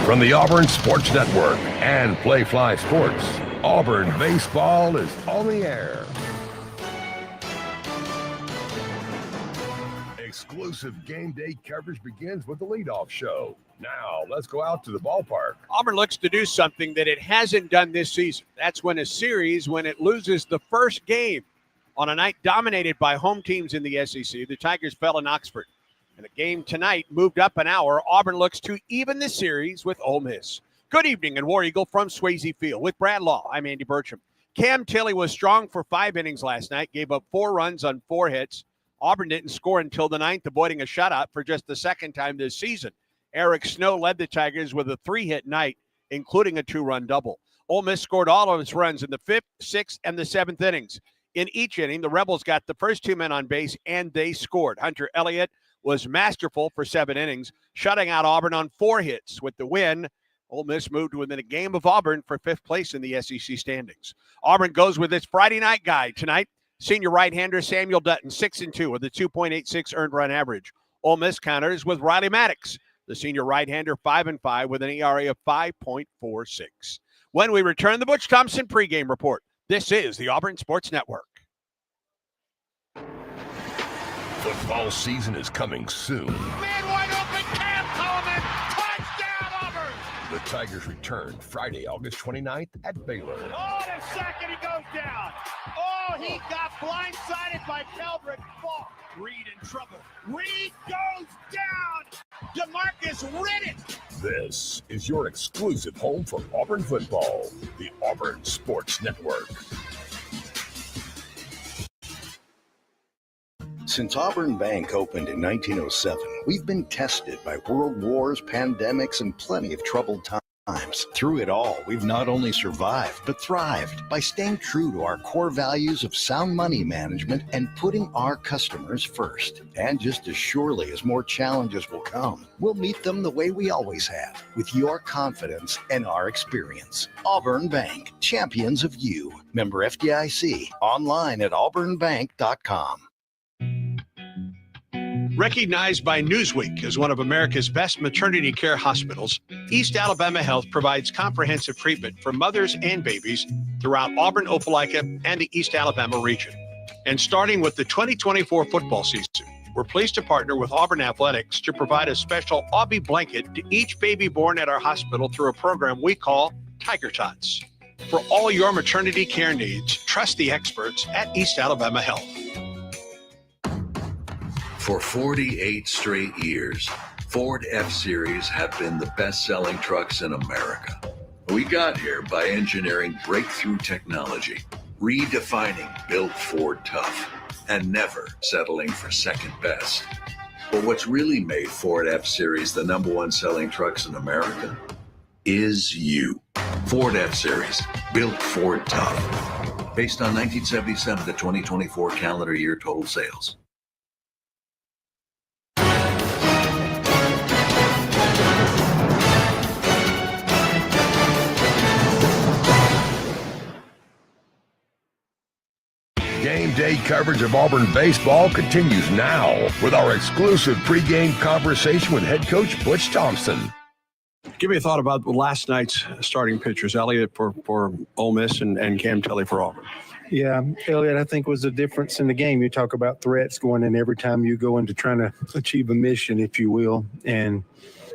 From the Auburn Sports Network and Playfly Sports, Auburn baseball is on the air. Exclusive game day coverage begins with the leadoff show. Now, let's go out to the ballpark. Auburn looks to do something that it hasn't done this season. That's win a series when it loses the first game on a night dominated by home teams in the SEC. The Tigers fell in Oxford. And the game tonight moved up an hour. Auburn looks to even the series with Ole Miss. Good evening and War Eagle from Swayze Field. With Brad Law, I'm Andy Burcham. Cam Tilley was strong for 5 innings last night, gave up 4 runs on 4 hits. Auburn didn't score until the 9th, avoiding a shutout for just the second time this season. Eric Snow led the Tigers with a 3-hit night, including a 2-run double. Ole Miss scored all of its runs in the 5th, 6th, and the 7th innings. In each inning, the Rebels got the first 2 men on base, and they scored. Hunter Elliott was masterful for 7 innings, shutting out Auburn on 4 hits. With the win, Ole Miss moved within a game of Auburn for 5th place in the SEC standings. Auburn goes with its Friday night guy tonight. Senior right-hander Samuel Dutton, 6-2 with a 2.86 earned run average. Ole Miss counters with Riley Maddox, the senior right-hander, 5-5 with an ERA of 5.46. When we return, the Butch Thompson pregame report. This is the Auburn Sports Network. Football season is coming soon. Man wide open, Cam Coleman, touchdown Auburn! The Tigers return Friday, August 29th at Baylor. Oh, in a second he goes down. Oh, he got blindsided by Keldrick Falk. Reed in trouble. Reed goes down. DeMarcus Riddick. This is your exclusive home for Auburn football, the Auburn Sports Network. Since Auburn Bank opened in 1907, we've been tested by world wars, pandemics, and plenty of troubled times. Through it all, we've not only survived, but thrived by staying true to our core values of sound money management and putting our customers first. And just as surely as more challenges will come, we'll meet them the way we always have, with your confidence and our experience. Auburn Bank, champions of you. Member FDIC, online at auburnbank.com. Recognized by Newsweek as one of America's best maternity care hospitals, East Alabama Health provides comprehensive treatment for mothers and babies throughout Auburn, Opelika, and the East Alabama region. And starting with the 2024 football season, we're pleased to partner with Auburn Athletics to provide a special Aubie blanket to each baby born at our hospital through a program we call Tiger Tots. For all your maternity care needs, trust the experts at East Alabama Health. For 48 straight years, Ford F-Series have been the best-selling trucks in America. We got here by engineering breakthrough technology, redefining Built Ford Tough, and never settling for second best. But what's really made Ford F-Series the #1 selling trucks in America is you. Ford F-Series, Built Ford Tough. Based on 1977 to 2024 calendar year total sales. Game day coverage of Auburn baseball continues now with our exclusive pregame conversation with head coach Butch Thompson. Give me a thought about last night's starting pitchers, Elliott for Ole Miss and Cam Tilley for Auburn. Yeah, Elliott, I think was the difference in the game. You talk about threats going in every time you go into trying to achieve a mission, if you will. And,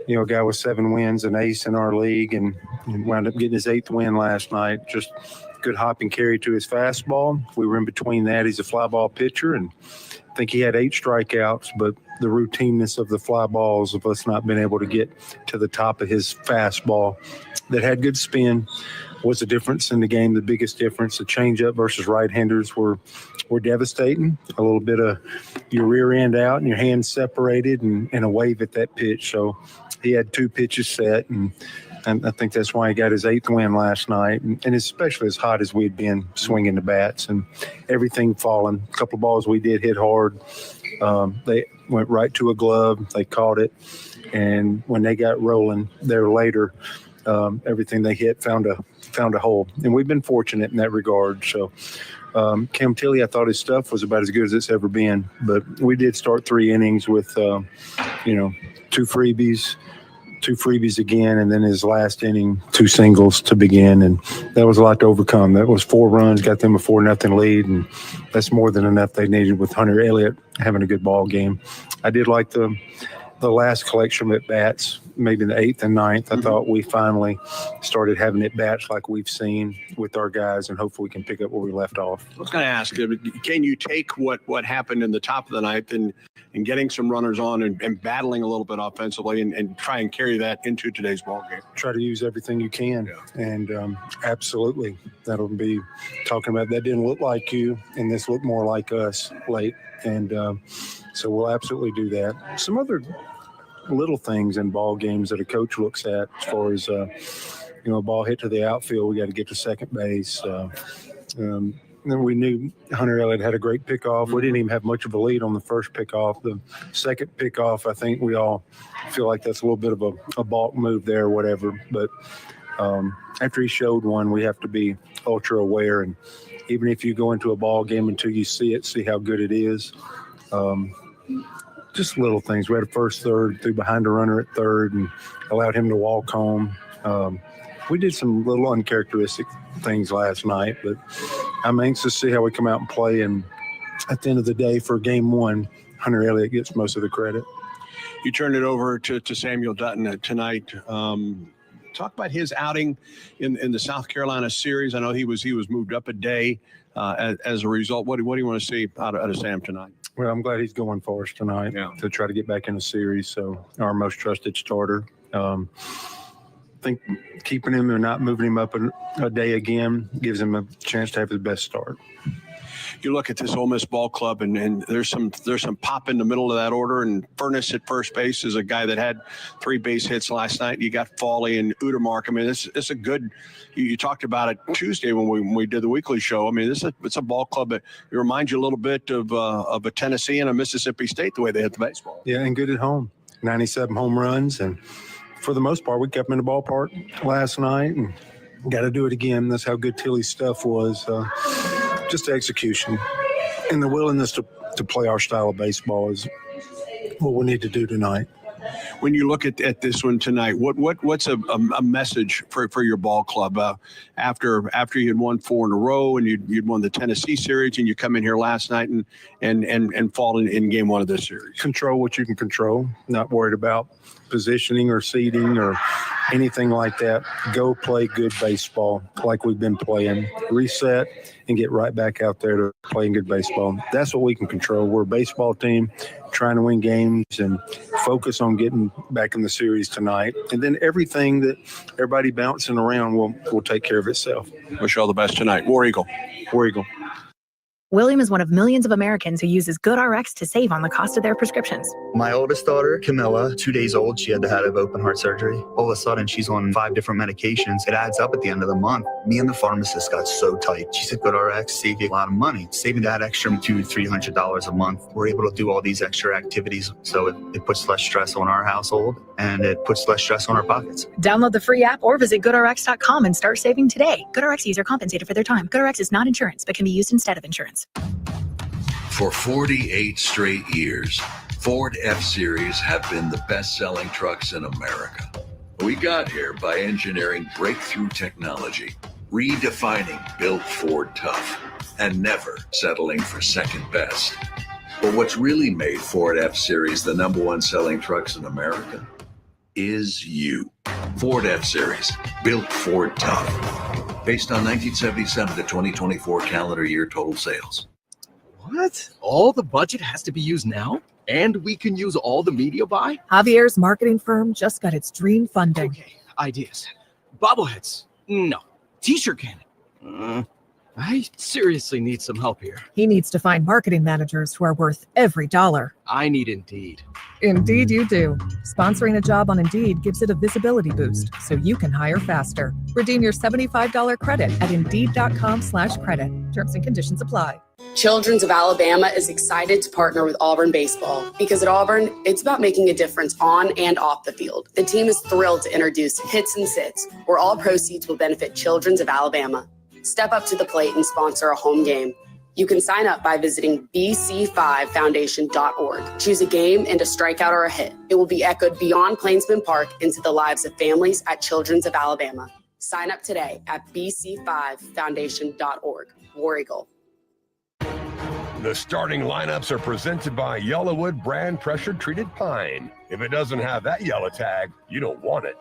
you know, a guy with 7 wins, an ace in our league, and wound up getting his 8th win last night. Just good hop and carry to his fastball. If we were in between that, he's a fly ball pitcher, and I think he had 8 strikeouts, but the routineness of the fly balls of us not being able to get to the top of his fastball that had good spin was the difference in the game, the biggest difference. The changeup versus right-handers were devastating. A little bit of your rear end out and your hands separated and a wave at that pitch. So he had 2 pitches set, and I think that's why he got his 8th win last night, and especially as hot as we'd been swinging the bats and everything falling. A couple of balls we did hit hard. They went right to a glove. They caught it, and when they got rolling there later, everything they hit found a hole. And we've been fortunate in that regard. So Cam Tilley, I thought his stuff was about as good as it's ever been. But we did start 3 innings with, 2 freebies, 2 freebies again, and then his last inning, 2 singles to begin, and that was a lot to overcome. That was 4 runs, got them a 4-0 lead, and that's more than enough they needed with Hunter Elliott having a good ball game. I did like the last collection of at-bats, maybe the 8th and 9th. I thought we finally started having at-bats like we've seen with our guys, and hopefully we can pick up where we left off. I was going to ask, can you take what happened in the top of the ninth and getting some runners on and battling a little bit offensively and try and carry that into today's ball game? Try to use everything you can, and absolutely. That'll be talking about that didn't look like you, and this looked more like us late, and so we'll absolutely do that. Some other little things in ball games that a coach looks at as far as a ball hit to the outfield, we got to get to second base. Then we knew Hunter Elliott had a great pickoff. We didn't even have much of a lead on the first pickoff. The second pickoff, I think we all feel like that's a little bit of a balk move there or whatever. But after he showed one, we have to be ultra aware. And even if you go into a ball game until you see it, see how good it is. Just little things. We had a first, third, threw behind a runner at third and allowed him to walk home. We did some little uncharacteristic things last night, but I'm anxious to see how we come out and play. And at the end of the day, for game 1, Hunter Elliott gets most of the credit. You turned it over to Samuel Dutton tonight. Talk about his outing in the South Carolina series. I know he was moved up a day as a result. What do you want to see out of Sam tonight? Well, I'm glad he's going for us tonight to try to get back in the series. So our most trusted starter. I think keeping him and not moving him up a day again gives him a chance to have his best start. You look at this Ole Miss ball club, and there's some pop in the middle of that order. And Furness at first base is a guy that had 3 base hits last night. You got Fawley and Udermark. I mean, it's a good. You talked about it Tuesday when we did the weekly show. I mean, it's a ball club that it reminds you a little bit of a Tennessee and a Mississippi State the way they hit the baseball. Yeah, and good at home. 97 home runs, and for the most part, we kept them in the ballpark last night, and got to do it again. That's how good Tilly's stuff was. Just execution and the willingness to play our style of baseball is what we need to do tonight. When you look at this one tonight, what's a message for your ball club after you had won 4 in a row and you'd won the Tennessee series and you come in here last night and fall in game 1 of this series? Control what you can control. Not worried about positioning or seeding or anything like that. Go play good baseball like we've been playing. Reset and get right back out there to playing good baseball. That's what we can control. We're a baseball team trying to win games and focus on getting back in the series tonight. And then everything that everybody bouncing around will take care of itself. Wish you all the best tonight. War Eagle. War Eagle. William is one of millions of Americans who uses GoodRx to save on the cost of their prescriptions. My oldest daughter, Camilla, 2 days old, she had to have open heart surgery. All of a sudden, she's on 5 different medications. It adds up at the end of the month. Me and the pharmacist got so tight. She said, GoodRx saved you a lot of money. Saving that extra $200-300 a month. We're able to do all these extra activities, so it puts less stress on our household, and it puts less stress on our pockets. Download the free app or visit GoodRx.com and start saving today. GoodRx users are compensated for their time. GoodRx is not insurance, but can be used instead of insurance. For 48 straight years, Ford F-Series have been the best-selling trucks in America. We got here by engineering breakthrough technology, redefining Built Ford Tough, and never settling for second best. But what's really made Ford F-Series the #1 selling trucks in America is you. Ford F-Series, Built Ford Tough. Based on 1977 to 2024 calendar year total sales. What? All the budget has to be used now? And we can use all the media buy? Javier's marketing firm just got its dream funding. Okay, ideas. Bobbleheads? No. T-shirt cannon? I seriously need some help here. He needs to find marketing managers who are worth every dollar. I need Indeed. Indeed you do. Sponsoring a job on Indeed gives it a visibility boost so you can hire faster. Redeem your $75 credit at Indeed.com/credit. Terms and conditions apply. Children's of Alabama is excited to partner with Auburn Baseball because at Auburn, it's about making a difference on and off the field. The team is thrilled to introduce Hits and Sits, where all proceeds will benefit Children's of Alabama. Step up to the plate and sponsor a home game. You can sign up by visiting bc5foundation.org. Choose a game and a strikeout or a hit. It will be echoed beyond Plainsman Park into the lives of families at Children's of Alabama. Sign up today at bc5foundation.org. War Eagle. The starting lineups are presented by Yellowwood brand pressure treated pine. If it doesn't have that yellow tag, you don't want it.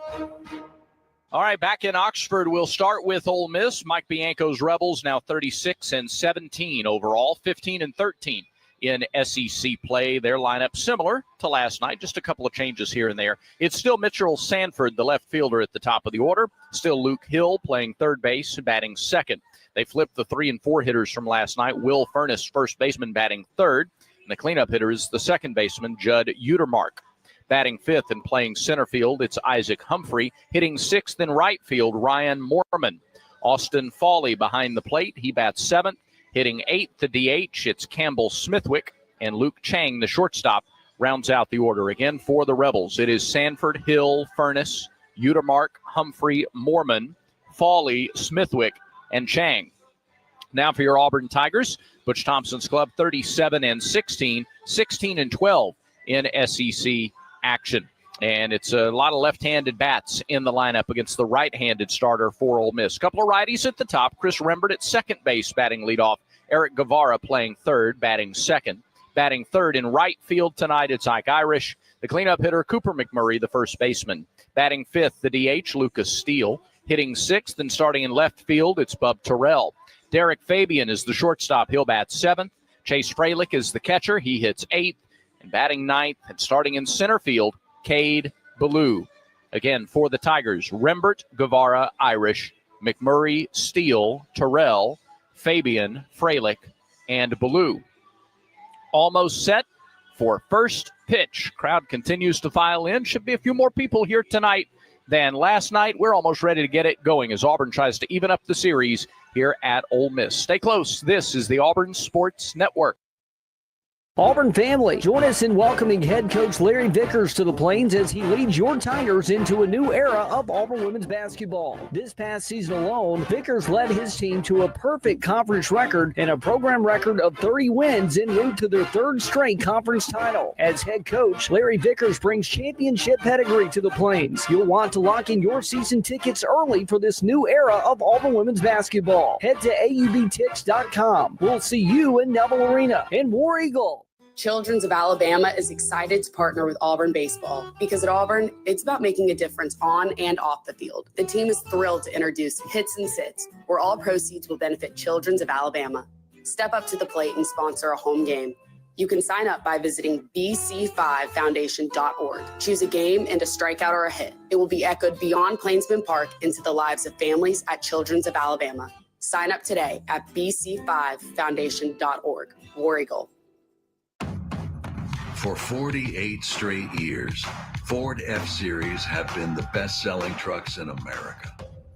All right, back in Oxford, we'll start with Ole Miss. Mike Bianco's Rebels now 36-17 overall, 15-13 in SEC play. Their lineup similar to last night, just a couple of changes here and there. It's still Mitchell Sanford, the left fielder, at the top of the order. Still Luke Hill playing third base, batting second. They flipped the 3 and 4 hitters from last night. Will Furness, first baseman, batting third. And the cleanup hitter is the second baseman, Judd Utermark. Batting fifth and playing center field, it's Isaac Humphrey. Hitting sixth in right field, Ryan Moorman. Austin Fawley behind the plate. He bats seventh. Hitting eighth to DH, it's Campbell Smithwick. And Luke Chang, the shortstop, rounds out the order. Again, for the Rebels, it is Sanford, Hill, Furness, Utermark, Humphrey, Moorman, Fawley, Smithwick, and Chang. Now for your Auburn Tigers, Butch Thompson's club 37-16, 16-12 in SEC action. And it's a lot of left-handed bats in the lineup against the right-handed starter for Ole Miss. Couple of righties at the top. Chris Rembert at second base, batting leadoff. Eric Guevara playing third, batting second. Batting third in right field tonight, it's Ike Irish. The cleanup hitter, Cooper McMurray, the first baseman. Batting fifth, the DH, Lucas Steele. Hitting sixth and starting in left field, it's Bub Terrell. Derek Fabian is the shortstop. He'll bat seventh. Chase Freilich is the catcher. He hits eighth. And batting ninth and starting in center field, Cade Ballou. Again, for the Tigers, Rembert, Guevara, Irish, McMurray, Steele, Terrell, Fabian, Freilich, and Ballou. Almost set for first pitch. Crowd continues to file in. Should be a few more people here tonight than last night. We're almost ready to get it going as Auburn tries to even up the series here at Ole Miss. Stay close. This is the Auburn Sports Network. Auburn family, join us in welcoming head coach Larry Vickers to the Plains as he leads your Tigers into a new era of Auburn women's basketball. This past season alone, Vickers led his team to a perfect conference record and a program record of 30 wins en route to their third straight conference title. As head coach, Larry Vickers brings championship pedigree to the Plains. You'll want to lock in your season tickets early for this new era of Auburn women's basketball. Head to aubtix.com. We'll see you in Neville Arena in War Eagle. Children's of Alabama is excited to partner with Auburn Baseball because at Auburn, it's about making a difference on and off the field. The team is thrilled to introduce Hits and Sits, where all proceeds will benefit Children's of Alabama. Step up to the plate and sponsor a home game. You can sign up by visiting bc5foundation.org. Choose a game and a strikeout or a hit. It will be echoed beyond Plainsman Park into the lives of families at Children's of Alabama. Sign up today at bc5foundation.org. War Eagle. For 48 straight years, Ford F-Series have been the best-selling trucks in America.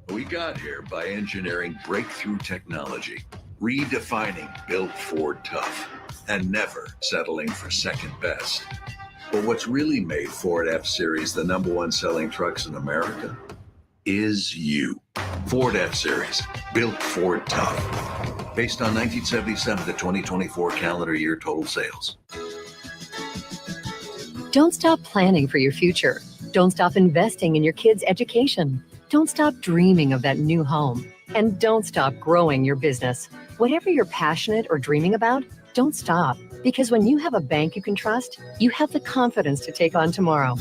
We got here by engineering breakthrough technology, redefining Built Ford Tough, and never settling for second best. But what's really made Ford F-Series the #1 selling trucks in America is you. Ford F-Series, Built Ford Tough. Based on 1977 to 2024 calendar year total sales. Don't stop planning for your future. Don't stop investing in your kids' education. Don't stop dreaming of that new home. And don't stop growing your business. Whatever you're passionate or dreaming about, don't stop. Because when you have a bank you can trust, you have the confidence to take on tomorrow.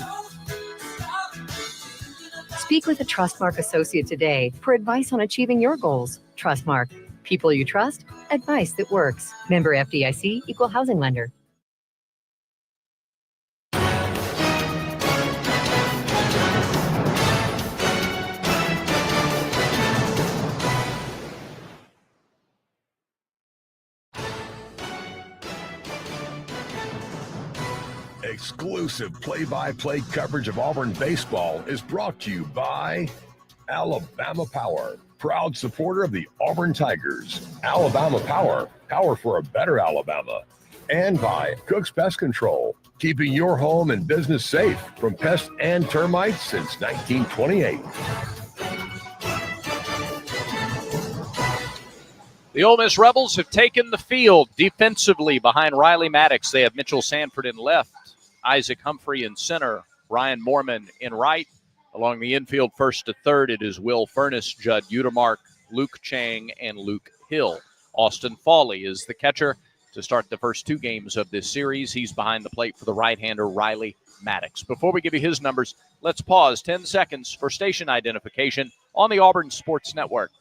Speak with a Trustmark associate today for advice on achieving your goals. Trustmark. People you trust, advice that works. Member FDIC, Equal Housing Lender. Exclusive play-by-play coverage of Auburn baseball is brought to you by Alabama Power, proud supporter of the Auburn Tigers. Alabama Power, power for a better Alabama. And by Cook's Pest Control, keeping your home and business safe from pests and termites since 1928. The Ole Miss Rebels have taken the field defensively behind Riley Maddox. They have Mitchell Sanford in left, Isaac Humphrey in center, Ryan Moorman in right. Along the infield, first to third, it is Will Furness, Judd Utermark, Luke Chang, and Luke Hill. Austin Fawley is the catcher to start the first two games of this series. He's behind the plate for the right-hander, Riley Maddox. Before we give you his numbers, let's pause 10 seconds for station identification on the Auburn Sports Network.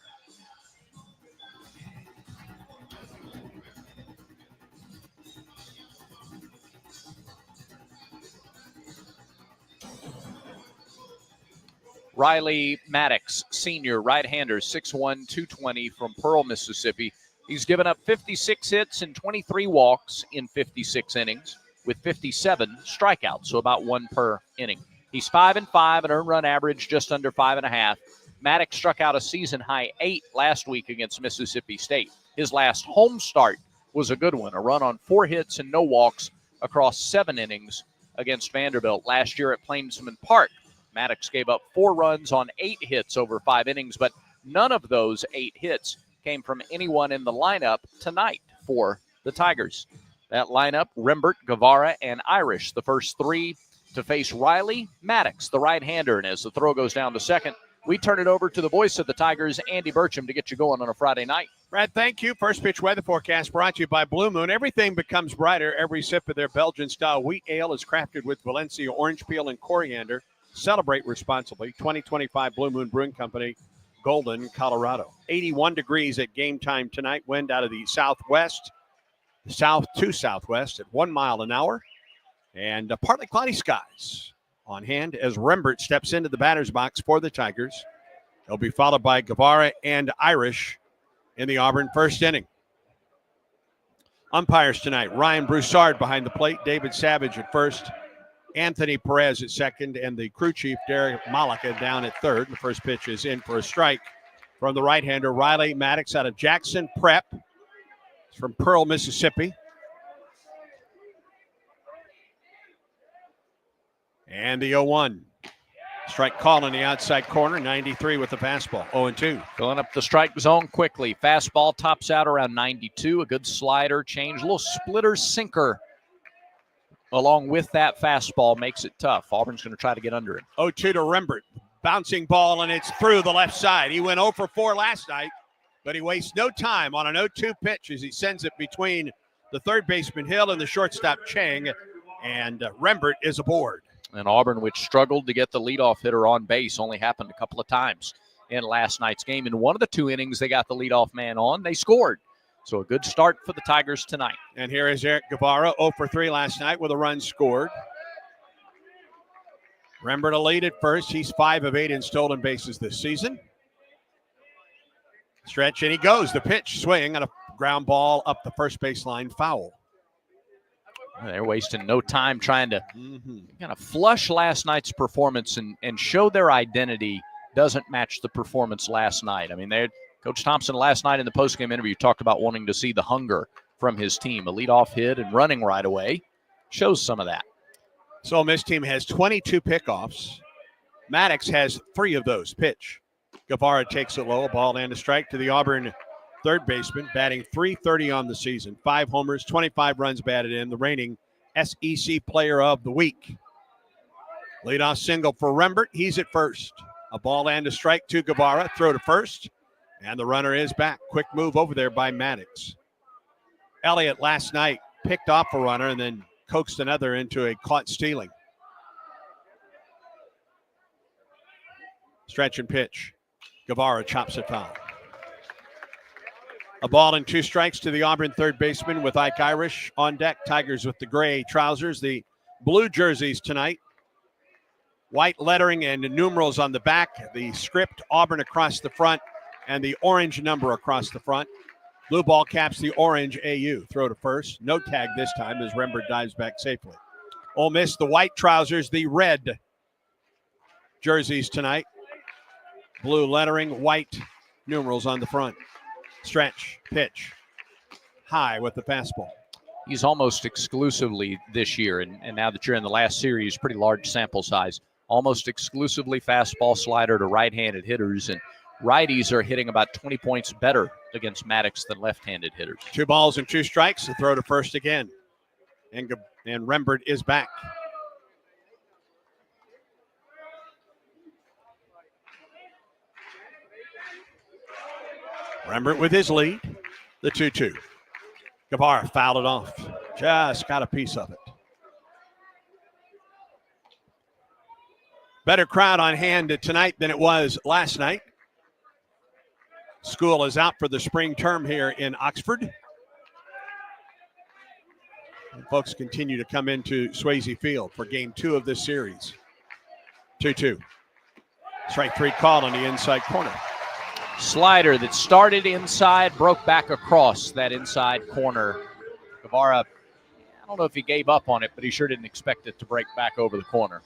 Riley Maddox, senior right-hander, 6'1", 220 from Pearl, Mississippi. He's given up 56 hits and 23 walks in 56 innings with 57 strikeouts, so about one per inning. He's 5-5, an earned run average just under 5.5. Maddox struck out a season-high 8 last week against Mississippi State. His last home start was a good one, a run on 4 hits and no walks across 7 innings against Vanderbilt last year at Plainsman Park. Maddox gave up 4 runs on 8 hits over 5 innings, but none of those 8 hits came from anyone in the lineup tonight for the Tigers. That lineup, Rembert, Guevara, and Irish, the first 3 to face Riley Maddox, the right-hander. And as the throw goes down to second, we turn it over to the voice of the Tigers, Andy Burcham, to get you going on a Friday night. Brad, thank you. First pitch weather forecast brought to you by Blue Moon. Everything becomes brighter. Every sip of their Belgian-style wheat ale is crafted with Valencia orange peel and coriander. Celebrate responsibly. 2025 Blue Moon Brewing Company, Golden, Colorado. 81 degrees at game time tonight. Wind out of the southwest, south to southwest at 1 mile an hour. And partly cloudy skies on hand as Rembert steps into the batter's box for the Tigers. He'll be followed by Guevara and Irish in the Auburn first inning. Umpires tonight, Ryan Broussard behind the plate, David Savage at first, Anthony Perez at second, and the crew chief, Derek Malika, down at third. The first pitch is in for a strike from the right-hander, Riley Maddox out of Jackson Prep. It's from Pearl, Mississippi. And the 0-1. Strike call in the outside corner, 93 with the fastball, 0-2. Filling up the strike zone quickly. Fastball tops out around 92. A good slider change, a little splitter sinker along with that fastball makes it tough. Auburn's going to try to get under it. 0-2 to Rembert. Bouncing ball, and it's through the left side. He went 0 for 4 last night, but he wastes no time on an 0-2 pitch as he sends it between the third baseman Hill and the shortstop Chang, and Rembert is aboard. And Auburn, which struggled to get the leadoff hitter on base, only happened a couple of times in last night's game. In one of the 2 innings they got the leadoff man on, they scored. So a good start for the Tigers tonight. And here is Eric Guevara, 0 for 3 last night with a run scored. Rembert a lead at first. He's 5 of 8 in stolen bases this season. Stretch, and he goes. The pitch, swing, and a ground ball up the first baseline, foul. They're wasting no time trying to kind of flush last night's performance and show their identity doesn't match the performance last night. I mean, Coach Thompson last night in the postgame interview talked about wanting to see the hunger from his team. A leadoff hit and running right away shows some of that. So Ole Miss team has 22 pickoffs. Maddox has 3 of those. Pitch. Guevara takes it low, a ball and a strike to the Auburn third baseman, batting .330 on the season. 5 homers, 25 runs batted in, the reigning SEC Player of the Week. Leadoff single for Rembert. He's at first. A ball and a strike to Guevara. Throw to first. And the runner is back. Quick move over there by Maddox. Elliott last night picked off a runner and then coaxed another into a caught stealing. Stretch and pitch. Guevara chops it foul. A ball and 2 strikes to the Auburn third baseman with Ike Irish on deck. Tigers with the gray trousers, the blue jerseys tonight. White lettering and numerals on the back. The script, Auburn across the front, and the orange number across the front. Blue ball caps the orange AU. Throw to first. No tag this time as Rembert dives back safely. Ole Miss, the white trousers, the red jerseys tonight. Blue lettering, white numerals on the front. Stretch, pitch, high with the fastball. He's almost exclusively this year, and now that you're in the last series, pretty large sample size, almost exclusively fastball slider to right-handed hitters. And righties are hitting about 20 points better against Maddox than left-handed hitters. 2 balls and 2 strikes. The throw to first again. And Rembert is back. Rembert with his lead. The 2-2. Guevara fouled it off. Just got a piece of it. Better crowd on hand tonight than it was last night. School is out for the spring term here in Oxford. And folks continue to come into Swayze Field for game 2 of this series. 2-2. Strike 3 called on the inside corner. Slider that started inside, broke back across that inside corner. Guevara, I don't know if he gave up on it, but he sure didn't expect it to break back over the corner.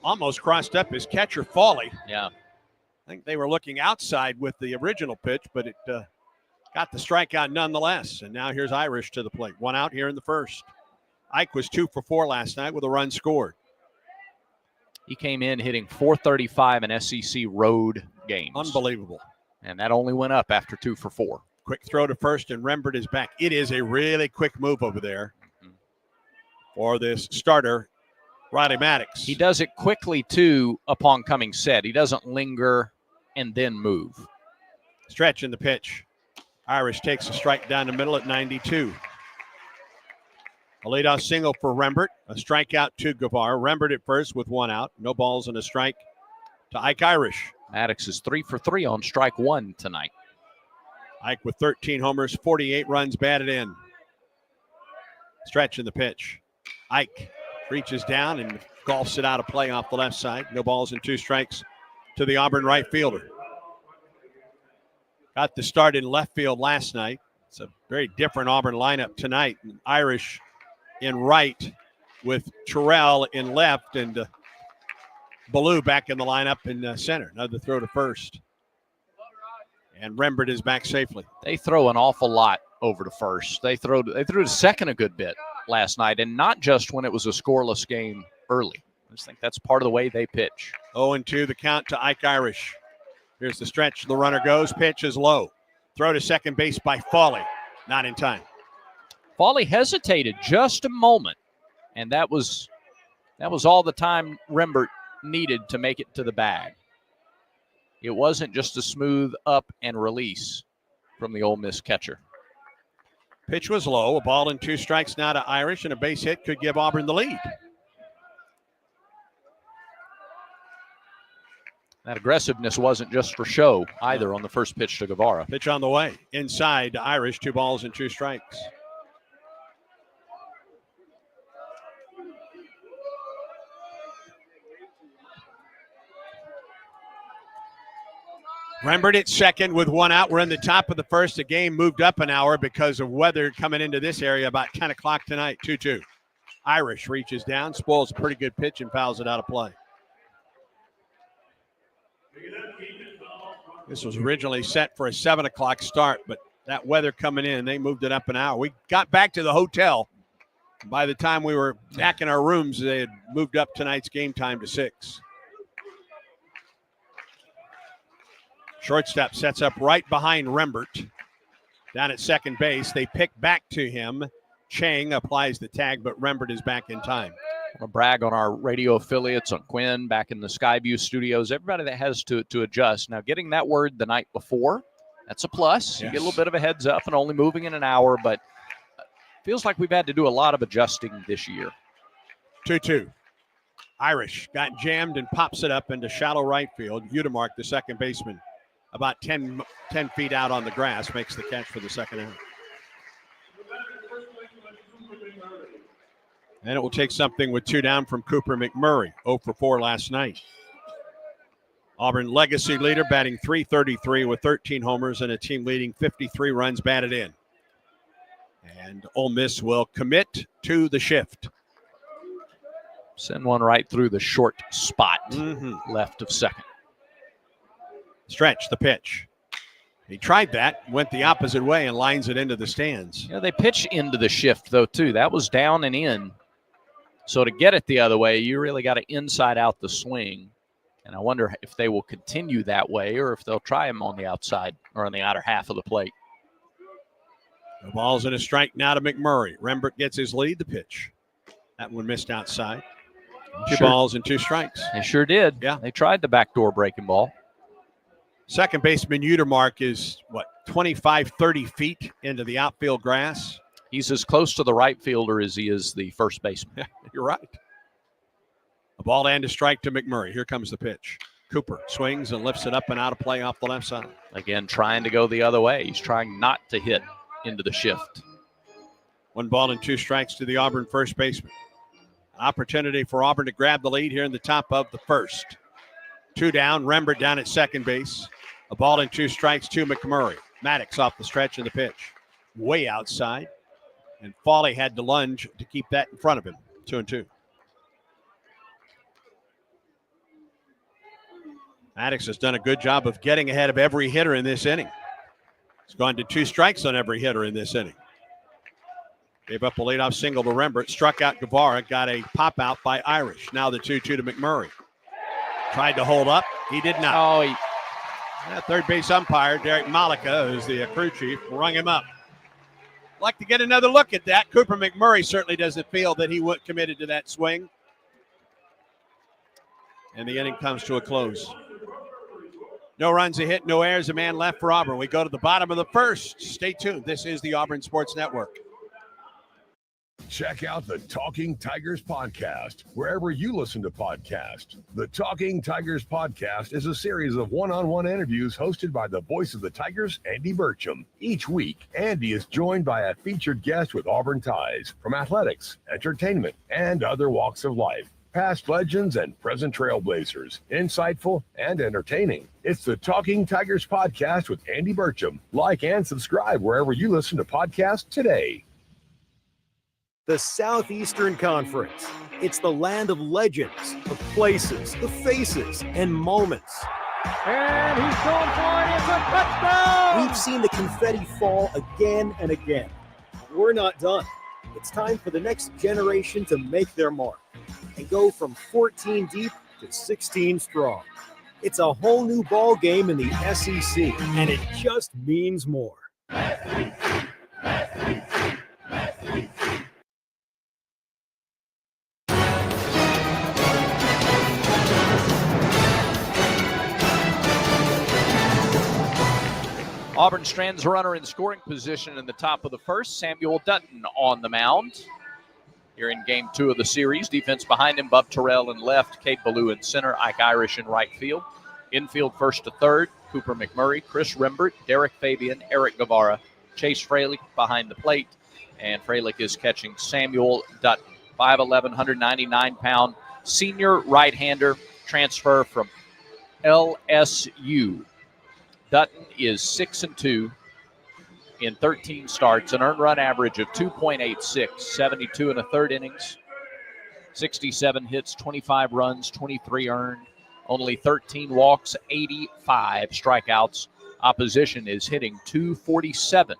Almost crossed up his catcher, Fawley. Yeah. I think they were looking outside with the original pitch, but it got the strikeout nonetheless. And now here's Irish to the plate. 1 out here in the first. Ike was 2 for 4 last night with a run scored. He came in hitting .435 in SEC road games. Unbelievable. And that only went up after 2 for 4. Quick throw to first, and Rembert is back. It is a really quick move over there for this starter, Riley Maddox. He does it quickly, too, upon coming set. He doesn't linger and then move. Stretch in the pitch. Irish takes a strike down the middle at 92. A leadoff single for Rembert. A strikeout to Guevara. Rembert at first with 1 out. No balls and a strike to Ike Irish. Maddox is 3 for 3 on strike 1 tonight. Ike with 13 homers, 48 runs batted in. Stretch in the pitch. Ike reaches down and golfs it out of play off the left side. No balls and 2 strikes to the Auburn right fielder. Got the start in left field last night. It's a very different Auburn lineup tonight. Irish in right with Terrell in left and Ballou back in the lineup in center. Another throw to first. And Rembert is back safely. They throw an awful lot over to first. They threw to second a good bit last night, and not just when it was a scoreless game early. I just think that's part of the way they pitch. 0-2 the count to Ike Irish. Here's the stretch. The runner goes. Pitch is low. Throw to second base by Fawley. Not in time. Fawley hesitated just a moment, and that was all the time Rembert needed to make it to the bag. It wasn't just a smooth up and release from the Ole Miss catcher. Pitch was low. A ball and 2 strikes now to Irish, and a base hit could give Auburn the lead. That aggressiveness wasn't just for show either on the first pitch to Guevara. Pitch on the way. Inside to Irish, 2 balls and 2 strikes. Rembert at second with 1 out. We're in the top of the first. The game moved up an hour because of weather coming into this area about 10 o'clock tonight. 2-2. Irish reaches down, spoils a pretty good pitch, and fouls it out of play. This was originally set for a 7 o'clock start, but that weather coming in, they moved it up an hour. We got back to the hotel. By the time we were back in our rooms, they had moved up tonight's game time to 6. Shortstop sets up right behind Rembert. Down at second base, they pick back to him. Chang applies the tag, but Rembert is back in time. I want to brag on our radio affiliates, on Quinn, back in the Skyview studios, everybody that has to adjust. Now, getting that word the night before, that's a plus. Yes. You get a little bit of a heads up and only moving in an hour, but feels like we've had to do a lot of adjusting this year. 2-2. Irish got jammed and pops it up into shallow right field. Udemark, the second baseman, about 10 feet out on the grass, makes the catch for the second out. And it will take something with 2 down from Cooper McMurray, 0 for 4 last night. Auburn legacy leader batting .333 with 13 homers and a team leading 53 runs batted in. And Ole Miss will commit to the shift. Send one right through the short spot left of second. Stretch the pitch. He tried that, went the opposite way, and lines it into the stands. Yeah, they pitch into the shift, though, too. That was down and in. So to get it the other way, you really got to inside out the swing. And I wonder if they will continue that way or if they'll try him on the outside or on the outer half of the plate. The ball's in a strike now to McMurray. Rembert gets his lead, the pitch. That one missed outside. Two balls and 2 strikes. They sure did. Yeah. They tried the backdoor breaking ball. Second baseman Utermark is, 25, 30 feet into the outfield grass? He's as close to the right fielder as he is the first baseman. You're right. A ball and a strike to McMurray. Here comes the pitch. Cooper swings and lifts it up and out of play off the left side. Again, trying to go the other way. He's trying not to hit into the shift. 1 ball and 2 strikes to the Auburn first baseman. An opportunity for Auburn to grab the lead here in the top of the first. 2 down, Rembert down at second base. A ball and 2 strikes to McMurray. Maddox off the stretch in the pitch. Way outside. And Fawley had to lunge to keep that in front of him. 2-2. Maddox has done a good job of getting ahead of every hitter in this inning. He's gone to 2 strikes on every hitter in this inning. Gave up a leadoff single to Rembert. Struck out Guevara. Got a pop out by Irish. Now the 2-2 to McMurray. Tried to hold up. He did not. Third base umpire, Derek Malika, who's the crew chief, rung him up. Like to get another look at that. Cooper McMurray certainly doesn't feel that he would committed to that swing. And the inning comes to a close. No runs, a hit, no errors, a man left for Auburn. We go to the bottom of the first. Stay tuned. This is the Auburn Sports Network. Check out the Talking Tigers podcast wherever you listen to podcasts. The Talking Tigers podcast is a series of one-on-one interviews hosted by the voice of the Tigers, Andy Burcham. Each week, Andy is joined by a featured guest with Auburn ties from athletics, entertainment, and other walks of life. Past legends and present trailblazers, insightful and entertaining. It's the Talking Tigers podcast with Andy Burcham. Like and subscribe wherever you listen to podcasts today. The Southeastern Conference. It's the land of legends, the places, the faces, and moments. And he's going for it. It's a touchdown! We've seen the confetti fall again and again. We're not done. It's time for the next generation to make their mark and go from 14 deep to 16 strong. It's a whole new ball game in the SEC, and it just means more. Auburn strands a runner in scoring position in the top of the first. Samuel Dutton on the mound. Here in game 2 of the series. Defense behind him, Bub Terrell in left, Cade Ballou in center, Ike Irish in right field. Infield first to third, Cooper McMurray, Chris Rembert, Derek Fabian, Eric Guevara, Chase Freilich behind the plate. And Freilich is catching Samuel Dutton. 5'11", 199-pound senior right-hander, transfer from LSU. Dutton is 6-2 in 13 starts, an earned run average of 2.86, 72 and a third innings, 67 hits, 25 runs, 23 earned, only 13 walks, 85 strikeouts. Opposition is hitting .247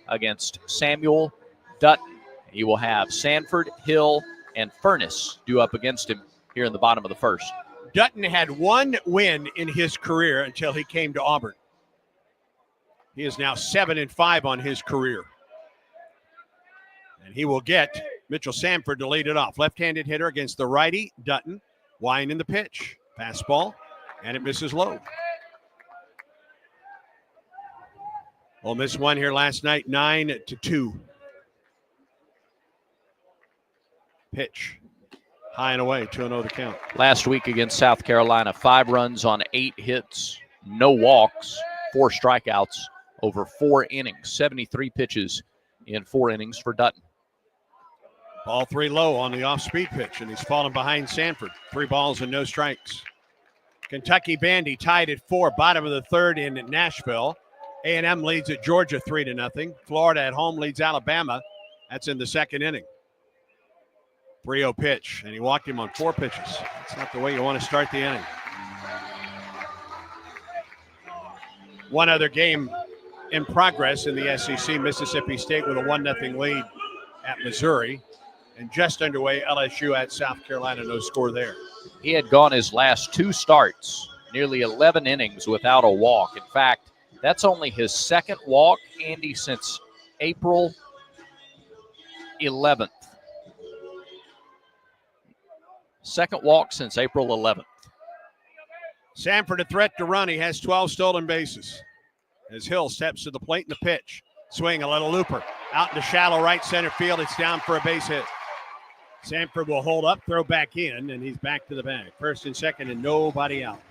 against Samuel Dutton. He will have Sanford, Hill, and Furness due up against him here in the bottom of the first. Dutton had 1 win in his career until he came to Auburn. He is now 7-5 on his career. And he will get Mitchell Sanford to lead it off. Left-handed hitter against the righty, Dutton. Wine in the pitch. Fastball, and it misses low. Ole Miss won here last night, 9-2. Pitch. High and away, 2-0 the count. Last week against South Carolina, 5 runs on 8 hits, no walks, 4 strikeouts over 4 innings, 73 pitches in 4 innings for Dutton. Ball 3 low on the off-speed pitch, and he's fallen behind Sanford. 3 balls and no strikes. Kentucky Bandy tied at 4, bottom of the third in Nashville. A&M leads at Georgia 3-0. Florida at home leads Alabama. That's in the second inning. 3-0 pitch, and he walked him on 4 pitches. That's not the way you want to start the inning. One other game in progress in the SEC. Mississippi State with a 1-0 lead at Missouri. and just underway. LSU at South Carolina, no score there. He had gone his last 2 starts, nearly 11 innings without a walk. In fact, that's only his second walk, Andy, since April 11th. Second walk since April 11th. Sanford a threat to run. He has 12 stolen bases. As Hill steps to the plate in the pitch. Swing, a little looper. Out into shallow right center field. It's down for a base hit. Sanford will hold up, throw back in, and he's back to the bag. First and second and nobody out.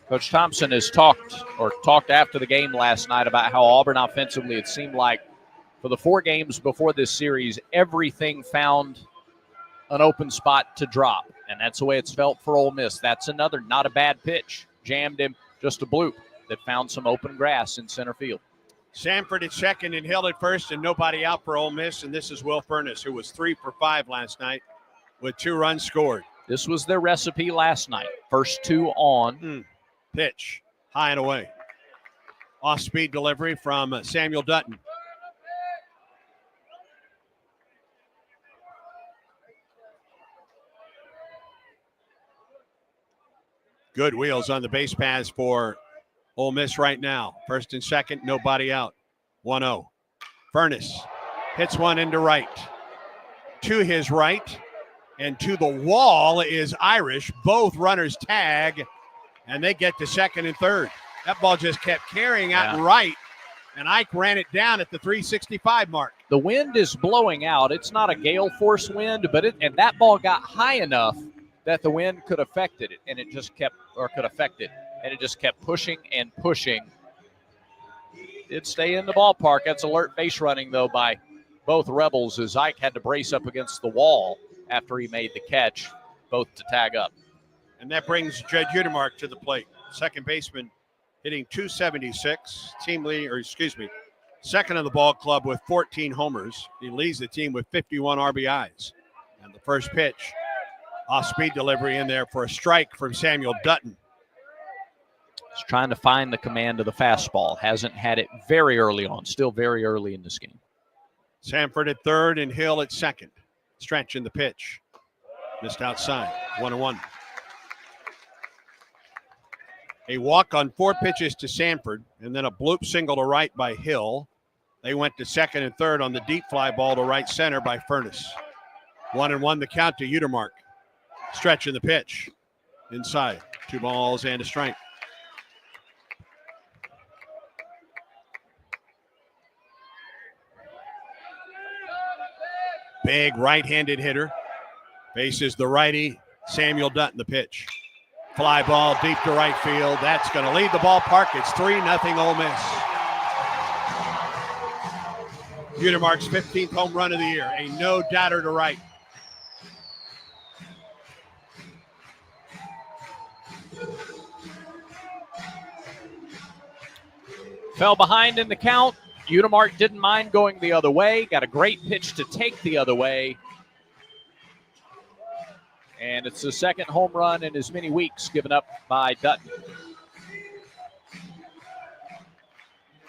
Coach Thompson has talked after the game last night about how Auburn offensively, it seemed like for the 4 games before this series, everything found an open spot to drop. And that's the way it's felt for Ole Miss. That's another, not a bad pitch. Jammed him, just a bloop that found some open grass in center field. Sanford at second and Hill at first, and nobody out for Ole Miss. And this is Will Furness, who was 3 for 5 last night with 2 runs scored. This was their recipe last night. First 2 on. Pitch, high and away. Off-speed delivery from Samuel Dutton. Good wheels on the base paths for Ole Miss right now. First and second, nobody out. 1-0. Furness hits one into right. To his right and to the wall is Irish. Both runners tag, and they get to second and third. That ball just kept carrying out and right, and Ike ran it down at the 365 mark. The wind is blowing out. It's not a gale force wind, but and that ball got high enough that the wind could affect it, and it just kept, or could affect it, and it just kept pushing and pushing. It'd stay in the ballpark. That's alert base running, though, by both Rebels, as Ike had to brace up against the wall after he made the catch, both to tag up. And that brings Jed Utermark to the plate. Second baseman hitting .276. Team lead, or excuse me, second in the ball club with 14 homers. He leads the team with 51 RBIs. And the first pitch, off-speed delivery in there for a strike from Samuel Dutton. He's trying to find the command of the fastball. Hasn't had it very early on. Still very early in this game. Sanford at third and Hill at second. Stretch in the pitch. Missed outside. 1-1. A walk on 4 pitches to Sanford, and then a bloop single to right by Hill. They went to second and third on the deep fly ball to right center by Furness. 1-1 the count to Utermark. Stretch in the pitch. Inside. 2 balls and a strike. Big right-handed hitter. Faces the righty, Samuel Dutton, the pitch. Fly ball deep to right field. That's going to lead the ballpark. It's 3-0 Ole Miss. Utermark's 15th home run of the year. A no-doubter to right. Fell behind in the count. Utermark didn't mind going the other way. Got a great pitch to take the other way. And it's the second home run in as many weeks given up by Dutton.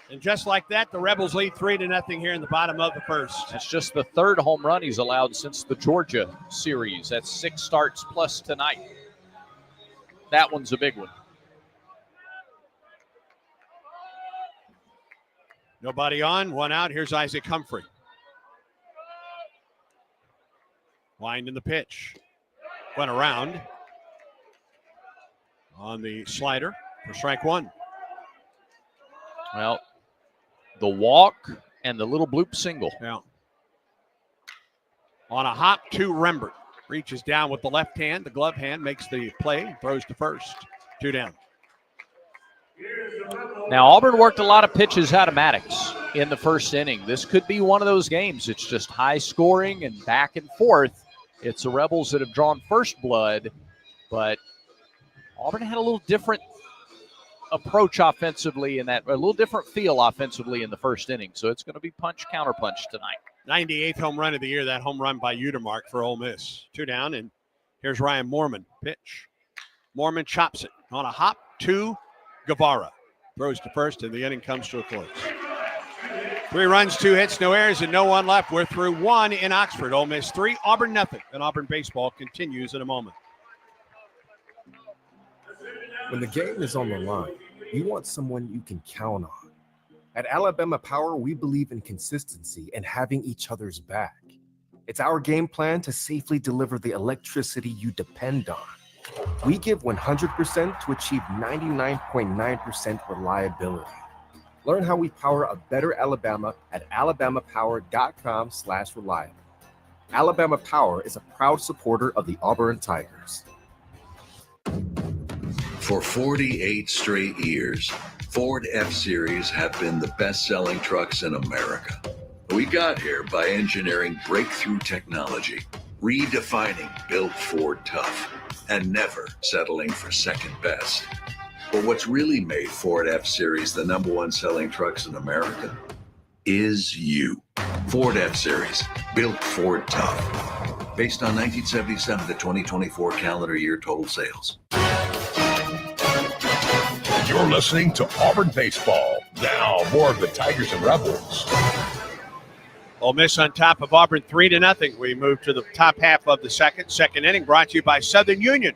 And just like that, the Rebels lead 3-0 here in the bottom of the first. That's just the third home run he's allowed since the Georgia series. That's 6 starts plus tonight. That one's a big one. Nobody on, 1 out. Here's Isaac Humphrey. Wind in the pitch. Went around on the slider for strike 1. Well, the walk and the little bloop single. Yeah. On a hop to Rembert. Reaches down with the left hand. The glove hand makes the play. Throws to first. 2 down. Now, Auburn worked a lot of pitches out of Maddox in the first inning. This could be one of those games. It's just high scoring and back and forth. It's the Rebels that have drawn first blood, but Auburn had a little different approach offensively in that, a little different feel offensively in the first inning. So it's going to be punch, counter punch tonight. 98th home run of the year, that home run by Utermark for Ole Miss. 2 down, and here's Ryan Moorman. Pitch. Moorman chops it on a hop to Guevara. Throws to first, and the inning comes to a close. 3 runs, 2 hits, no errors, and no one left. We're through 1 in Oxford. Ole Miss 3, Auburn nothing. And Auburn baseball continues in a moment. When the game is on the line, you want someone you can count on. At Alabama Power, we believe in consistency and having each other's back. It's our game plan to safely deliver the electricity you depend on. We give 100% to achieve 99.9% reliability. Learn how we power a better Alabama at alabamapower.com/reliable. Alabama Power is a proud supporter of the Auburn Tigers. For 48 straight years, Ford F-Series have been the best-selling trucks in America. We got here by engineering breakthrough technology, redefining Built Ford Tough, and never settling for second best. But what's really made Ford F-Series the #1 selling trucks in America is you. Ford F-Series, Built Ford Tough. Based on 1977 to 2024 calendar year total sales. You're listening to Auburn Baseball. Now, more of the Tigers and Rebels. Ole Miss on top of Auburn 3-0. We move to the top half of the second inning, brought to you by Southern Union.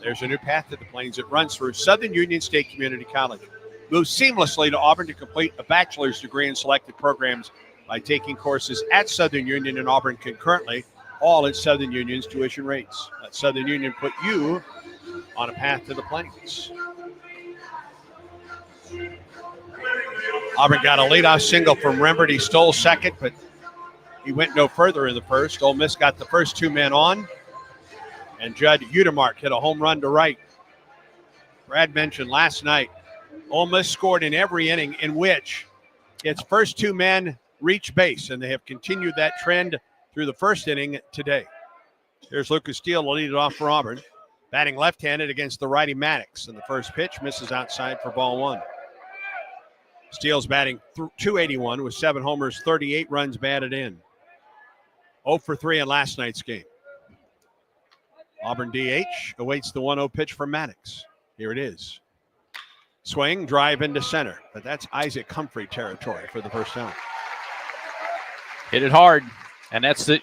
There's a new path to the Plains that runs through Southern Union State Community College. Move seamlessly to Auburn to complete a bachelor's degree in selected programs by taking courses at Southern Union and Auburn concurrently, all at Southern Union's tuition rates. Let Southern Union put you on a path to the Plains. Auburn got a leadoff single from Rembert. He stole second, but he went no further in the first. Ole Miss got the first 2 men on, and Judd Udemark hit a home run to right. Brad mentioned last night, Ole Miss scored in every inning in which its first 2 men reached base, and they have continued that trend through the first inning today. Here's Lucas Steele to lead it off for Auburn, batting left-handed against the righty Maddox, and the first pitch misses outside for ball 1. Steele's batting .281 with 7 homers, 38 runs batted in. 0 for 3 in last night's game. Auburn DH awaits the 1-0 pitch from Maddox. Here it is. Swing, drive into center. But that's Isaac Humphrey territory for the first time. Hit it hard. And that's the,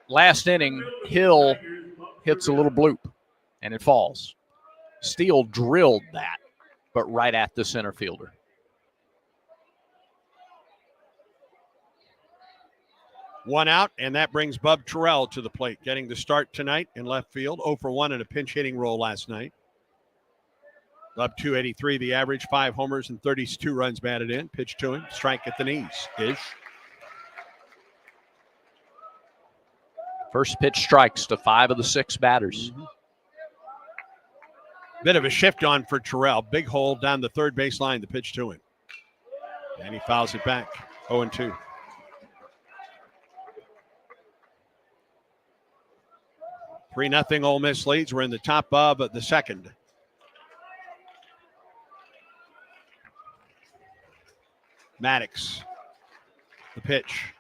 last inning, Hill hits a little bloop and it falls. Steele drilled that, but right at the center fielder. One out, and that brings Bub Terrell to the plate, getting the start tonight in left field. 0 for 1 in a pinch hitting role last night. Bub .283 the average, 5 homers and 32 runs batted in. Pitch to him, strike at the knees-ish. First pitch strikes to 5 of the 6 batters. Bit of a shift on for Terrell. Big hole down the third base line, the pitch to him. And he fouls it back, 0-2. Three 0 Ole Miss leads. We're in the top of the second. Maddox, the pitch,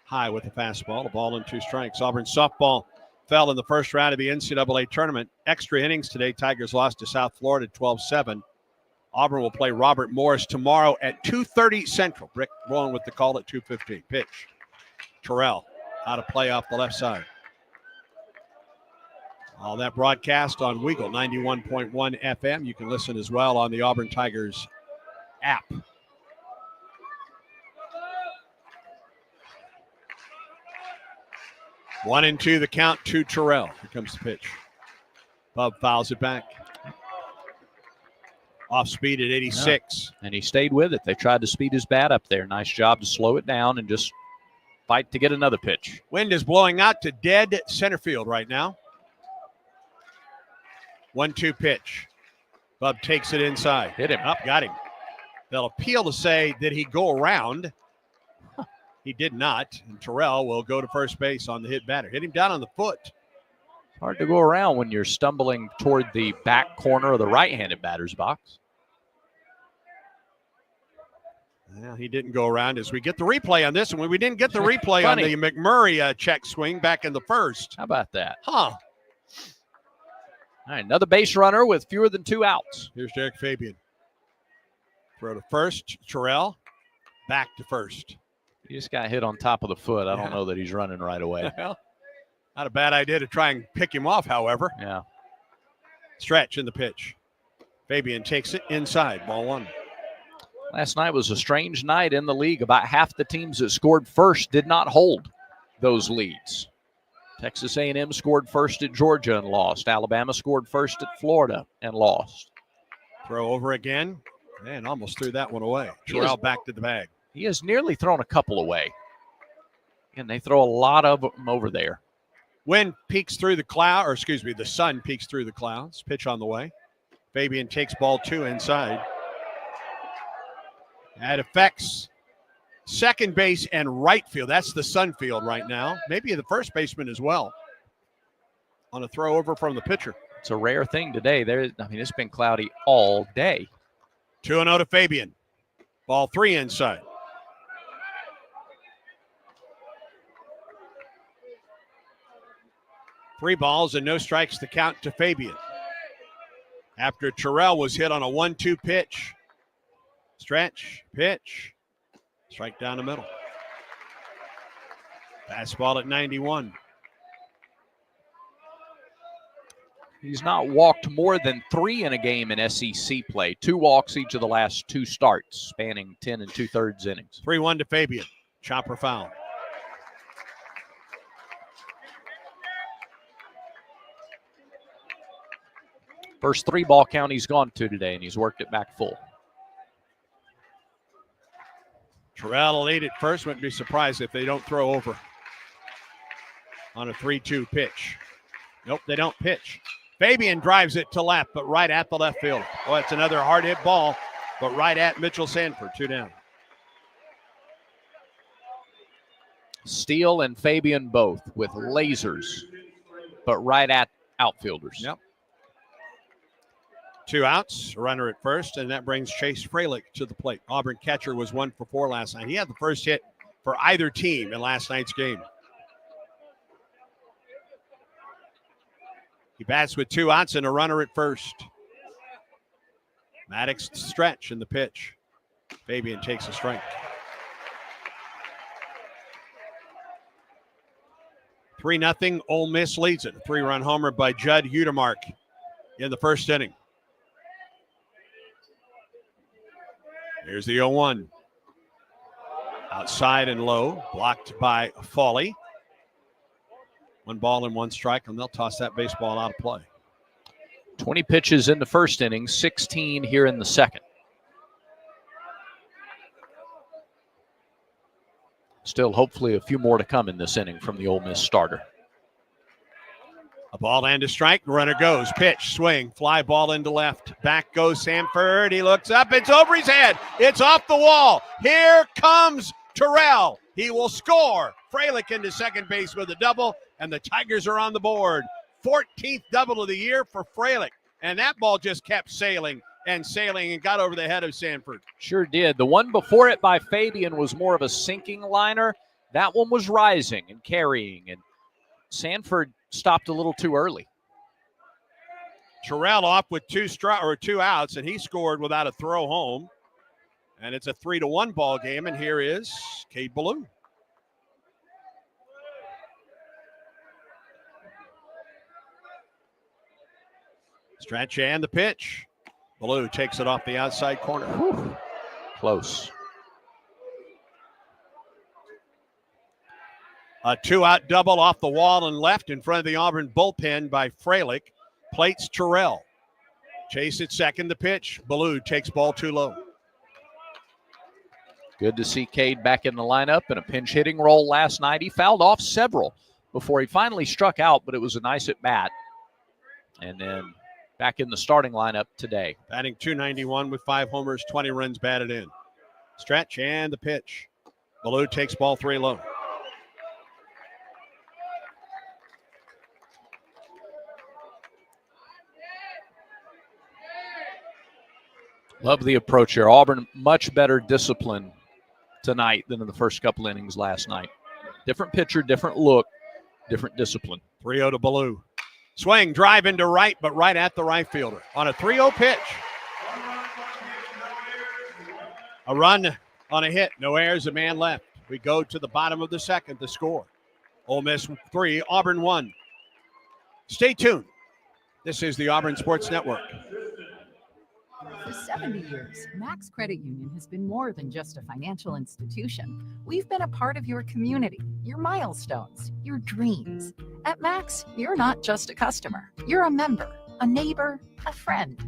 high with the fastball. A ball and 2 strikes. Auburn softball fell in the first round of the NCAA tournament. Extra innings today. Tigers lost to South Florida 12-7. Auburn will play Robert Morris tomorrow at 2:30 Central. Rick rolling with the call at 2:15. Pitch. Terrell out of play off the left side. All that broadcast on Weagle 91.1 FM. You can listen as well on the Auburn Tigers app. One and 2 the count to Terrell. Here comes the pitch. Bub fouls it back. Off speed at 86. Yeah. And he stayed with it. They tried to speed his bat up there. Nice job to slow it down and just fight to get another pitch. Wind is blowing out to dead center field right now. 1-2 pitch. Bub takes it inside. Hit him. Up, got him. They'll appeal to say, did he go around? He did not. And Terrell will go to first base on the hit batter. Hit him down on the foot. It's hard to go around when you're stumbling toward the back corner of the right-handed batter's box. Well, he didn't go around as we get the replay on this one. We didn't get the replay on the McMurray check swing back in the first. How about that? Huh. All right, another base runner with fewer than 2 outs. Here's Derek Fabian. Throw to first. Terrell back to first. He just got hit on top of the foot. I don't know that he's running right away. Well, not a bad idea to try and pick him off, however. Yeah. Stretch in the pitch. Fabian takes it inside, ball one. Last night was a strange night in the league. About half the teams that scored first did not hold those leads. Texas A&M scored first at Georgia and lost. Alabama scored first at Florida and lost. Throw over again, and almost threw that one away. Terrell back to the bag. He has nearly thrown a couple away. And they throw a lot of them over there. Wind peeks through the cloud, or excuse me, the sun peeks through the clouds. Pitch on the way. Fabian takes ball two inside. That affects second base and right field. That's the sun field right now. Maybe the first baseman as well. On a throw over from the pitcher. It's a rare thing today. It's been cloudy all day. 2-0 to Fabian. Ball three inside. Three balls and no strikes to count to Fabian. After Terrell was hit on a 1-2 pitch. Stretch, pitch, strike down the middle. Fastball at 91. He's not walked more than 3 in a game in SEC play. 2 walks each of the last 2 starts, spanning 10 2/3 innings. 3-1 to Fabian. Chopper foul. First 3 ball count he's gone to today, and he's worked it back full. Terrell will lead at first. Wouldn't be surprised if they don't throw over on a 3-2 pitch. Nope, they don't pitch. Fabian drives it to left, but right at the left fielder. Oh, it's another hard hit ball, but right at Mitchell Sanford. 2 down. Steele and Fabian both with lasers, but right at outfielders. Yep. 2 outs, a runner at first, and that brings Chase Freilich to the plate. Auburn catcher was 1 for 4 last night. He had the first hit for either team in last night's game. He bats with 2 outs and a runner at first. Maddox stretch in the pitch. Fabian takes a strike. 3-0, Ole Miss leads it. A 3-run homer by Judd Utermark in the first inning. Here's the 0-1. Outside and low, blocked by Foley. 1 ball and 1 strike, and they'll toss that baseball out of play. 20 pitches in the first inning, 16 here in the second. Still, hopefully, a few more to come in this inning from the Ole Miss starter. A ball and a strike. Runner goes. Pitch, swing, fly ball into left. Back goes Sanford. He looks up. It's over his head. It's off the wall. Here comes Terrell. He will score. Freilich into second base with a double, and the Tigers are on the board. 14th double of the year for Freilich. And that ball just kept sailing and got over the head of Sanford. Sure did. The one before it by Fabian was more of a sinking liner. That one was rising and carrying, and Sanford stopped a little too early. Terrell off with 2 outs, and he scored without a throw home. And it's a 3-1 ball game, and here is Cade Ballou. Stretch and the pitch. Ballou takes it off the outside corner. Whew. Close. A 2-out double off the wall and left in front of the Auburn bullpen by Freilich. Plates Terrell. Chase at second, the pitch. Ballou takes ball too low. Good to see Cade back in the lineup in a pinch hitting role last night. He fouled off several before he finally struck out, but it was a nice at bat. And then back in the starting lineup today. Batting .291 with 5 homers, 20 runs batted in. Stretch and the pitch. Ballou takes ball 3 low. Love the approach here. Auburn, much better discipline tonight than in the first couple innings last night. Different pitcher, different look, different discipline. 3-0 to Ballou. Swing, drive into right, but right at the right fielder. On a 3-0 pitch. A run on a hit. No errors, a man left. We go to the bottom of the second to score. Ole Miss 3, Auburn 1. Stay tuned. This is the Auburn Sports Network. For 70 years, Max Credit Union has been more than just a financial institution. We've been a part of your community, your milestones, your dreams. At Max, you're not just a customer. You're a member, a neighbor, a friend.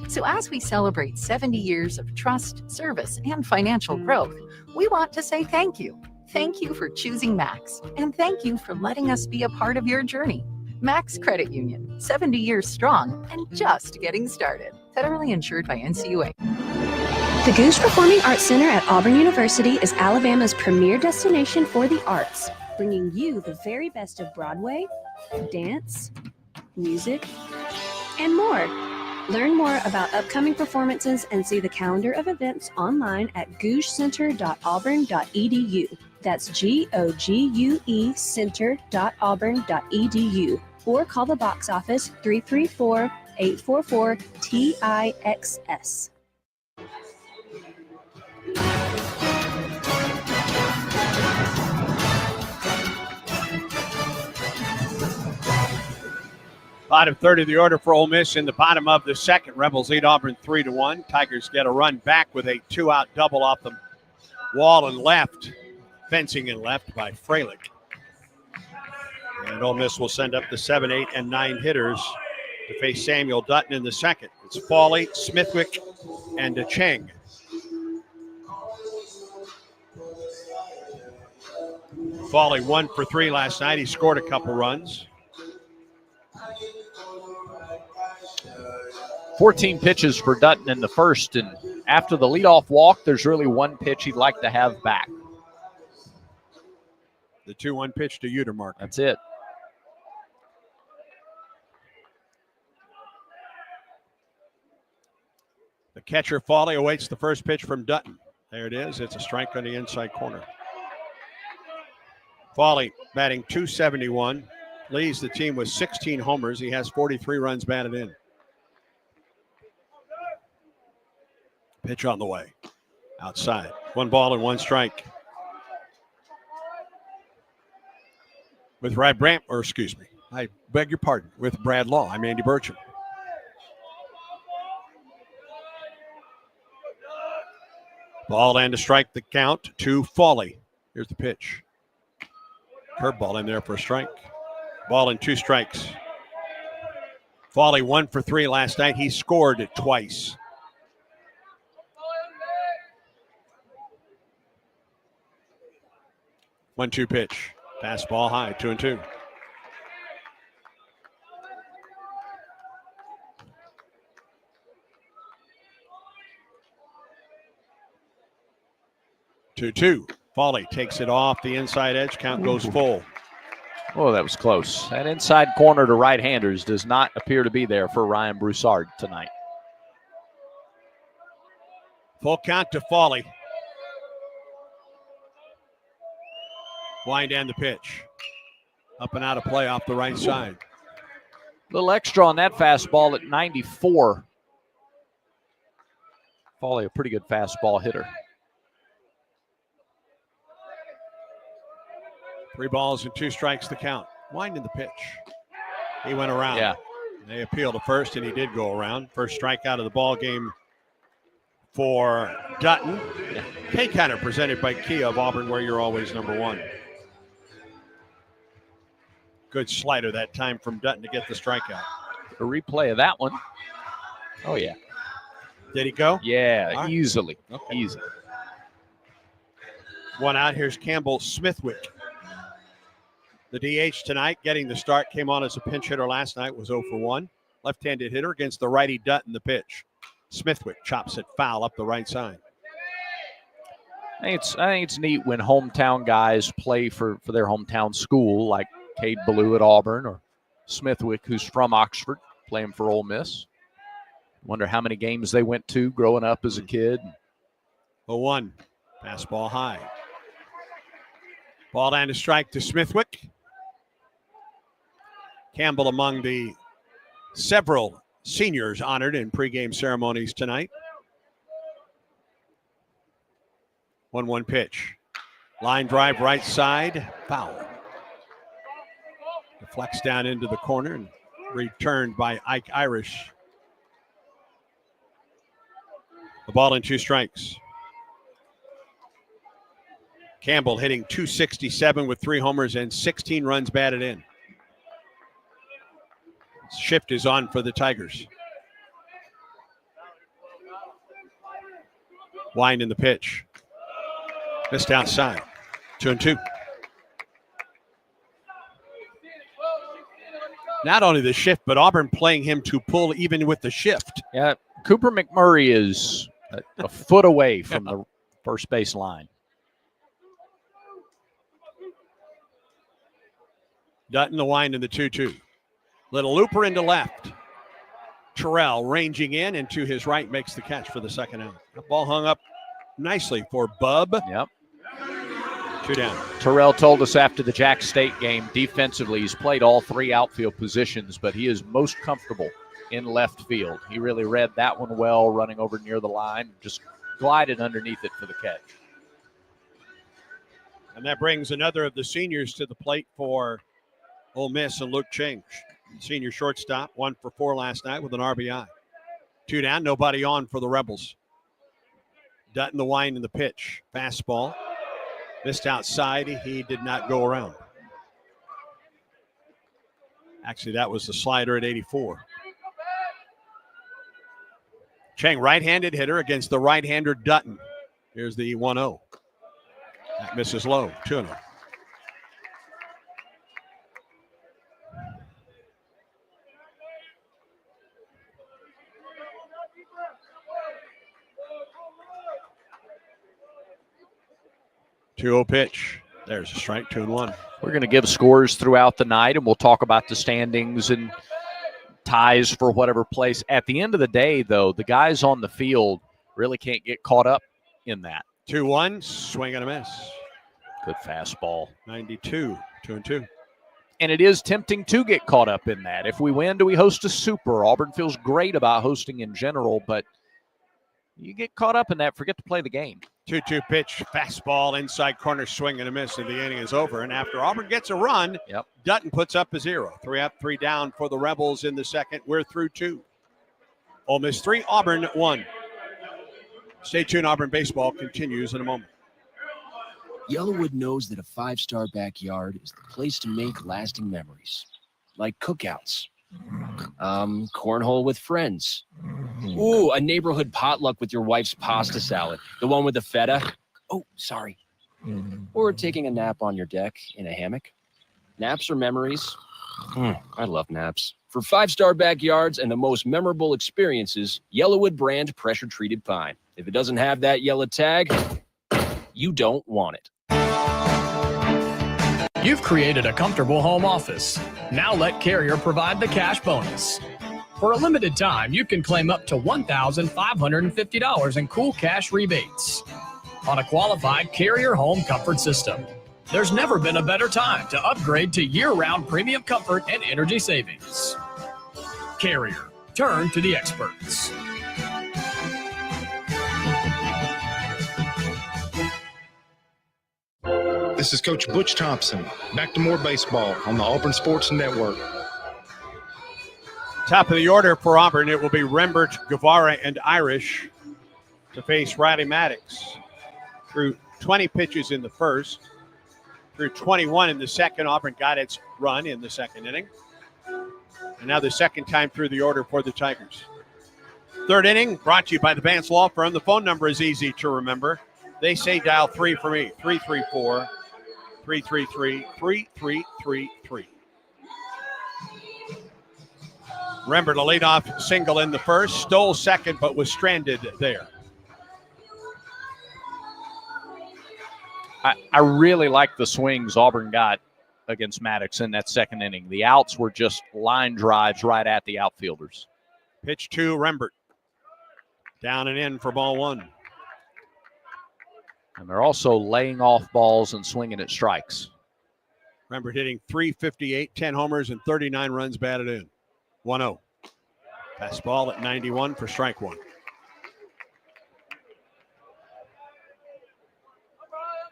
So as we celebrate 70 years of trust, service, and financial growth, we want to say thank you. Thank you for choosing Max, and thank you for letting us be a part of your journey. Max Credit Union, 70 years strong and just getting started. Federally insured by NCUA. The Goose Performing Arts Center at Auburn University is Alabama's premier destination for the arts, bringing you the very best of Broadway, dance, music, and more. Learn more about upcoming performances and see the calendar of events online at gougecenter.auburn.edu. That's GOGUE center.auburn.edu. Or call the box office 334-844-TIXS. Bottom third of the order for Ole Miss in the bottom of the second. Rebels lead Auburn 3-1. Tigers get a run back with a 2-out double off the wall and left. Fencing and left by Freilich. And Ole Miss will send up the 7, 8, and 9 hitters to face Samuel Dutton in the second. It's Fawley, Smithwick, and DeCheng. Fawley 1 for 3 last night. He scored a couple runs. 14 pitches for Dutton in the first, and after the leadoff walk, there's really one pitch he'd like to have back. The 2-1 pitch to Utermark. That's it. The catcher, Fawley, awaits the first pitch from Dutton. There it is. It's a strike on the inside corner. Fawley batting .271, leads the team with 16 homers. He has 43 runs batted in. Pitch on the way. Outside. 1 ball and 1 strike. With I beg your pardon. With Brad Law, I'm Andy Burcham. Ball and a strike, the count to Fawley. Here's the pitch. Curveball in there for a strike. Ball and 2 strikes. Fawley 1 for 3 last night. He scored it twice. One-two pitch. Fastball high, 2-2. Fawley takes it off the inside edge. Count goes full. Oh, that was close. That inside corner to right-handers does not appear to be there for Ryan Broussard tonight. Full count to Fawley. Wind and the pitch. Up and out of play off the right side. Little extra on that fastball at 94. Fawley, a pretty good fastball hitter. 3 balls and 2 strikes to count. Winding the pitch. He went around. Yeah. They appealed to first, and he did go around. First strikeout of the ball game for Dutton. Yeah. K-Counter presented by Kia of Auburn, where you're always number 1. Good slider that time from Dutton to get the strikeout. A replay of that one. Oh, yeah. Did he go? Yeah, right. Easily. Okay. Easily. 1 out. Here's Campbell Smithwick. The DH tonight, getting the start, came on as a pinch hitter last night, was 0 for 1. Left-handed hitter against the righty Dutton, the pitch. Smithwick chops it foul up the right side. I think it's neat when hometown guys play for their hometown school, like Cade Ballou at Auburn or Smithwick, who's from Oxford, playing for Ole Miss. Wonder how many games they went to growing up as a kid. 0-1. Fastball high. Ball and a strike to Smithwick. Campbell among the several seniors honored in pregame ceremonies tonight. 1-1 pitch. Line drive right side, foul. Deflects down into the corner and returned by Ike Irish. The ball in 2 strikes. Campbell hitting .267 with 3 homers and 16 runs batted in. Shift is on for the Tigers. Wind in the pitch. Missed outside. 2-2. Not only the shift, but Auburn playing him to pull even with the shift. Yeah, Cooper McMurray is a foot away from the first base line. Dutton the wind in the 2-2. Little looper into left. Terrell ranging in and to his right makes the catch for the second out. The ball hung up nicely for Bub. Yep. 2 down. Terrell told us after the Jack State game, defensively, he's played all 3 outfield positions, but he is most comfortable in left field. He really read that one well, running over near the line, just glided underneath it for the catch. And that brings another of the seniors to the plate for Ole Miss, and Luke Ching, senior shortstop, 1 for 4 last night with an RBI. 2 down, nobody on for the Rebels. Dutton the wind in the pitch. Fastball. Missed outside. He did not go around. Actually, that was the slider at 84. Chang, right-handed hitter against the right-hander Dutton. Here's the 1-0. That misses low. 2-0. Two-0 pitch. There's a strike, 2-1. We're going to give scores throughout the night, and we'll talk about the standings and ties for whatever place. At the end of the day, though, the guys on the field really can't get caught up in that. 2-1, swing and a miss. Good fastball. 92, 2-2. And it is tempting to get caught up in that. If we win, do we host a super? Auburn feels great about hosting in general, but you get caught up in that, forget to play the game. 2-2 pitch, fastball, inside corner, swing and a miss, and the inning is over. And after Auburn gets a run, Dutton puts up a 0. 3 up, 3 down for the Rebels in the second. We're through 2. Ole Miss 3, Auburn 1. Stay tuned. Auburn baseball continues in a moment. Yellowwood knows that a 5-star backyard is the place to make lasting memories, like cookouts, cornhole with friends. Ooh, a neighborhood potluck with your wife's pasta salad, the one with the feta. Oh, sorry. Or taking a nap on your deck in a hammock. Naps are memories. I love naps. For 5-star backyards and the most memorable experiences, Yellowwood brand pressure-treated pine. If it doesn't have that yellow tag, you don't want it. You've created a comfortable home office. Now let Carrier provide the cash bonus. For a limited time, you can claim up to $1,550 in cool cash rebates on a qualified Carrier home comfort system. There's never been a better time to upgrade to year-round premium comfort and energy savings. Carrier, turn to the experts. This is Coach Butch Thompson. Back to more baseball on the Auburn Sports Network. Top of the order for Auburn, it will be Rembert, Guevara, and Irish to face Riley Maddox. Through 20 pitches in the first, through 21 in the second, Auburn got its run in the second inning. And now the second time through the order for the Tigers. Third inning, brought to you by the Vance Law Firm. The phone number is easy to remember. They say dial 3 for me, 334-333-3333. Remember to lead off single in the first, stole second, but was stranded there. I really like the swings Auburn got against Maddox in that second inning. The outs were just line drives right at the outfielders. Pitch 2, Rembert. Down and in for ball 1. And they're also laying off balls and swinging at strikes. Rembert hitting .358, 10 homers, and 39 runs batted in. 1-0. Fastball at 91 for strike 1.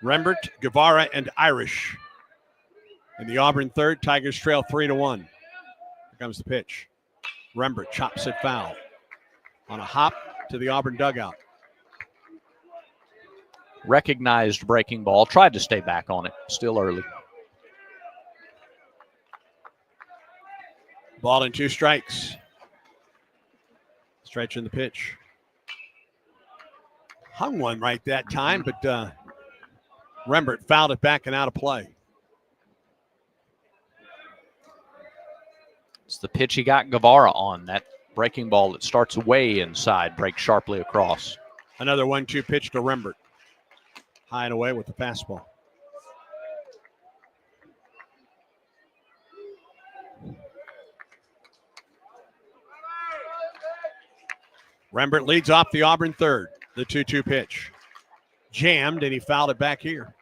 Rembert, Guevara, and Irish. In the Auburn third, Tigers trail 3-1. Here comes the pitch. Rembert chops it foul. On a hop to the Auburn dugout. Recognized breaking ball. Tried to stay back on it. Still early. Ball and 2 strikes. Stretching the pitch. Hung one right that time, but Rembert fouled it back and out of play. It's the pitch he got Guevara on. That breaking ball that starts way inside, breaks sharply across. Another 1-2 pitch to Rembert. High and away with the fastball. Rembert leads off the Auburn third. The 2-2 pitch. Jammed, and he fouled it back here.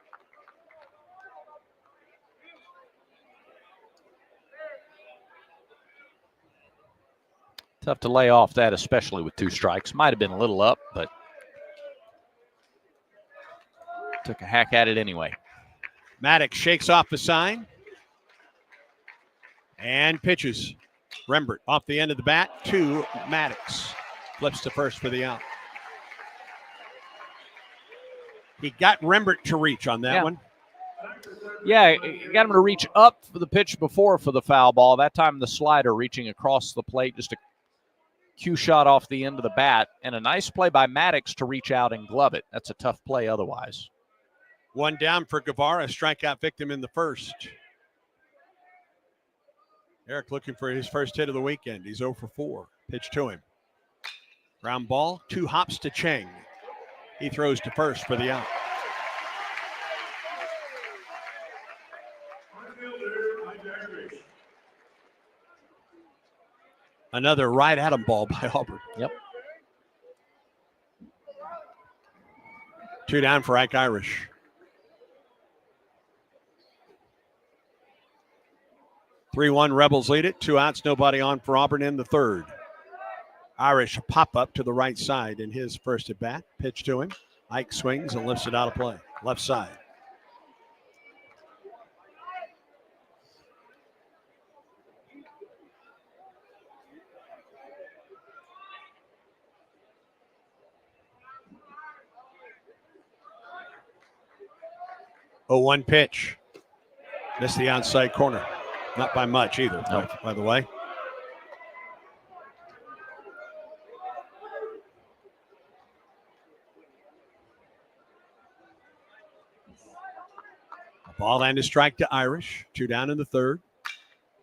Tough to lay off that, especially with 2 strikes. Might have been a little up, but took a hack at it anyway. Maddox shakes off the sign and pitches. Rembert off the end of the bat to Maddox. Flips to first for the out. He got Rembert to reach on that one. Yeah, he got him to reach up for the pitch before for the foul ball. That time the slider reaching across the plate, just a cue shot off the end of the bat, and a nice play by Maddox to reach out and glove it. That's a tough play otherwise. 1 down for Guevara, strikeout victim in the first. Eric looking for his first hit of the weekend. He's 0 for 4. Pitch to him. Ground ball, 2 hops to Cheng. He throws to first for the out. Another right at him ball by Auburn. Yep. 2 down for Ike Irish. (3-1) Rebels lead it. 2 outs, nobody on for Auburn in the third. Irish pop up to the right side in his first at bat. Pitch to him. Ike swings and lifts it out of play. Left side. Oh, 1 pitch. Missed the outside corner. Not by much either, no. By the way. A ball and a strike to Irish. 2 down in the third.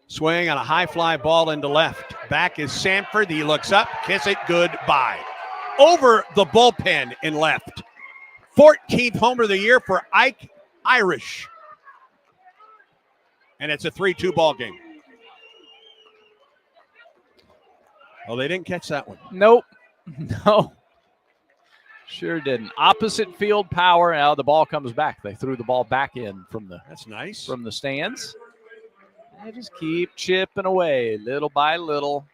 Swing on a high fly ball into left. Back is Sanford. He looks up. Kiss it goodbye. Over the bullpen in left. 14th homer of the year for Ike Irish. And it's a 3-2 ball game. Oh, they didn't catch that one. Nope. No. Sure didn't. Opposite field power. Now the ball comes back. They threw the ball back in from the That's nice. From the stands. They just keep chipping away little by little.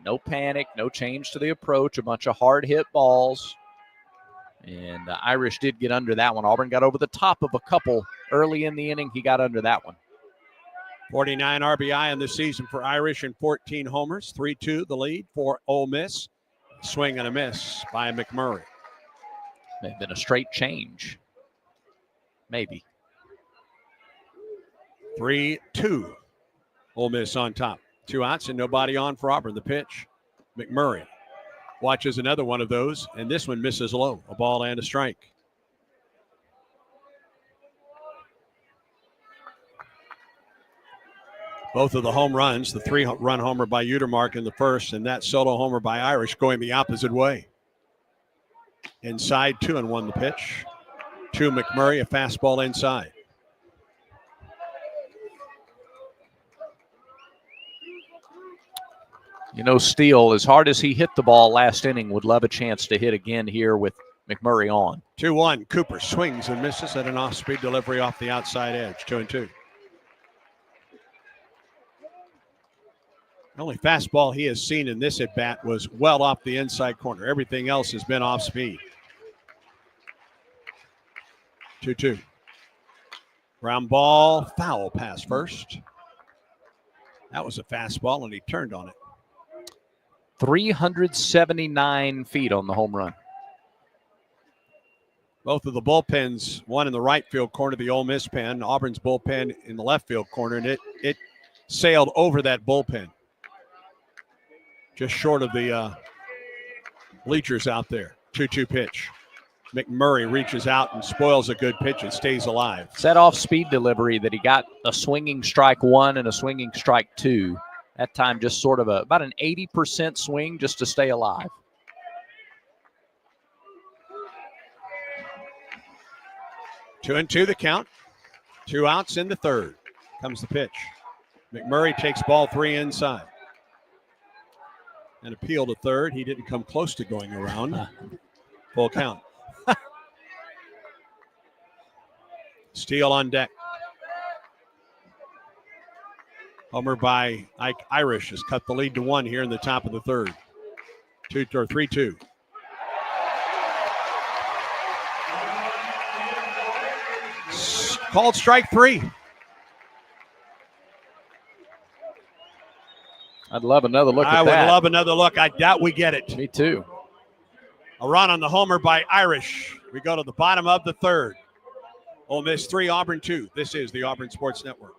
No panic, no change to the approach. A bunch of hard hit balls. And Irish did get under that one. Auburn got over the top of a couple early in the inning. He got under that one. 49 RBI in the season for Irish and 14 homers. 3-2 the lead for Ole Miss. Swing and a miss by McMurray. May have been a straight change. Maybe. 3-2. Ole Miss on top. 2 outs and nobody on for Auburn. The pitch. McMurray watches another one of those, and this one misses low. A ball and a strike. Both of the home runs, the 3-run homer by Utermark in the first, and that solo homer by Irish going the opposite way. Inside 2-1 the pitch. To McMurray, a fastball inside. You know, Steele, as hard as he hit the ball last inning, would love a chance to hit again here with McMurray on. 2-1. Cooper swings and misses at an off-speed delivery off the outside edge. 2-2. The only fastball he has seen in this at-bat was well off the inside corner. Everything else has been off speed. 2-2. Ground ball, foul pass first. That was a fastball, and he turned on it. 379 feet on the home run. Both of the bullpens, one in the right field corner of the Ole Miss pen, Auburn's bullpen in the left field corner, and it sailed over that bullpen. Just short of the bleachers out there. 2-2 pitch. McMurray reaches out and spoils a good pitch and stays alive. It's that off-speed delivery that he got a swinging strike 1 and a swinging strike 2. That time just sort of about an 80% swing just to stay alive. Two and two the count. 2 outs in the third. Comes the pitch. McMurray takes ball 3 inside. An appeal to third. He didn't come close to going around. Full count. Steele on deck. Homer by Ike Irish has cut the lead to 1 here in the top of the third. 3-2. Called strike 3. I'd love another look at that. I would love another look. I doubt we get it. Me too. A run on the homer by Irish. We go to the bottom of the third. Ole Miss 3, Auburn 2. This is the Auburn Sports Network.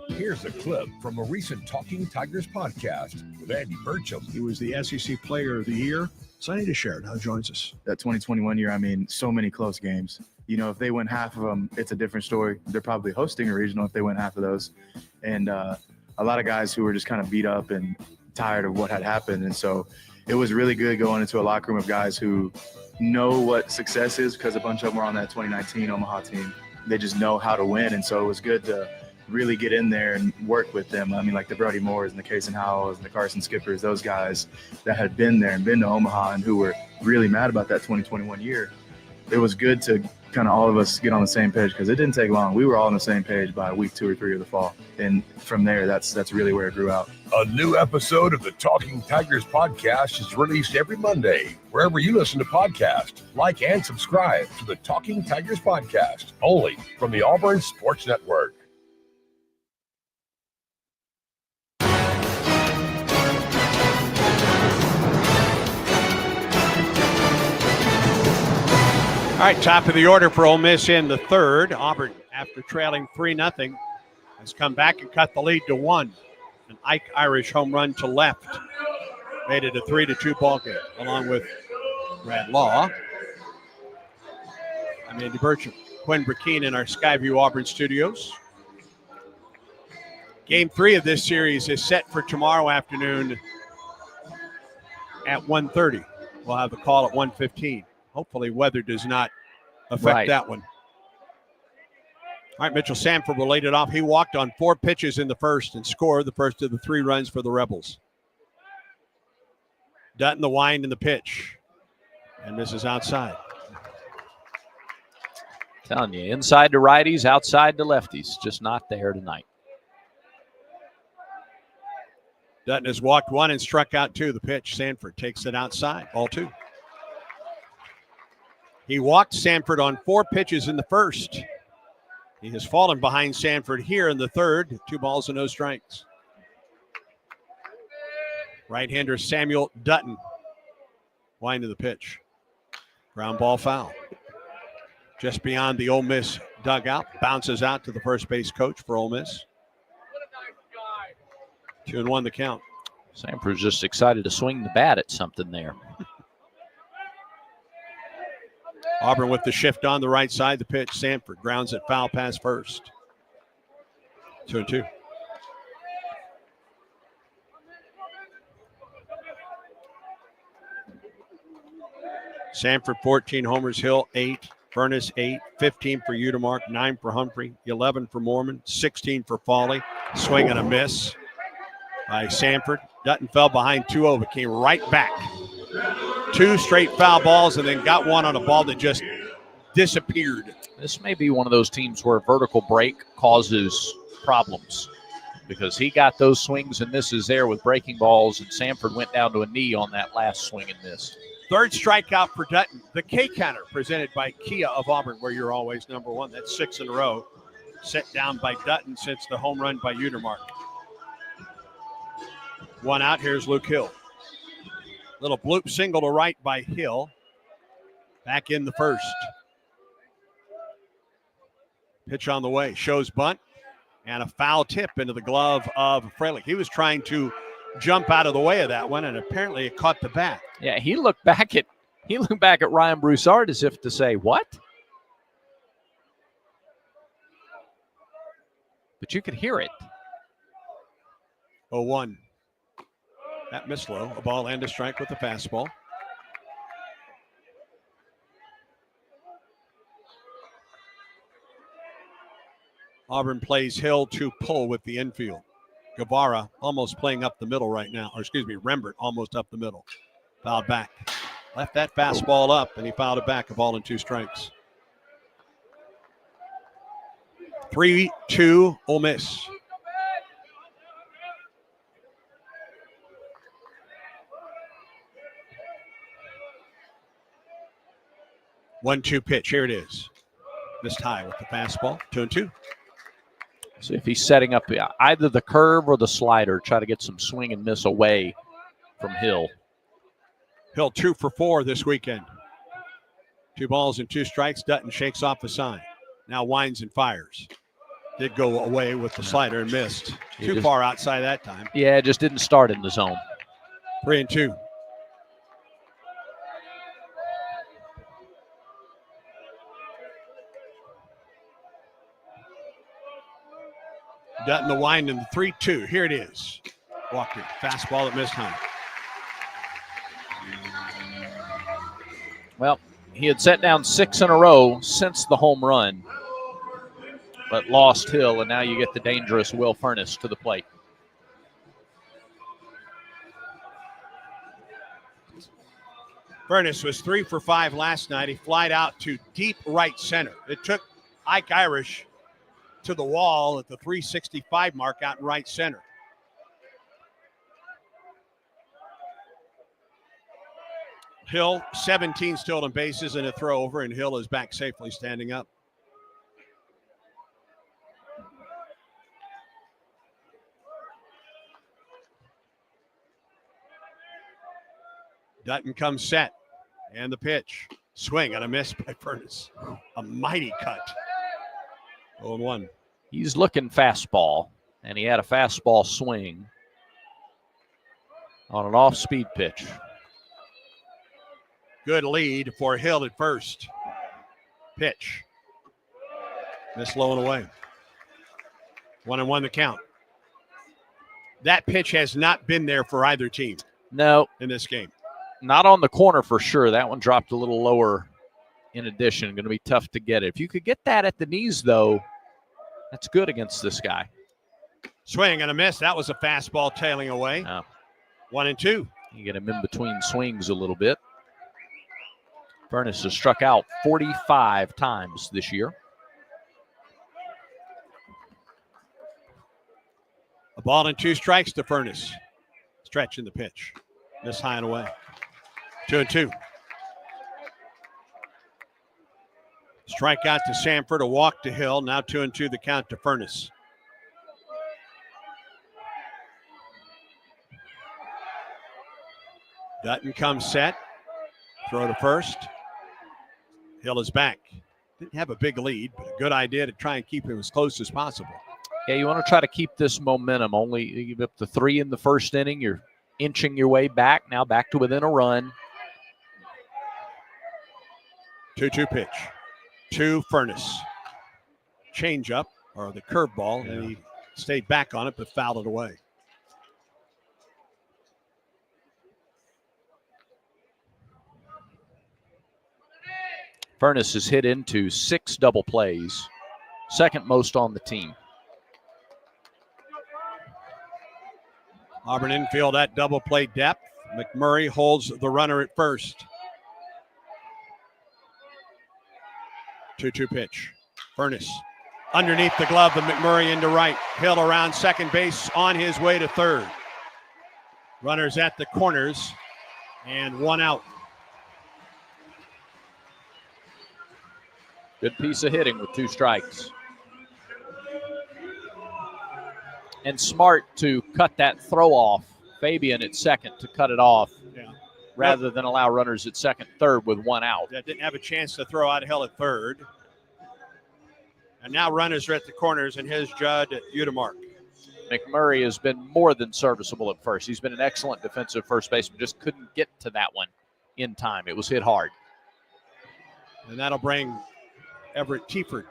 Here's a clip from a recent Talking Tigers podcast with Andy Burcham. He was the SEC Player of the Year. Sonny DeShare now joins us. That 2021 year, I mean, so many close games. You know, if they win half of them, it's a different story. They're probably hosting a regional if they win half of those. And a lot of guys who were just kind of beat up and tired of what had happened. And so it was really good going into a locker room of guys who know what success is because a bunch of them were on that 2019 Omaha team. They just know how to win. And so it was good to really get in there and work with them. I mean, like the Brody Moores and the Kason Howells and the Carson Skippers, those guys that had been there and been to Omaha and who were really mad about that 2021 year. It was good to kind of all of us get on the same page because it didn't take long. We were all on the same page by week 2 or 3 of the fall. And from there, that's really where it grew out. A new episode of the Talking Tigers podcast is released every Monday, wherever you listen to podcasts. Like and subscribe to the Talking Tigers podcast, only from the Auburn Sports Network. All right, top of the order for Ole Miss in the third. Auburn, after trailing 3-0, has come back and cut the lead to 1. An Ike Irish home run to left made it a 3-2 ball game, along with Brad Law. I'm Andy Burcham, Quinn Burkeen in our Skyview Auburn studios. Game 3 of this series is set for tomorrow afternoon at 1:30. We'll have the call at 1:15. Hopefully weather does not affect that one. All right, Mitchell Sanford will lead it off. He walked on 4 pitches in the first and scored the first of the 3 runs for the Rebels. Dutton the wind and the pitch. And misses outside. Telling you, inside to righties, outside to lefties. Just not there tonight. Dutton has walked 1 and struck out 2. The pitch, Sanford takes it outside. Ball 2. He walked Sanford on 4 pitches in the first. He has fallen behind Sanford here in the third. 2 balls and no strikes. Right-hander Samuel Dutton. Wind of the pitch. Ground ball foul. Just beyond the Ole Miss dugout. Bounces out to the first base coach for Ole Miss. 2-1 the count. Sanford's just excited to swing the bat at something there. Auburn with the shift on the right side. The pitch, Sanford grounds it foul pass first. 2-2. Sanford 14, Homers Hill 8, Furness 8, 15 for Udemark, 9 for Humphrey, 11 for Mormon, 16 for Foley. Swing and a miss by Sanford. Dutton fell behind 2-0, but came right back. 2 straight foul balls and then got one on a ball that just disappeared. This may be one of those teams where a vertical break causes problems because he got those swings and misses there with breaking balls, and Sanford went down to a knee on that last swing and miss. Third strikeout for Dutton. The K counter presented by Kia of Auburn, where you're always number one. That's 6 in a row. Set down by Dutton since the home run by Udermark. One out. Here's Luke Hill. Little bloop single to right by Hill. Back in the first. Pitch on the way. Shows bunt. And a foul tip into the glove of Frelick. He was trying to jump out of the way of that one, and apparently it caught the bat. Yeah, he looked back at Ryan Broussard as if to say, what? But you could hear it. 0-1. That missed low. A ball and a strike with the fastball. Auburn plays Hill to pull with the infield. Guevara almost playing up the middle right now. Or excuse me, Rembert almost up the middle. Fouled back. Left that fastball up, and he fouled it back. A ball and 2 strikes. 3-2 Ole Miss. One-two pitch. Here it is. Missed high with the fastball. 2-2. So if he's setting up either the curve or the slider, try to get some swing and miss away from Hill. Hill 2 for 4 this weekend. 2 balls and 2 strikes. Dutton shakes off the sign. Now winds and fires. Did go away with the slider and missed. Too far outside that time. Yeah, just didn't start in the zone. 3-2. Dutton the wind in the 3-2. Here it is. Walker, fastball that missed high. Well, he had set down 6 in a row since the home run, but lost Hill, and now you get the dangerous Will Furnace to the plate. Furnace was 3 for 5 last night. He flied out to deep right center. It took Ike Irish to the wall at the 365 mark out in right center. Hill, 17 stolen bases and a throw over, and Hill is back safely standing up. Dutton comes set, and the pitch. Swing and a miss by Furnace. A mighty cut. 0-1. He's looking fastball, and he had a fastball swing on an off-speed pitch. Good lead for Hill at first. Pitch. Miss low and away. 1-1 the count. That pitch has not been there for either team. No. In this game. Not on the corner for sure. That one dropped a little lower in addition. Going to be tough to get it. If you could get that at the knees, though, that's good against this guy. Swing and a miss. That was a fastball tailing away. 1-2. You get him in between swings a little bit. Furnace has struck out 45 times this year. A ball and 2 strikes to Furnace. Stretch in the pitch. Miss high and away. 2-2. Strikeout to Sanford, a walk to Hill. Now 2-2 the count to Furnace. Dutton comes set. Throw to first. Hill is back. Didn't have a big lead, but a good idea to try and keep him as close as possible. Yeah, you want to try to keep this momentum. Only you give up the 3 in the first inning. You're inching your way back. Now back to within a run. 2-2 pitch. To Furnace. Change up, or the curveball, and he stayed back on it, but fouled it away. Furnace has hit into 6 double plays, second most on the team. Auburn infield at double play depth. McMurray holds the runner at first. 2-2 pitch. Furnace underneath the glove of McMurray into right. Hill around second base on his way to third. Runners at the corners and 1 out. Good piece of hitting with 2 strikes. And smart to cut that throw off. Fabian at second to cut it off rather than allow runners at second, third with 1 out. That didn't have a chance to throw out of hell at third. And now runners are at the corners, and here's Judd Udemark. McMurray has been more than serviceable at first. He's been an excellent defensive first baseman, just couldn't get to that one in time. It was hit hard. And that'll bring Everett Tiefert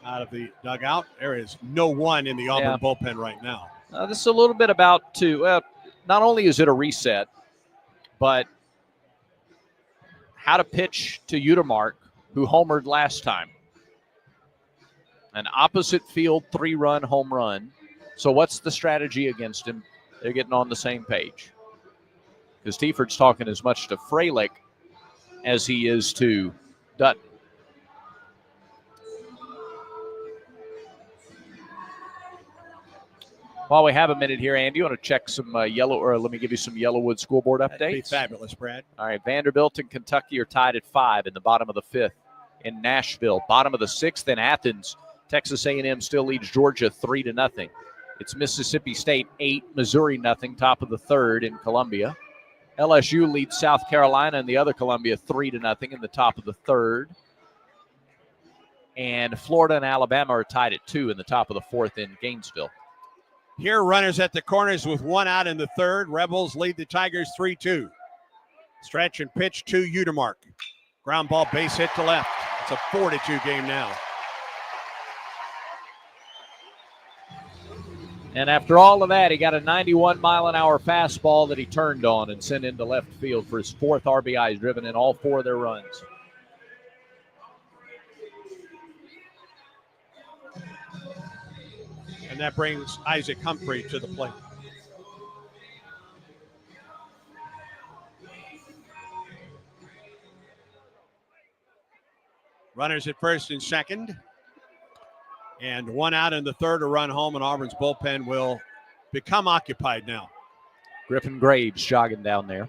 out of the dugout. There is no one in the Auburn bullpen right now. This is a little bit about not only is it a reset, but how to pitch to Udemark, who homered last time. An opposite field 3-run home run. So what's the strategy against him? They're getting on the same page. Because Tiefert's talking as much to Fralick as he is to Dutton. While we have a minute here, Andy, you want to check some let me give you some Yellowwood scoreboard updates? That'd be fabulous, Brad. All right, Vanderbilt and Kentucky are tied at 5 in the bottom of the 5th. In Nashville, bottom of the 6th in Athens, Texas A&M still leads Georgia 3-0. It's Mississippi State 8, Missouri 0, top of the 3rd in Columbia. LSU leads South Carolina and the other Columbia 3-0 in the top of the 3rd. And Florida and Alabama are tied at 2 in the top of the 4th in Gainesville. Here, runners at the corners with 1 out in the 3rd. Rebels lead the Tigers 3-2. Stretch and pitch to Udemark. Ground ball, base hit to left. It's a 4-2 game now. And after all of that, he got a 91-mile-an-hour fastball that he turned on and sent into left field for his 4th RBI. He's driven in all 4 of their runs. And that brings Isaac Humphrey to the plate. Runners at first and second. And 1 out in the 3rd, a run home, and Auburn's bullpen will become occupied now. Griffin Graves jogging down there.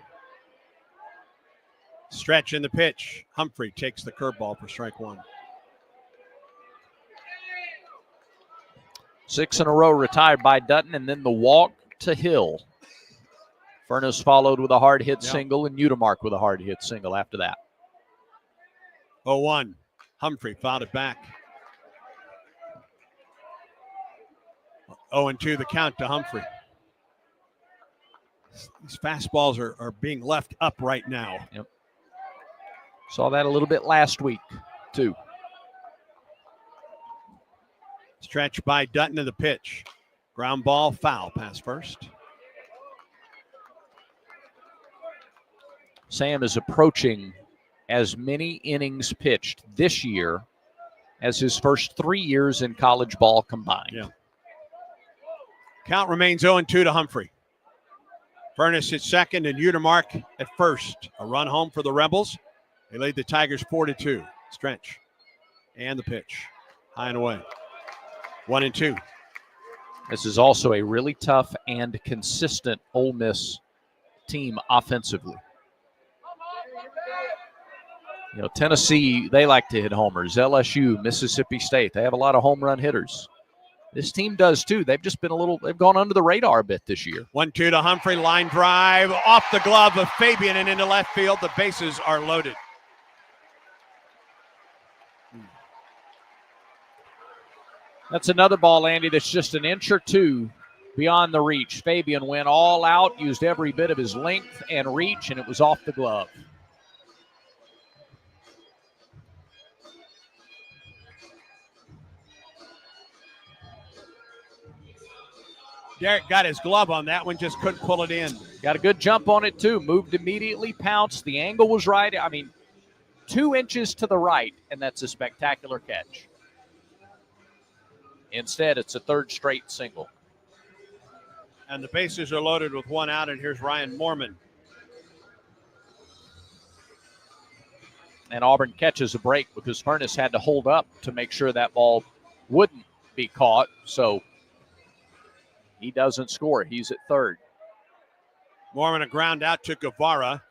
Stretch in the pitch. Humphrey takes the curveball for strike 1. 6 in a row retired by Dutton, and then the walk to Hill. Furness followed with a hard hit single, and Udemark with a hard hit single after that. 0-1. Humphrey fouled it back. 0-2 the count to Humphrey. These fastballs are being left up right now. Yep. Saw that a little bit last week, too. Stretch by Dutton to the pitch. Ground ball, foul, pass first. Sam is approaching as many innings pitched this year as his first 3 years in college ball combined. Yeah. Count remains 0-2 to Humphrey. Furness at second and Udemark at first. A run home for the Rebels. They lead the Tigers 4-2. Stretch and the pitch. High and away. 1-2. This is also a really tough and consistent Ole Miss team offensively. You know, Tennessee, they like to hit homers. LSU, Mississippi State, they have a lot of home run hitters. This team does too. They've just been they've gone under the radar a bit this year. 1-2 to Humphrey, line drive off the glove of Fabian and into left field. The bases are loaded. That's another ball, Andy, that's just an inch or two beyond the reach. Fabian went all out, used every bit of his length and reach, and it was off the glove. Derek got his glove on that one, just couldn't pull it in. Got a good jump on it, too. Moved immediately, pounced. The angle was right. 2 inches to the right, and that's a spectacular catch. Instead, it's a 3rd straight single. And the bases are loaded with 1 out, and here's Ryan Moorman. And Auburn catches a break because Furness had to hold up to make sure that ball wouldn't be caught. So he doesn't score. He's at 3rd. Moorman a ground out to Guevara.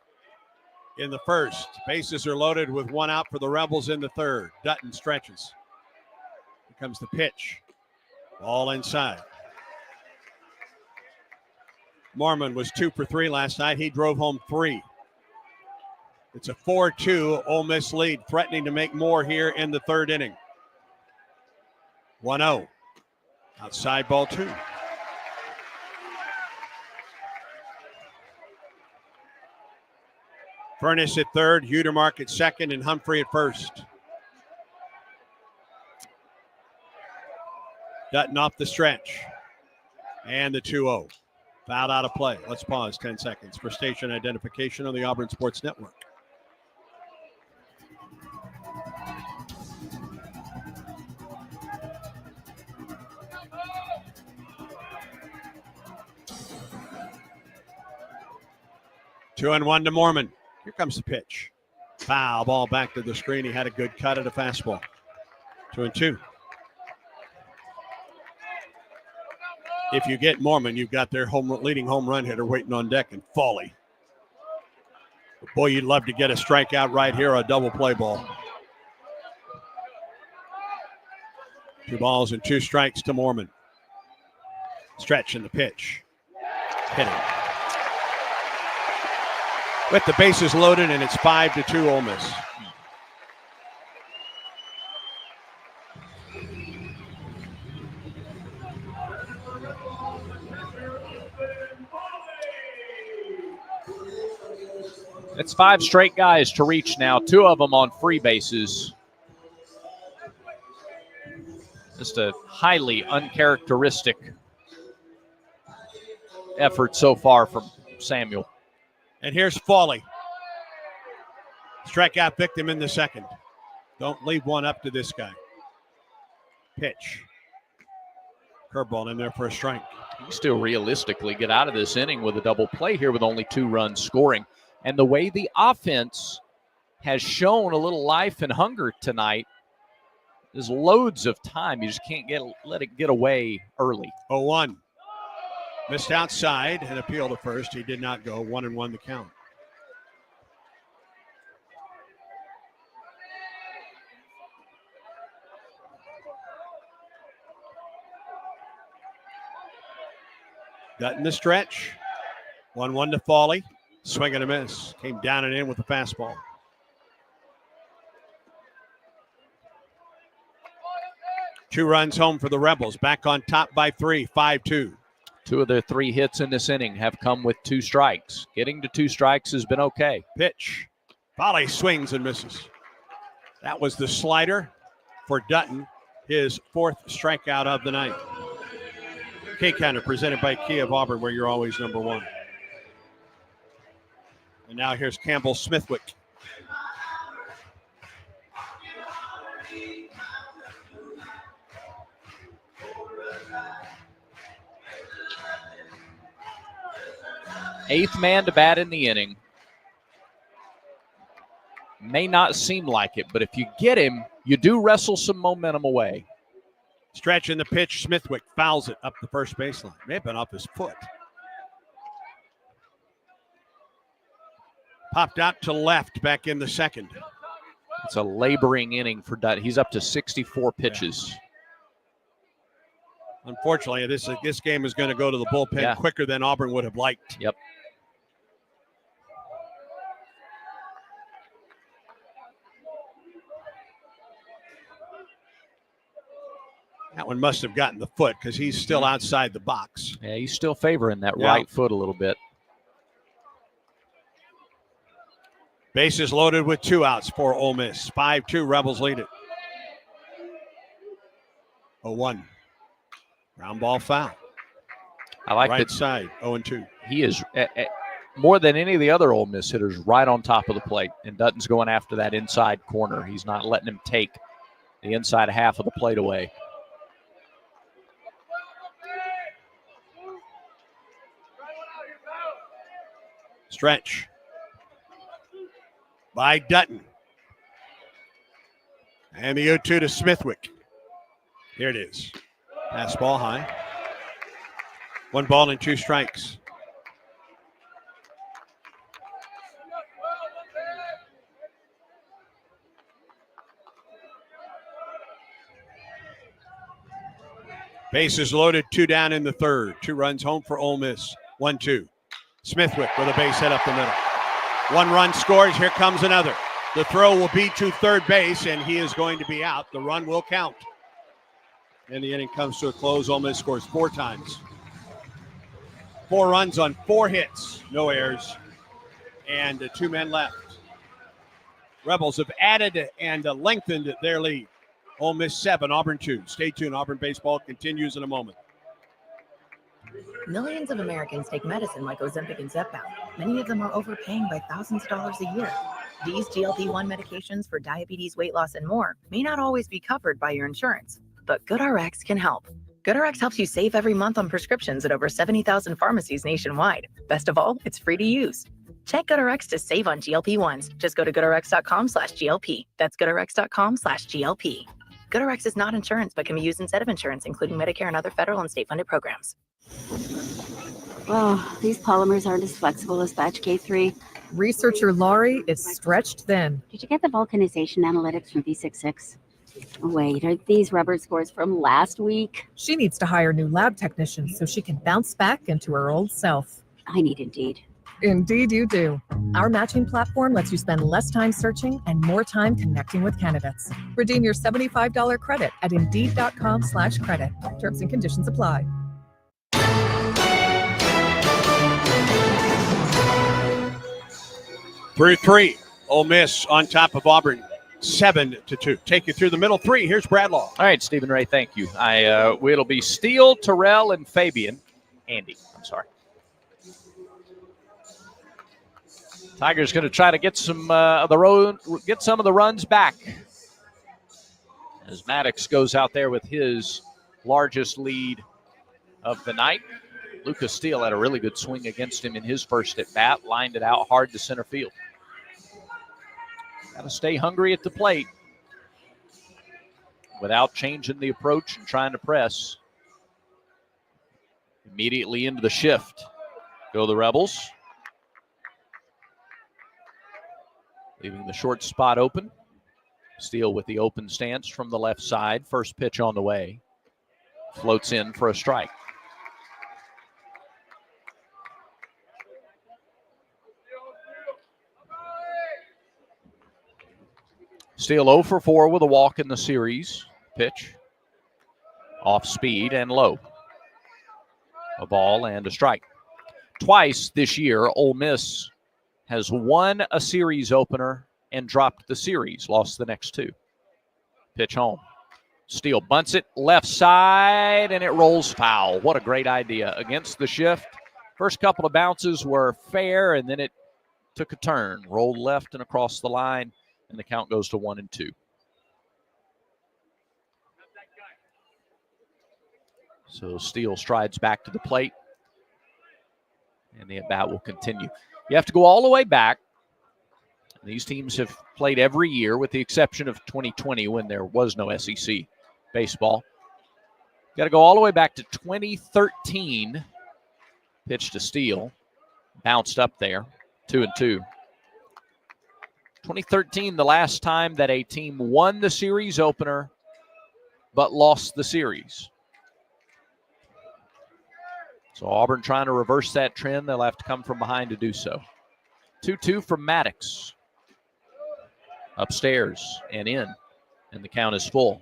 in the first. Bases are loaded with one out for the Rebels in the third. Dutton stretches. Here comes the pitch. Ball inside. Mormon was 2 for 3 last night. He drove home 3. It's a 4-2 Ole Miss lead, threatening to make more here in the third inning. 1-0. Outside ball 2. Furness at third, Hudermark at second, and Humphrey at first. Dutton off the stretch. And the 2-0. Fouled out of play. Let's pause 10 seconds for station identification on the Auburn Sports Network. Two and one to Mormon. Here comes the pitch. Foul ball back to the screen. He had a good cut at a fastball. 2-2. If you get Mormon, you've got their leading home run hitter waiting on deck in Foley. Boy, you'd love to get a strikeout right here, a double play ball. 2 balls and 2 strikes to Mormon. Stretch in the pitch. Hit it. With the bases loaded, and it's 5-2 Ole Miss. It's 5 straight guys to reach now, 2 of them on free bases. Just a highly uncharacteristic effort so far from Samuel. And here's Foley. Strikeout victim in the second. Don't leave one up to this guy. Pitch. Curveball in there for a strike. You still realistically get out of this inning with a double play here with only 2 runs scoring. And the way the offense has shown a little life and hunger tonight, there's loads of time. You just can't let it get away early. 0-1. Missed outside and appeal to first. He did not go. 1-1 the count. Dutton the stretch. 1-1 to Foley. Swing and a miss. Came down and in with the fastball. Two runs home for the Rebels. Back on top by 3. 5-2. 2 of their 3 hits in this inning have come with 2 strikes. Getting to 2 strikes has been okay. Pitch. Foley swings and misses. That was the slider for Dutton. His 4th strikeout of the night. K-Counter presented by Kia of Auburn, where you're always number 1. And now here's Campbell Smithwick. Eighth man to bat in the inning. May not seem like it, but if you get him, you do wrestle some momentum away. Stretch in the pitch. Smithwick fouls it up the first baseline. May have been off his foot. Popped out to left back in the second. It's a laboring inning for Dutton. He's up to 64 pitches. Yeah. Unfortunately, this game is going to go to the bullpen quicker than Auburn would have liked. Yep. That one must have gotten the foot because he's still outside the box. Yeah, he's still favoring that right foot a little bit. Bases loaded with 2 outs for Ole Miss. 5-2, Rebels lead it. 0-1. Ground ball foul. I like right that side, 0-2. He is, more than any of the other Ole Miss hitters, right on top of the plate. And Dutton's going after that inside corner. He's not letting him take the inside half of the plate away. Stretch by Dutton. And the 0-2 to Smithwick. Here it is. Pass ball high. 1 ball and 2 strikes. Bases loaded, 2 down in the third. 2 runs home for Ole Miss. 1-2. Smithwick with a base hit up the middle. 1 run scores. Here comes another. The throw will be to third base, and he is going to be out. The run will count. And the inning comes to a close. Ole Miss scores 4 times. 4 runs on 4 hits. No errors. And 2 men left. Rebels have added and lengthened their lead. Ole Miss 7, Auburn 2. Stay tuned. Auburn baseball continues in a moment. Millions of Americans take medicine like Ozempic and Zepbound. Many of them are overpaying by thousands of dollars a year. These GLP-1 medications for diabetes, weight loss, and more may not always be covered by your insurance, but GoodRx can help. GoodRx helps you save every month on prescriptions at over 70,000 pharmacies nationwide. Best of all, it's free to use. Check GoodRx to save on GLP-1s. Just go to GoodRx.com/GLP. That's GoodRx.com/GLP. GoodRx is not insurance, but can be used instead of insurance, including Medicare and other federal and state-funded programs. Oh, these polymers aren't as flexible as batch K3. Researcher Laurie is stretched thin. Did you get the vulcanization analytics from V66? Wait, are these rubber scores from last week? She needs to hire new lab technicians so she can bounce back into her old self. I need Indeed. Indeed you do. Our matching platform lets you spend less time searching and more time connecting with candidates. Redeem your $75 credit at Indeed.com/credit. Terms and conditions apply. Through 3, Ole Miss on top of Auburn, 7-2. Take you through the middle 3. Here's Bradlaugh. All right, Stephen Ray, thank you. It'll be Steele, Terrell, and Fabian. Andy, I'm sorry. Tigers going to try to get some of the runs back. As Maddox goes out there with his largest lead of the night. Lucas Steele had a really good swing against him in his first at bat, lined it out hard to center field. Got to stay hungry at the plate without changing the approach and trying to press. Immediately into the shift go the Rebels. Leaving the short spot open. Steele with the open stance from the left side. First pitch on the way. Floats in for a strike. Steele 0 for 4 with a walk in the series. Pitch. Off speed and low. A ball and a strike. Twice this year, Ole Miss has won a series opener and dropped the series, lost the next 2. Pitch home. Steele bunts it left side, and it rolls foul. What a great idea. Against the shift, first couple of bounces were fair, and then it took a turn, rolled left and across the line, and the count goes to 1-2. So Steele strides back to the plate, and the at-bat will continue. You have to go all the way back. These teams have played every year with the exception of 2020 when there was no SEC baseball. Got to go all the way back to 2013. Pitch to Steele. Bounced up there. 2-2. 2013, the last time that a team won the series opener but lost the series. So Auburn trying to reverse that trend. They'll have to come from behind to do so. 2-2 from Maddox. Upstairs and in, and the count is full.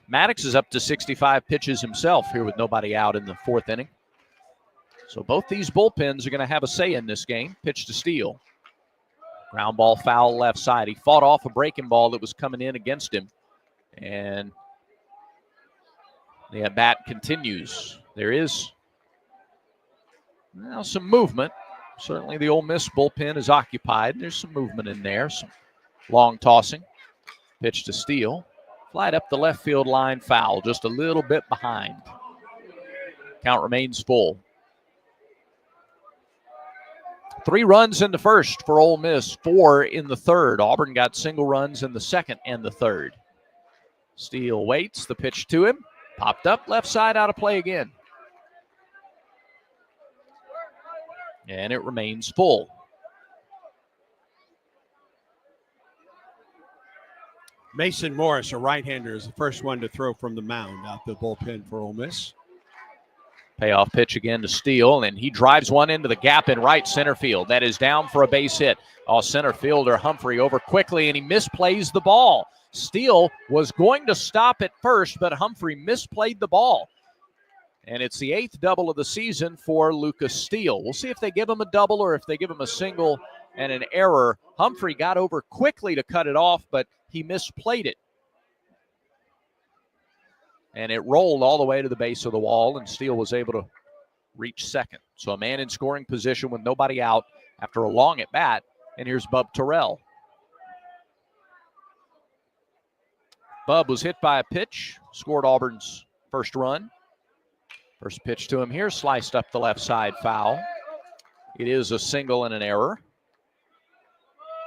Maddox is up to 65 pitches himself here with nobody out in the 4th inning. So both these bullpens are going to have a say in this game. Pitch to Steele. Ground ball foul left side. He fought off a breaking ball that was coming in against him. And the at-bat continues. There is now some movement. Certainly the Ole Miss bullpen is occupied. There's some movement in there. Some long tossing. Pitch to Steele. Flight up the left field line, foul. Just a little bit behind. Count remains full. 3 runs in the first for Ole Miss, 4 in the third. Auburn got single runs in the second and the third. Steele waits. The pitch to him. Popped up, left side, out of play again. And it remains full. Mason Morris, a right-hander, is the first one to throw from the mound out the bullpen for Ole Miss. Payoff pitch again to Steele, and he drives one into the gap in right center field. That is down for a base hit. Center fielder Humphrey over quickly, and he misplays the ball. Steele was going to stop at first, but Humphrey misplayed the ball. And it's the 8th double of the season for Lucas Steele. We'll see if they give him a double or if they give him a single and an error. Humphrey got over quickly to cut it off, but he misplayed it. And it rolled all the way to the base of the wall, and Steele was able to reach second. So a man in scoring position with nobody out after a long at bat. And here's Bub Terrell. Bub was hit by a pitch, scored Auburn's first run. First pitch to him here, sliced up the left side, foul. It is a single and an error.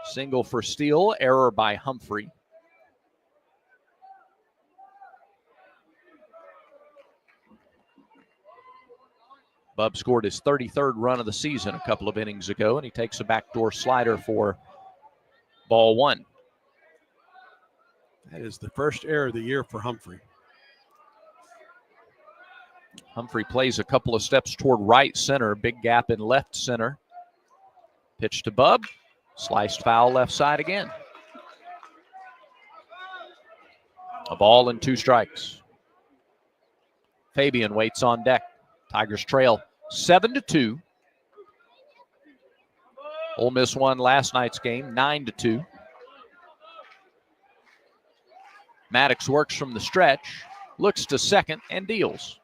Single for Steele, error by Humphrey. Bub scored his 33rd run of the season a couple of innings ago, and he takes a backdoor slider for ball one. That is the first error of the year for Humphrey. Humphrey plays a couple of steps toward right center, big gap in left center. Pitch to Bub, sliced foul left side again. A ball and 2 strikes. Fabian waits on deck. Tigers trail 7-2. Ole Miss won last night's game 9-2. Maddox works from the stretch, looks to second and deals.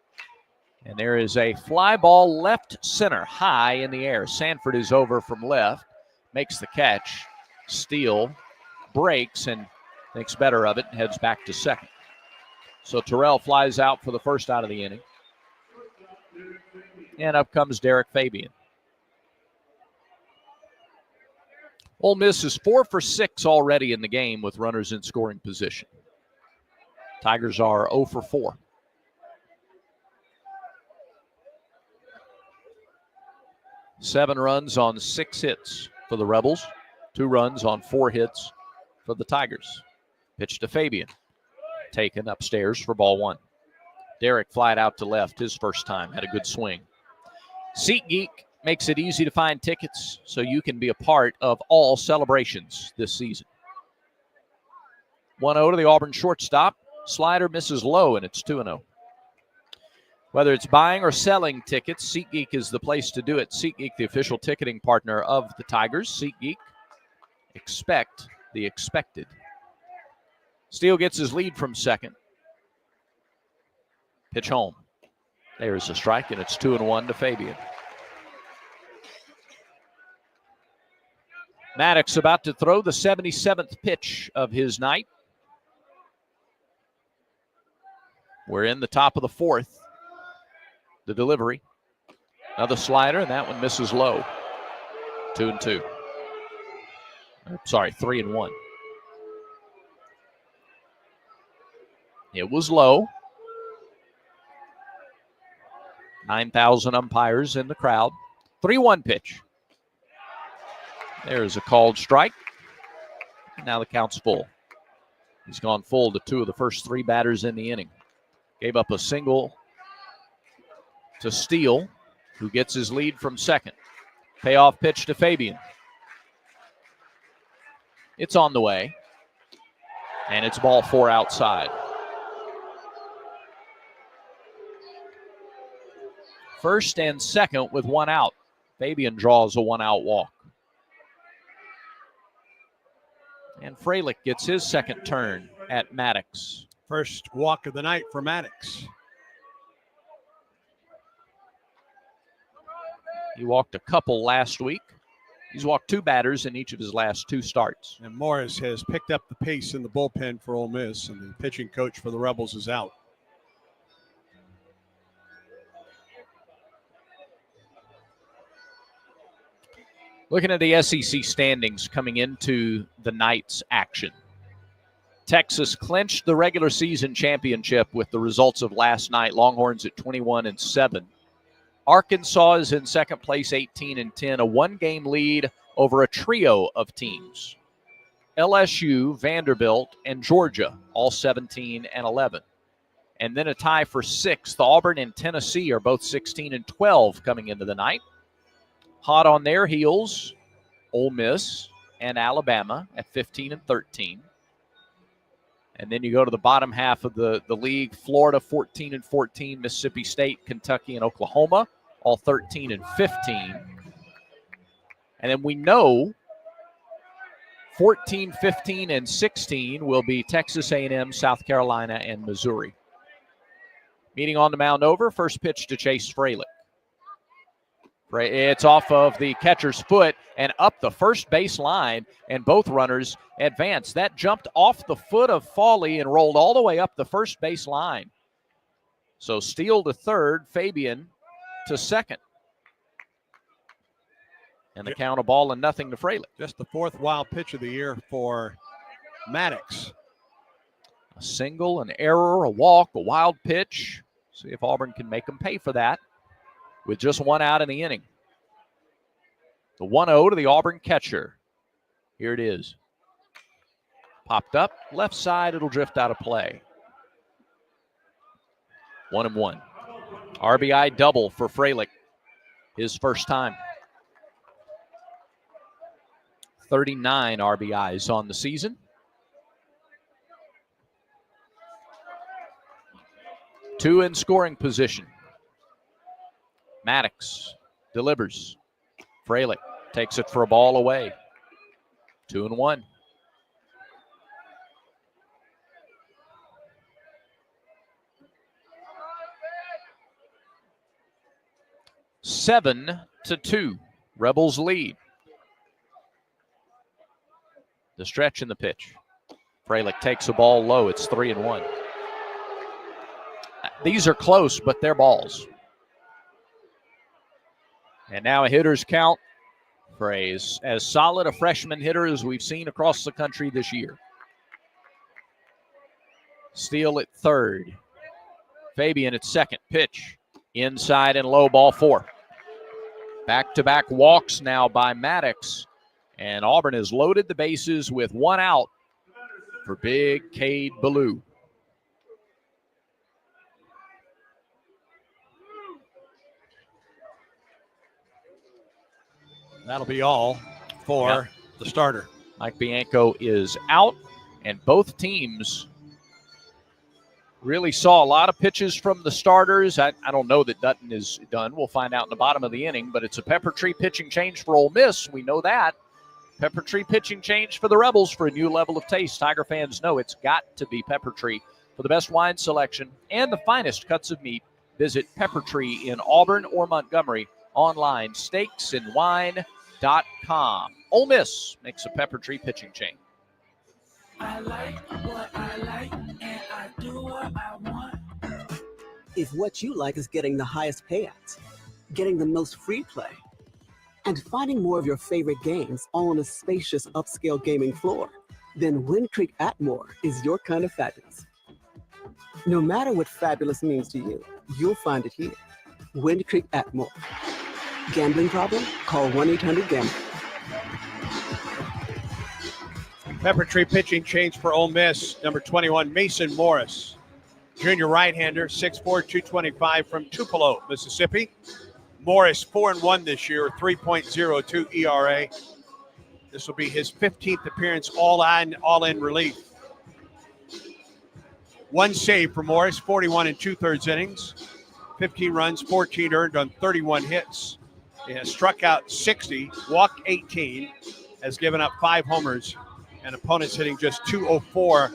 And there is a fly ball left center, high in the air. Sanford is over from left, makes the catch. Steele breaks and thinks better of it and heads back to second. So Terrell flies out for the first out of the inning. And up comes Derek Fabian. Ole Miss is 4 for 6 already in the game with runners in scoring position. Tigers are 0 for 4. Seven runs on 6 hits for the Rebels. 2 runs on 4 hits for the Tigers. Pitch to Fabian. Taken upstairs for ball one. Derek flied out to left his first time. Had a good swing. SeatGeek makes it easy to find tickets so you can be a part of all celebrations this season. 1-0 to the Auburn shortstop. Slider misses low, and it's 2-0. Whether it's buying or selling tickets, SeatGeek is the place to do it. SeatGeek, the official ticketing partner of the Tigers. SeatGeek, expect the expected. Steele gets his lead from second. Pitch home. There's a strike, and it's 2-1 to Fabian. Maddox about to throw the 77th pitch of his night. We're in the top of the 4th. The delivery. Another slider, and that one misses low. 2-2. Sorry, 3-1. It was low. 9,000 umpires in the crowd. 3-1 pitch. There's a called strike. Now the count's full. He's gone full to 2 of the first 3 batters in the inning. Gave up a single to Steele, who gets his lead from second. Payoff pitch to Fabian. It's on the way. And it's ball 4 outside. First and second with 1 out. Fabian draws a 1-out walk. And Freilich gets his second turn at Maddox. First walk of the night for Maddox. He walked a couple last week. He's walked 2 batters in each of his last 2 starts. And Morris has picked up the pace in the bullpen for Ole Miss, and the pitching coach for the Rebels is out. Looking at the SEC standings coming into the night's action. Texas clinched the regular season championship with the results of last night. Longhorns at 21-7. Arkansas is in second place, 18-10, a 1-game lead over a trio of teams. LSU, Vanderbilt, and Georgia, all 17 and 11. And then a tie for 6th. Auburn and Tennessee are both 16 and 12 coming into the night. Hot on their heels, Ole Miss and Alabama at 15 and 13. And then you go to the bottom half of the league, Florida 14 and 14, Mississippi State, Kentucky, and Oklahoma, all 13 and 15. And then we know 14, 15, and 16 will be Texas A&M, South Carolina, and Missouri. Meeting on the mound over, first pitch to Chase Fralick. It's off of the catcher's foot and up the first base line, and both runners advance. That jumped off the foot of Fawley and rolled all the way up the first base line. So Steele to third, Fabian to second. And the count, 1-0 to Fralick. Just the 4th wild pitch of the year for Maddox. A single, an error, a walk, a wild pitch. See if Auburn can make them pay for that with just 1 out in the inning. The 1-0 to the Auburn catcher. Here it is. Popped up, left side, it'll drift out of play. 1-1. RBI double for Fralick. His first time. 39 RBIs on the season. 2 in scoring position. Maddox delivers. Fralick takes it for a ball away. 2-1. Seven to 2. Rebels lead. The stretch in the pitch. Fralick takes a ball low. It's 3-1. These are close, but they're balls. And now a hitter's count for as solid a freshman hitter as we've seen across the country this year. Steele at third. Fabian at second. Pitch inside and low, ball 4. Back-to-back walks now by Maddox. And Auburn has loaded the bases with 1 out for big Cade Ballou. That'll be all for the starter. Mike Bianco is out, and both teams really saw a lot of pitches from the starters. I don't know that Dutton is done. We'll find out in the bottom of the inning, but it's a Pepper Tree pitching change for Ole Miss. We know that. Pepper Tree pitching change for the Rebels for a new level of taste. Tiger fans know it's got to be Pepper Tree. For the best wine selection and the finest cuts of meat, visit Pepper Tree in Auburn or Montgomery. Online, steaksandwine.com. Ole Miss makes a Pepper Tree pitching change. I like what I like, and I do what I want. If what you like is getting the highest payouts, getting the most free play, and finding more of your favorite games all on a spacious upscale gaming floor, then Wind Creek Atmore is your kind of fabulous. No matter what fabulous means to you, you'll find it here. Wind Creek Atmore. Gambling problem? Call 1-800-GAMBLER. Pepper Tree pitching change for Ole Miss, number 21, Mason Morris. Junior right-hander, 6'4", 225 from Tupelo, Mississippi. Morris, 4-1 this year, 3.02 ERA. This will be his 15th appearance all-in relief. 1 save for Morris, 41 2/3 innings. 15 runs, 14 earned on 31 hits. He has struck out 60, walked 18, has given up 5 homers, and opponents hitting just .204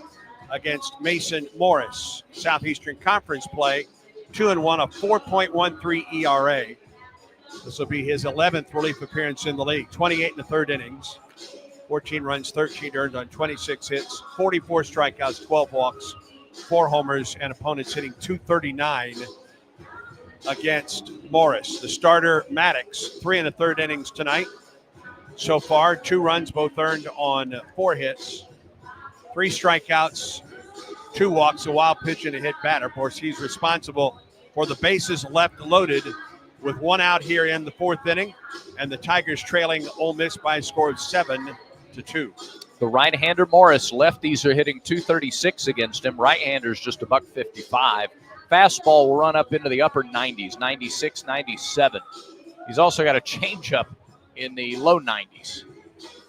against Mason Morris. Southeastern Conference play, 2-1, a 4.13 ERA. This will be his 11th relief appearance in the league. 28 1/3 innings, 14 runs, 13 earned on 26 hits, 44 strikeouts, 12 walks, 4 homers, and opponents hitting .239 against Morris. The starter, Maddox, 3 1/3 innings tonight. So far, 2 runs, both earned on 4 hits, 3 strikeouts, 2 walks, a wild pitch, and a hit batter. Of course, he's responsible for the bases left loaded with 1 out here in the 4th inning, and the Tigers trailing Ole Miss by a score of 7 2. The right-hander Morris. Lefties are hitting .236 against him. Right-handers just $155. Fastball will run up into the upper 90s, 96, 97. He's also got a changeup in the low 90s.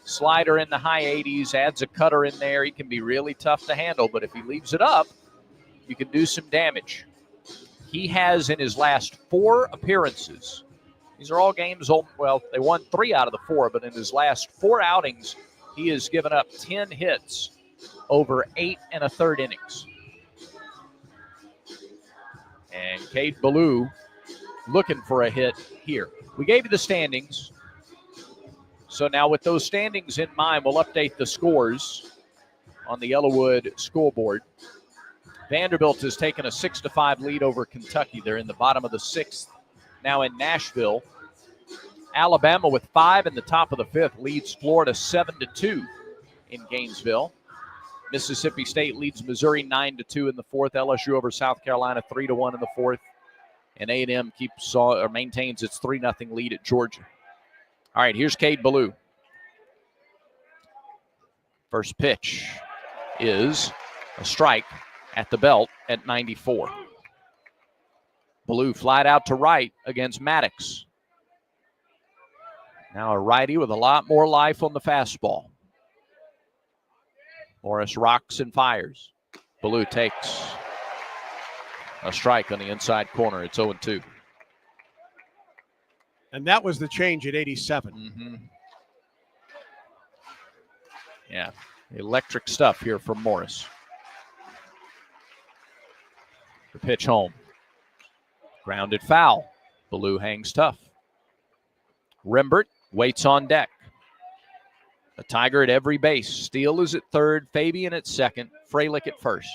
Slider in the high 80s, adds a cutter in there. He can be really tough to handle, but if he leaves it up, you can do some damage. He has, in his last 4 appearances, these are all games, well, they won 3 out of the 4, but in his last 4 outings, he has given up 10 hits over 8 1/3 innings. And Cade Ballou looking for a hit here. We gave you the standings. So now with those standings in mind, we'll update the scores on the Yellowwood scoreboard. Vanderbilt has taken a 6-5 lead over Kentucky. They're in the bottom of the 6th now in Nashville. Alabama with 5 in the top of the 5th leads Florida 7-2 in Gainesville. Mississippi State leads Missouri 9-2 in the 4th. LSU over South Carolina 3-1 in the 4th. And A&M maintains its 3-0 lead at Georgia. All right, here's Cade Ballou. First pitch is a strike at the belt at 94. Ballou flied out to right against Maddox. Now a righty with a lot more life on the fastball. Morris rocks and fires. Ballou takes a strike on the inside corner. It's 0-2. And that was the change at 87. Mm-hmm. Yeah, electric stuff here from Morris. The pitch home. Grounded foul. Ballou hangs tough. Rembert waits on deck. A Tiger at every base. Steele is at third, Fabian at second, Freilich at first.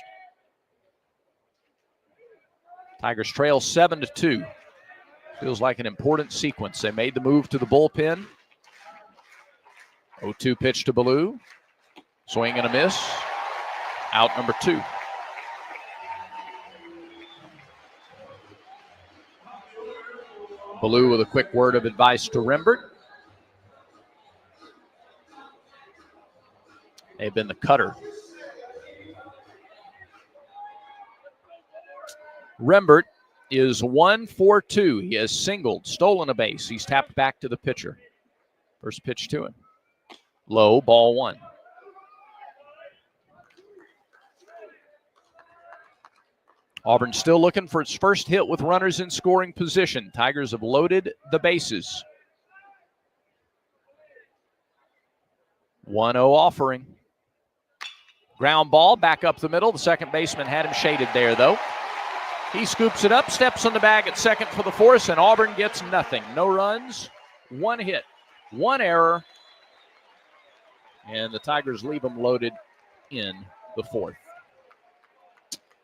Tigers trail 7-2. Feels like an important sequence. They made the move to the bullpen. 0-2 pitch to Ballou. Swing and a miss. Out number 2. Ballou with a quick word of advice to Rembert. They've been the cutter. Rembert is 1-for-2. He has singled, stolen a base. He's tapped back to the pitcher. First pitch to him. Low, ball 1. Auburn still looking for its first hit with runners in scoring position. Tigers have loaded the bases. 1-0 offering. Ground ball back up the middle. The second baseman had him shaded there, though. He scoops it up, steps on the bag at second for the force, and Auburn gets nothing. No runs, 1 hit, 1 error, and the Tigers leave them loaded in the 4th.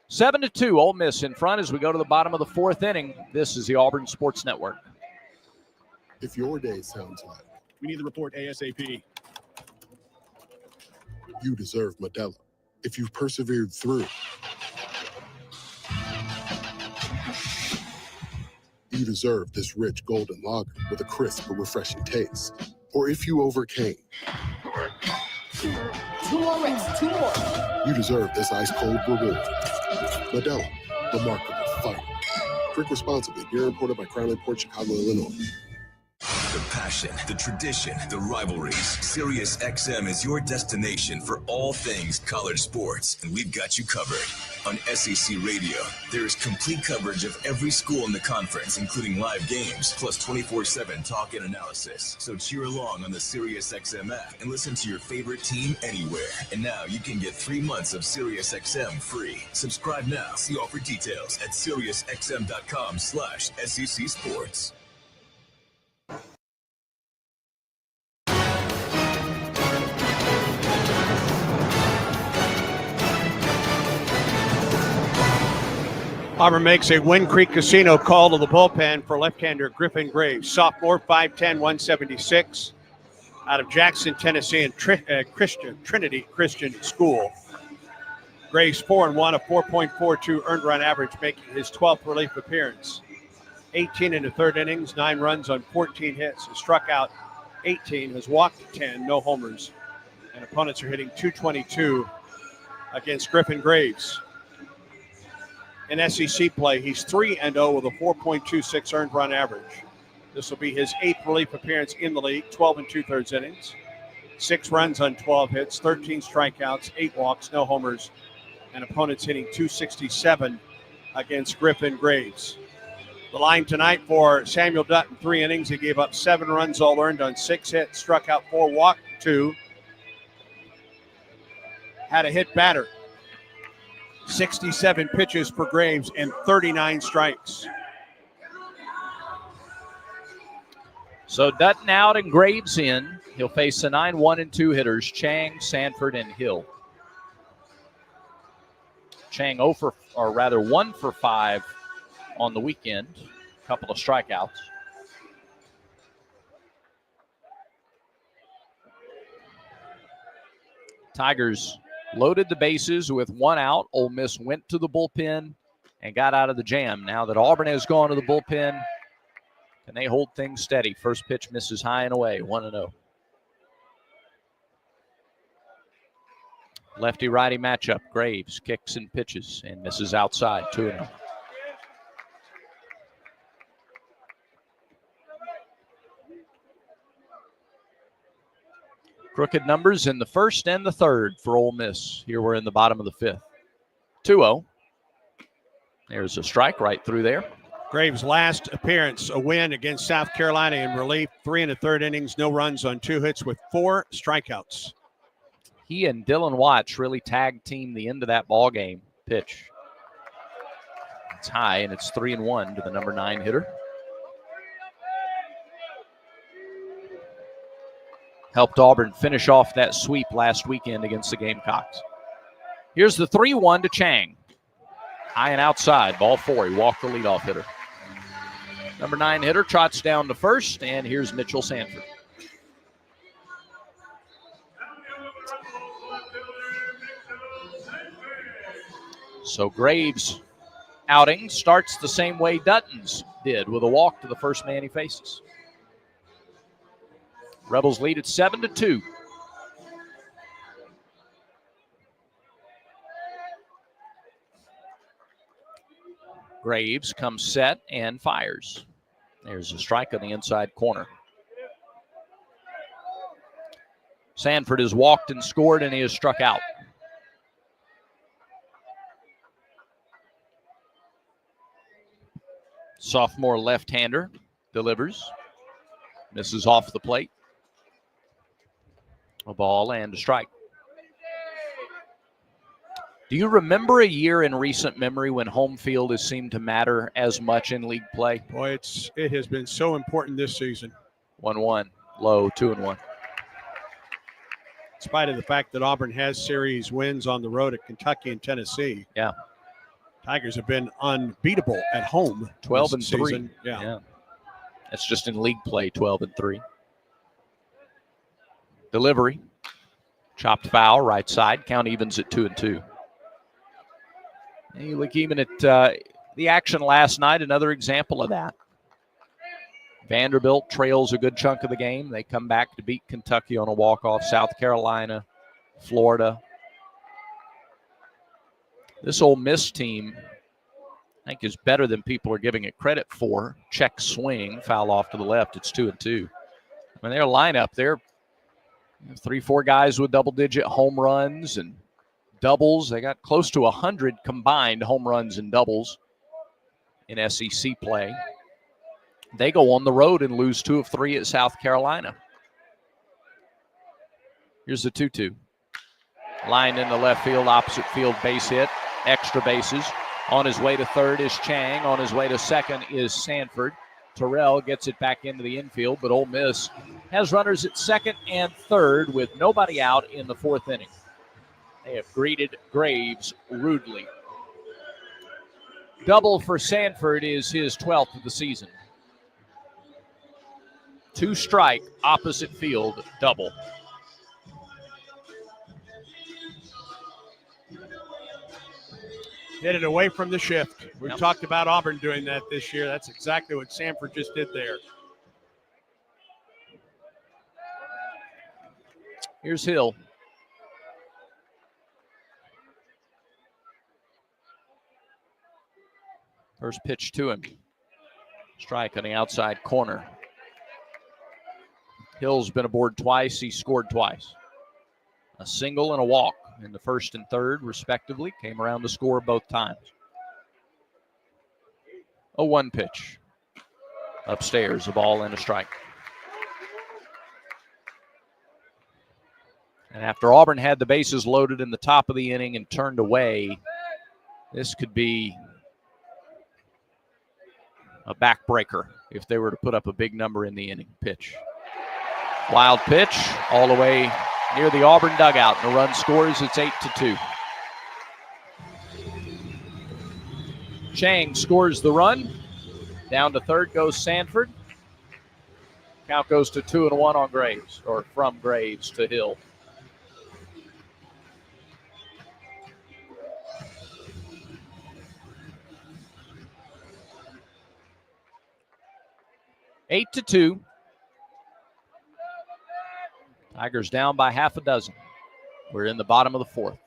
7-2, Ole Miss in front as we go to the bottom of the 4th inning. This is the Auburn Sports Network. If your day sounds like We need the report ASAP. you deserve Modelo. If you've persevered through, you deserve this rich golden lager with a crisp but refreshing taste. Or if you overcame, 2 more reps, 2 more. you deserve this ice cold reward. Modelo, the Remarkable Fighter. Drink responsibly. Beer imported by Crown Imports, Chicago, Illinois. The passion, the tradition, the rivalries. Sirius XM is your destination for all things college sports, and we've got you covered. On SEC Radio, there is complete coverage of every school in the conference, including live games, plus 24/7 talk and analysis. So cheer along on the Sirius XM app and listen to your favorite team anywhere. And now you can get 3 months of Sirius XM free. Subscribe now. See offer details at SiriusXM.com/SEC Sports. Auburn makes a Wind Creek Casino call to the bullpen for left-hander Griffin Graves, sophomore, 5'10", 176, out of Jackson, Tennessee, and Trinity Christian School. Graves 4-1, a 4.42 earned run average, making his 12th relief appearance. 18 in the 3rd innings, 9 runs on 14 hits. He struck out 18, has walked 10, no homers, And opponents are hitting .222 against Griffin Graves. In SEC play, he's 3-0 with a 4.26 earned run average. This will be his 8th relief appearance in the league, 12 2/3 innings, 6 runs on 12 hits, 13 strikeouts, 8 walks, no homers, and opponents hitting .267 against Griffin Graves. The line tonight for Samuel Dutton, 3 innings. He gave up 7 runs all earned on 6 hits, struck out 4, walked 2, had a hit batter. 67 pitches for Graves and 39 strikes. So Dutton out and Graves in. He'll face the 9-1-2 hitters, Chang, Sanford, and Hill. Chang 1 for 5 on the weekend. A couple of strikeouts. Tigers loaded the bases with 1 out. Ole Miss went to the bullpen and got out of the jam. Now that Auburn has gone to the bullpen, can they hold things steady? First pitch misses high and away, 1-0. Lefty-righty matchup. Graves kicks and pitches and misses outside, 2-0. Crooked numbers in the first and the third for Ole Miss. Here we're in the bottom of the 5th. 2-0. There's a strike right through there. Graves' last appearance, a win against South Carolina in relief. 3 1/3 innings, no runs on 2 hits with 4 strikeouts. He and Dylan Watts really tag team the end of that ball game. Pitch. It's high, and it's 3-1 to the number 9 hitter. Helped Auburn finish off that sweep last weekend against the Gamecocks. Here's the 3-1 to Chang. High and outside, ball 4. He walked the leadoff hitter. Number 9 hitter trots down to first, and here's Mitchell Sanford. So Graves' outing starts the same way Dutton's did, with a walk to the first man he faces. Rebels lead at 7-2. Graves comes set and fires. There's a strike on the inside corner. Sanford has walked and scored, and he has struck out. Sophomore left-hander delivers. Misses off the plate. A ball and a strike. Do you remember a year in recent memory when home field has seemed to matter as much in league play? Boy, it has been so important this season. 1-1, low, 2-1. In spite of the fact that Auburn has series wins on the road at Kentucky and Tennessee. Yeah. Tigers have been unbeatable at home. 12-3. Yeah. That's just in league play, 12-3. Delivery. Chopped foul, right side. Count evens at 2-2. And you look even at the action last night, another example of that. Vanderbilt trails a good chunk of the game. They come back to beat Kentucky on a walk-off. South Carolina, Florida. This Ole Miss team, I think, is better than people are giving it credit for. Check swing, foul off to the left. It's 2-2. I mean, their lineup, they're 3-4 guys with double-digit home runs and doubles. They got close to 100 combined home runs and doubles in SEC play. They go on the road and lose 2 of 3 at South Carolina. Here's the 2-2. Lined into left field, opposite field, base hit. Extra bases. On his way to third is Chang. On his way to second is Sanford. Terrell gets it back into the infield, but Ole Miss has runners at second and third with nobody out in the 4th inning. They have greeted Graves rudely. Double for Sanford is his 12th of the season. 2-strike, opposite field, double. Hit it away from the shift. We've talked about Auburn doing that this year. That's exactly what Sanford just did there. Here's Hill. First pitch to him. Strike on the outside corner. Hill's been aboard twice. He scored twice. A single and a walk in the first and third, respectively. Came around to score both times. A 1 pitch. Upstairs, a ball and a strike. And after Auburn had the bases loaded in the top of the inning and turned away, this could be a backbreaker if they were to put up a big number in the inning. Pitch. Wild pitch all the way near the Auburn dugout. And the run scores. It's 8-2. Chang scores the run. Down to third goes Sanford. Count goes to 2-1 on Graves, or from Graves to Hill. Eight to 2. Tigers down by half a dozen. We're in the bottom of the fourth.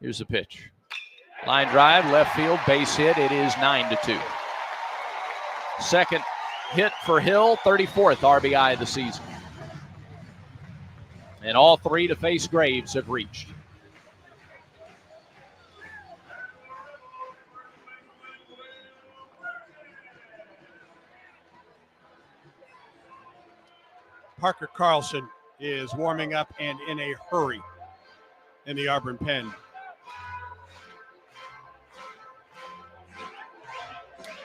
Here's the pitch. Line drive, left field, base hit. It is 9-2. Second hit for Hill, 34th RBI of the season. And all three to face Graves have reached. Parker Carlson is warming up and in a hurry in the Auburn pen.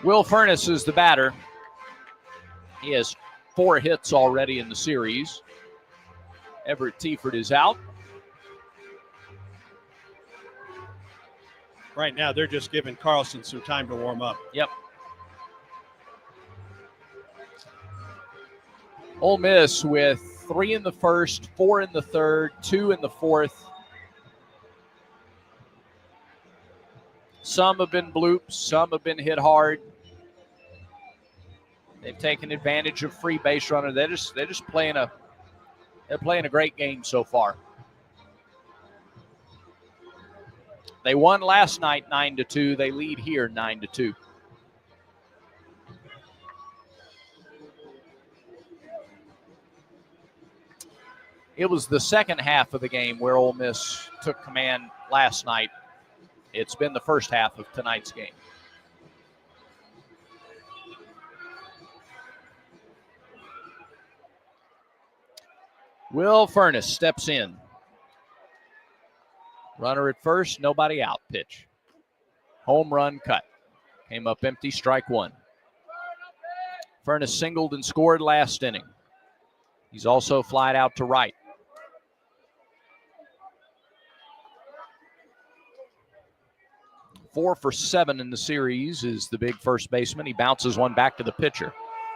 Will Furness is the batter. He has 4 hits already in the series. Everett Tiefert is out. Right now, they're just giving Carlson some time to warm up. Yep. Ole Miss with 3 in the first, 4 in the third, 2 in the fourth. Some have been bloops, some have been hit hard. They've taken advantage of free base runner. They're just playing a great game so far. They won last night 9-2. They lead here 9-2. It was the second half of the game where Ole Miss took command last night. It's been the first half of tonight's game. Will Furness steps in. Runner at first, nobody out. Pitch. Home run cut. Came up empty, strike one. Furness singled and scored last inning. He's also flied out to right. Four for 7 in the series is the big first baseman. He bounces one back to the pitcher.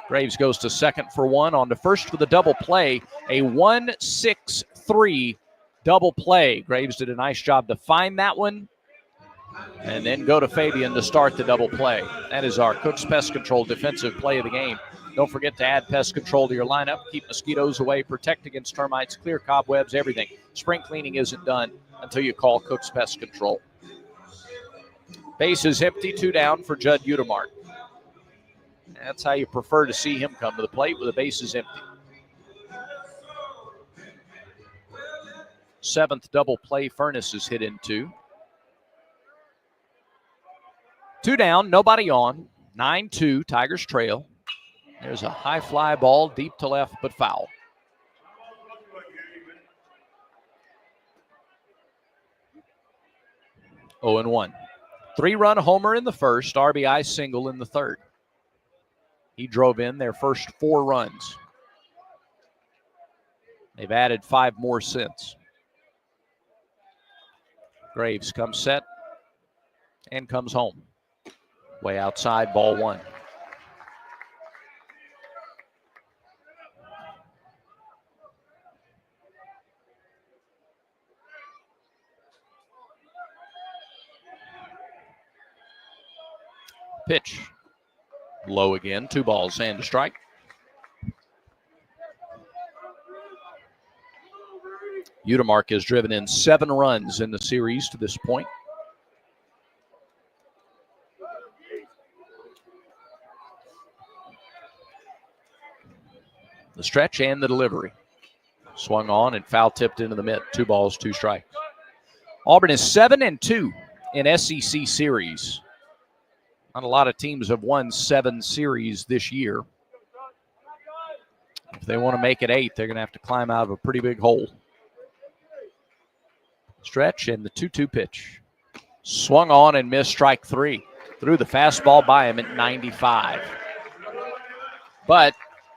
Graves goes to second for 1, on to first for the double play. A 1-6-3 double play. Graves did a nice job to find that one and then go to Fabian to start the double play. That is our Cook's Pest Control defensive play of the game. Don't forget to add pest control to your lineup. Keep mosquitoes away, protect against termites, clear cobwebs, everything. Spring cleaning isn't done until you call Cook's Pest Control. Base is empty, 2 down for Judd Udemark. That's how you prefer to see him come to the plate, with the bases empty. 7th double play Furness is hit into. 2 down, nobody on. 9-2, Tigers trail. There's a high fly ball deep to left, but foul. Oh and 1. 3-run homer in the first, RBI single in the third. He drove in their first 4 runs. They've added 5 more since. Graves comes set and comes home. Way outside, ball 1. Pitch. Low again, 2 balls and a strike. Udemark has driven in 7 runs in the series to this point. The stretch and the delivery. Swung on and foul tipped into the mitt. 2 balls, 2 strikes. Auburn is 7-2 in SEC series. Not a lot of teams have won 7 series this year. If they want to make it 8, they're going to have to climb out of a pretty big hole. Stretch and the 2-2 pitch. Swung on and missed, strike 3. Threw the fastball by him at 95. But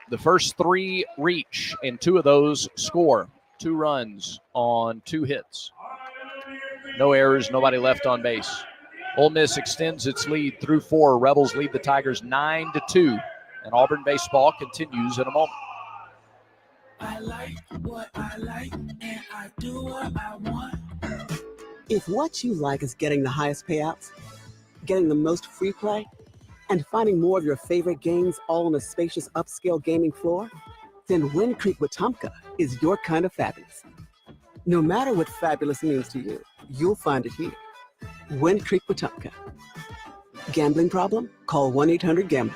the first 3 reach, and 2 of those score. 2 runs on 2 hits. No errors, nobody left on base. Ole Miss extends its lead through 4. Rebels lead the Tigers 9-2. And Auburn baseball continues in a moment. I like what I like, and I do what I want. If what you like is getting the highest payouts, getting the most free play, and finding more of your favorite games all on a spacious upscale gaming floor, then Wind Creek Wetumpka is your kind of fabulous. No matter what fabulous means to you, you'll find it here. Wind Creek Wetumpka. Gambling problem? Call 1-800-GAMBLER.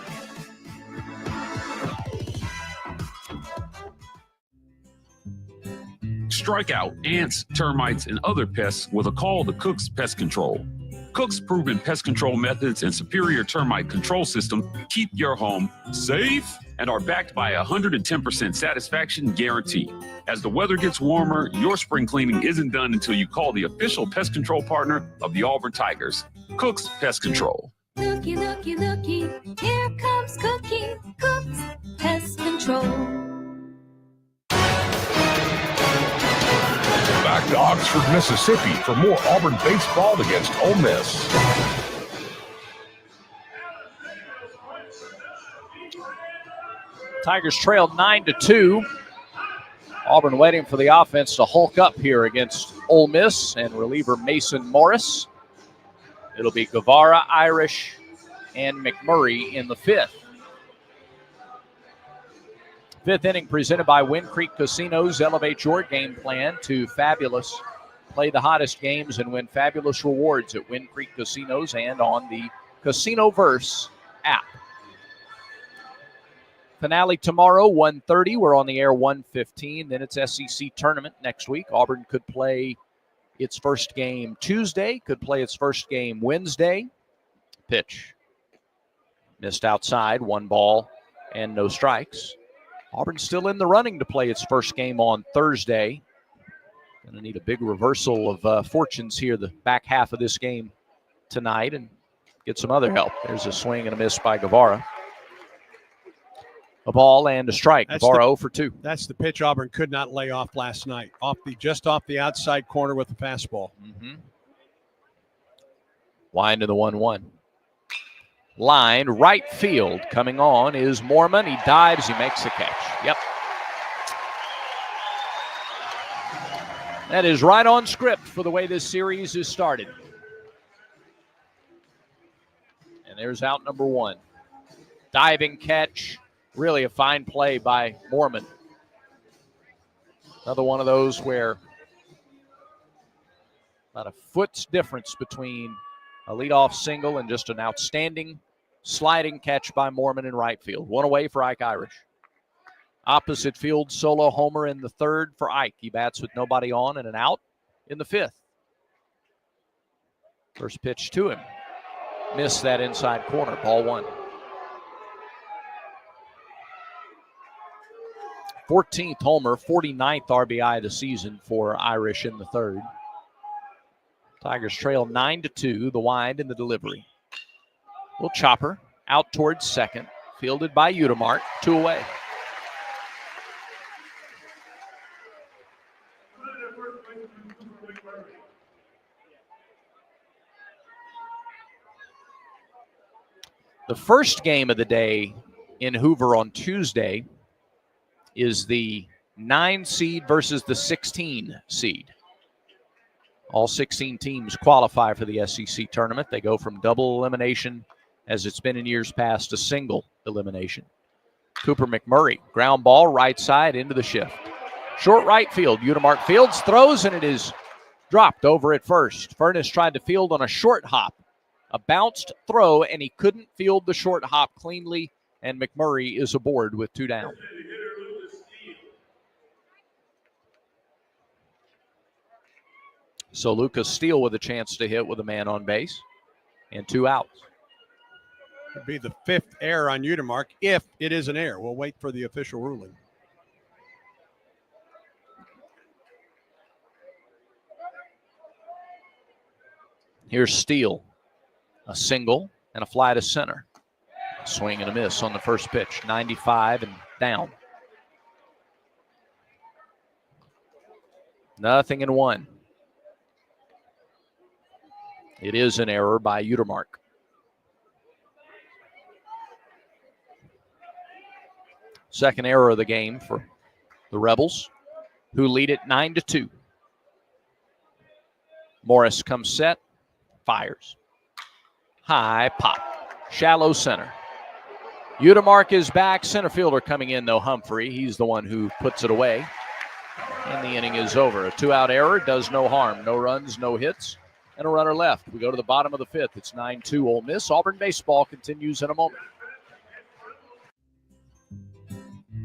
Strike out ants, termites, and other pests with a call to Cook's Pest Control. Cook's proven pest control methods and superior termite control system keep your home safe and are backed by a 110% satisfaction guarantee. As the weather gets warmer, your spring cleaning isn't done until you call the official pest control partner of the Auburn Tigers, Cook's Pest Control. Looky, looky, looky, here comes Cookie, Cook's Pest Control. Back to Oxford, Mississippi for more Auburn baseball against Ole Miss. Tigers trailed 9-2. Auburn waiting for the offense to hulk up here against Ole Miss and reliever Mason Morris. It'll be Guevara, Irish, and McMurray in the 5th. 5th inning presented by Wind Creek Casinos. Elevate your game plan to fabulous. Play the hottest games and win fabulous rewards at Wind Creek Casinos and on the Casinoverse app. Finale tomorrow, 1:30. We're on the air 1:15. Then it's SEC tournament next week. Auburn could play its first game Tuesday, could play its first game Wednesday. Pitch. Missed outside, 1 ball and no strikes. Auburn's still in the running to play its first game on Thursday. Going to need a big reversal of fortunes here the back half of this game tonight and get some other help. There's a swing and a miss by Guevara. A ball and a strike. Guevara 0 for 2. That's the pitch Auburn could not lay off last night. Just off the outside corner with the fastball. Mm-hmm. Line to the 1-1. Line, right field. Coming on is Mormon. He dives. He makes the catch. Yep. That is right on script for the way this series is started. And there's out number 1. Diving catch. Really a fine play by Mormon. Another one of those where about a foot's difference between a leadoff single and just an outstanding sliding catch by Mormon in right field. 1 away for Ike Irish. Opposite field solo homer in the 3rd for Ike. He bats with nobody on and an out in the 5th. First pitch to him. Missed that inside corner. Ball 1. 14th homer, 49th RBI of the season for Irish in the 3rd. Tigers trail 9-2, the wind and the delivery. Little chopper out towards second, fielded by Udemark, 2 away. The first game of the day in Hoover on Tuesday is the 9 seed versus the 16 seed. All 16 teams qualify for the SEC tournament. They go from double elimination, as it's been in years past, to single elimination. Cooper McMurray, ground ball, right side into the shift. Short right field. Udemark fields, throws, and it is dropped over at first. Furness tried to field on a short hop. A bounced throw, and he couldn't field the short hop cleanly, and McMurray is aboard with 2 down. So Lucas Steele with a chance to hit with a man on base and 2 outs. It'd be the 5th error on Utermark if it is an error. We'll wait for the official ruling. Here's Steele. A single and a fly to center. Swing and a miss on the first pitch. 95 and down. 0-1. It is an error by Utermark. Second error of the game for the Rebels, who lead it 9-2. Morris comes set, fires. High pop, shallow center. Utermark is back. Center fielder coming in, though, Humphrey. He's the one who puts it away. And the inning is over. A 2-out error does no harm. No runs, no hits, and a runner left. We go to the bottom of the 5th. It's 9-2 Ole Miss. Auburn baseball continues in a moment.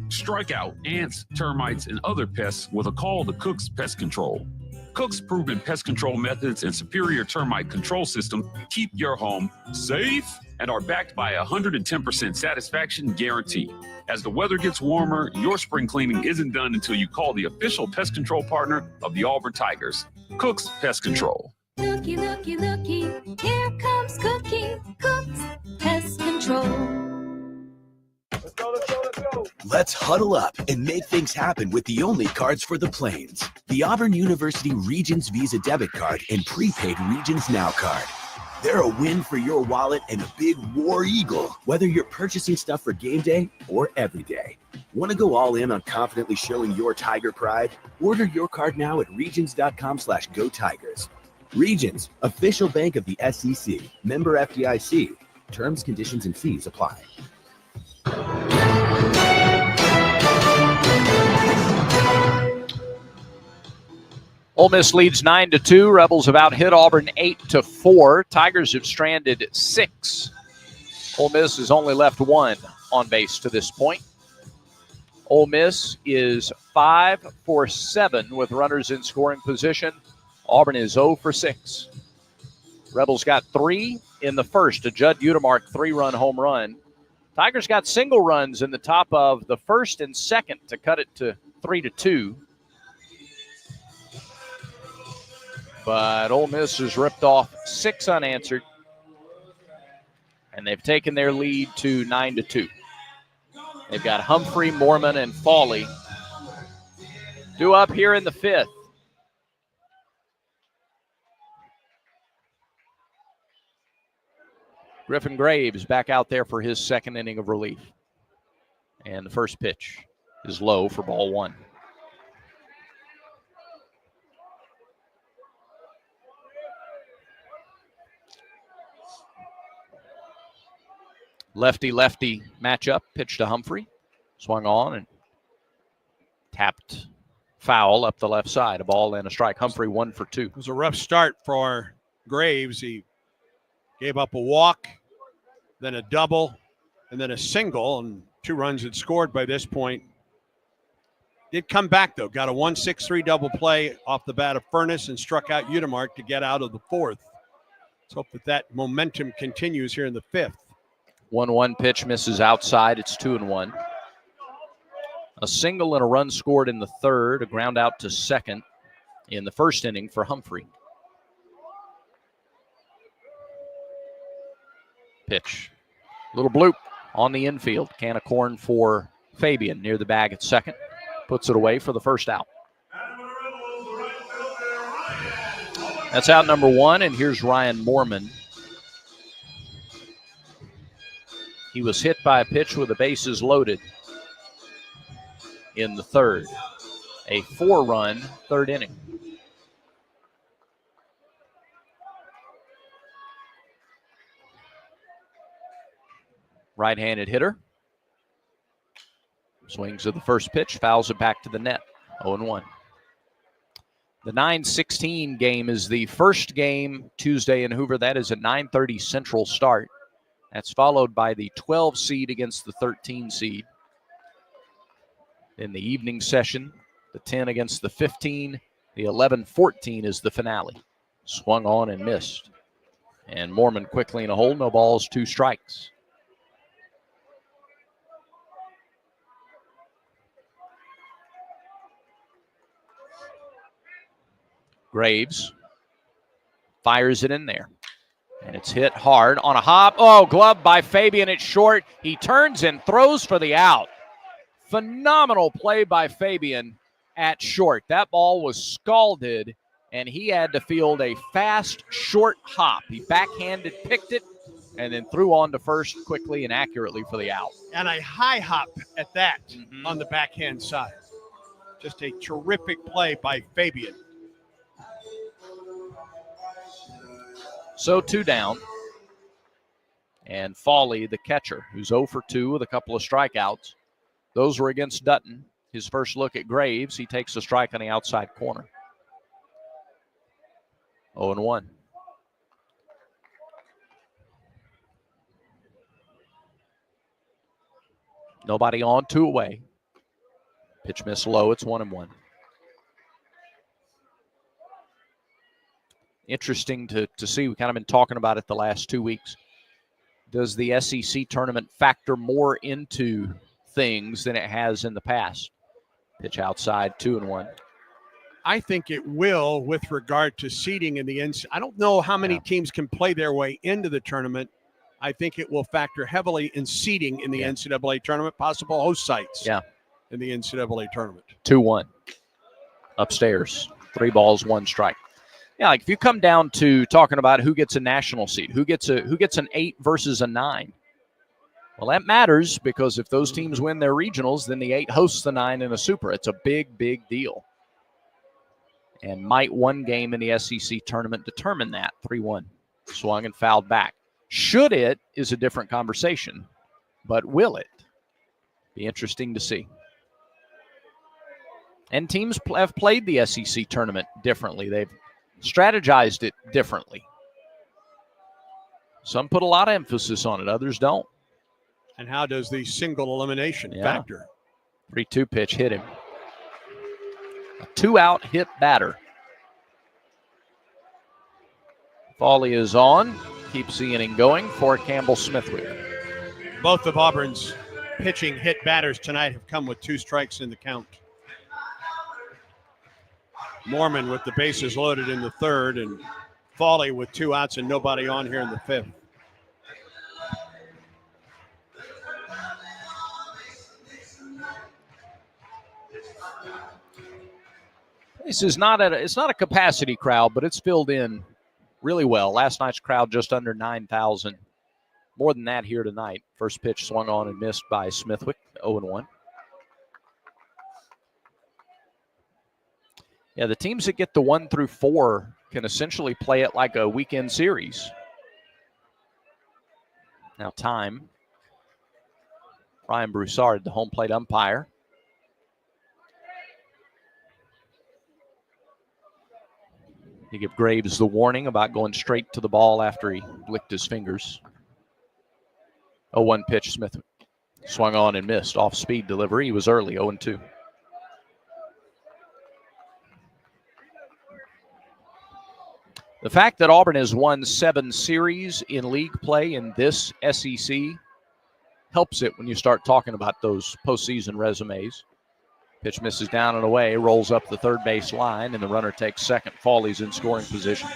Strike out ants, termites, and other pests with a call to Cook's Pest Control. Cook's proven pest control methods and superior termite control system keep your home safe and are backed by a 110% satisfaction guarantee. As the weather gets warmer, your spring cleaning isn't done until you call the official pest control partner of the Auburn Tigers, Cook's Pest Control. Looky, looky, looky, here comes Cookie, Cook's Pest Control. Let's huddle up and make things happen with the only cards for the Plains. The Auburn University Regions Visa Debit Card and prepaid Regions Now card. They're a win for your wallet and a big war eagle, whether you're purchasing stuff for game day or every day. Want to go all in on confidently showing your Tiger pride? Order your card now at regions.com/go Tigers. Regions, official bank of the SEC. Member FDIC. Terms, conditions, and fees apply. Ole Miss leads 9-2. Rebels have out-hit Auburn 8-4. Tigers have stranded 6. Ole Miss has only left 1 on base to this point. Ole Miss is 5 for 7 with runners in scoring position. Auburn is 0 for 6. Rebels got 3 in the first, a Judd Utermark 3-run home run. Tigers got single runs in the top of the first and second to cut it to 3-2. But Ole Miss has ripped off 6 unanswered, and they've taken their lead to 9-2. They've got Humphrey, Mormon, and Fawley due up here in the 5th. Griffin Graves back out there for his second inning of relief. And the first pitch is low for ball 1. Lefty-lefty matchup, pitch to Humphrey. Swung on and tapped foul up the left side. A ball and a strike. Humphrey 1 for 2. It was a rough start for Graves. He gave up a walk, then a double, and then a single, and 2 runs had scored by this point. Did come back, though. Got a 1-6-3 double play off the bat of Furness and struck out Utermark to get out of the 4th. Let's hope that momentum continues here in the 5th. 1-1 pitch misses outside. It's 2-1. A single and a run scored in the 3rd. A ground out to second in the first inning for Humphrey. Pitch. Little bloop on the infield. Can of corn for Fabian near the bag at second. Puts it away for the first out. That's out number 1, and here's Ryan Mormon. He was hit by a pitch with the bases loaded in the 3rd. A 4-run 3rd inning. Right-handed hitter. Swings at the first pitch, fouls it back to the net. 0-1. The 9-16 game is the first game Tuesday in Hoover. That is a 9:30 Central start. That's followed by the 12 seed against the 13 seed. In the evening session, the 10 against the 15, The 11-14 is the finale. Swung on and missed. And Mormon quickly in a hole. No balls, 2 strikes. Graves fires it in there. And it's hit hard on a hop. Oh, glove by Fabian. It's short. He turns and throws for the out. Phenomenal play by Fabian at short. That ball was scalded, and he had to field a fast, short hop. He backhanded, picked it, and then threw on to first quickly and accurately for the out. And a high hop at that on the backhand side. Just a terrific play by Fabian. So 2 down. And Fawley, the catcher, who's 0 for 2 with a couple of strikeouts. Those were against Dutton. His first look at Graves, he takes a strike on the outside corner. 0-1. Nobody on, 2 away. Pitch miss low, it's 1-1. Interesting to see. We've kind of been talking about it the last 2 weeks. Does the SEC tournament factor more into things than it has in the past? Pitch outside, 2-1. I think it will with regard to seeding in the NCAA. I don't know how many teams can play their way into the tournament. I think it will factor heavily in seeding in the NCAA tournament, possible host sites in the NCAA tournament. 2-1. Upstairs. 3 balls, 1 strike. Yeah, like if you come down to talking about who gets a national seed, who gets an 8 versus a 9. Well, that matters because if those teams win their regionals, then the 8 hosts the 9 in a super. It's a big, big deal. And might one game in the SEC tournament determine that? 3-1. Swung and fouled back. Should it is a different conversation, but will it? Be interesting to see. And teams have played the SEC tournament differently. They've strategized it differently. Some put a lot of emphasis on it, others don't. And how does the single elimination factor? 3-2 pitch hit him. A 2-out hit batter. Fawley is on. Keeps the inning going for Campbell Smithwick. Both of Auburn's pitching hit batters tonight have come with 2 strikes in the count. Mormon with the bases loaded in the 3rd, and Fawley with 2 outs and nobody on here in the 5th. This is it's not a capacity crowd, but it's filled in really well. Last night's crowd just under 9,000. More than that here tonight. First pitch swung on and missed by Smithwick, 0-1. Yeah, the teams that get the 1 through 4 can essentially play it like a weekend series. Now time. Ryan Broussard, the home plate umpire. You give Graves the warning about going straight to the ball after he licked his fingers. 0-1 pitch, Smithwick. Swung on and missed. Off-speed delivery. He was early, 0-2. The fact that Auburn has won 7 series in league play in this SEC helps it when you start talking about those postseason resumes. Pitch misses down and away, rolls up the third base line, and the runner takes second. Fawley's in scoring position.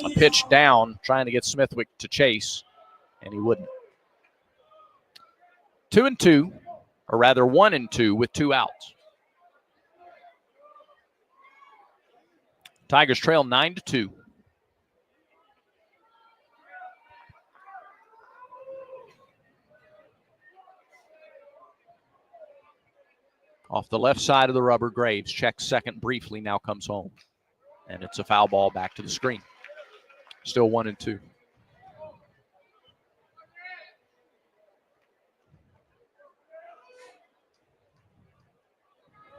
A pitch down, trying to get Smithwick to chase, and he wouldn't. 2-2, or rather 1-2 with 2 outs. Tigers trail 9-2. Off the left side of the rubber, Graves checks second briefly, now comes home. And it's a foul ball back to the screen. Still 1-2.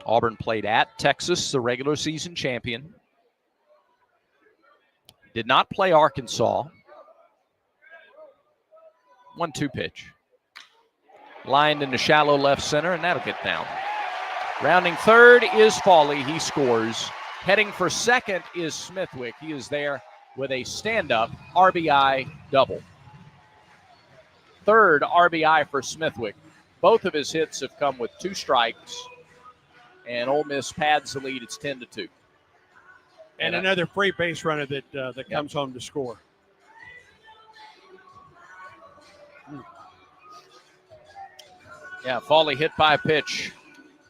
Auburn played at Texas, the regular season champion. Did not play Arkansas. 1-2 pitch. Lined into shallow left center, and that'll get down. Rounding third is Fawley. He scores. Heading for second is Smithwick. He is there with a stand-up RBI double. Third RBI for Smithwick. Both of his hits have come with 2 strikes, and Ole Miss pads the lead. It's 10-2. And another free base runner that comes home to score. Yeah, Fawley hit by a pitch.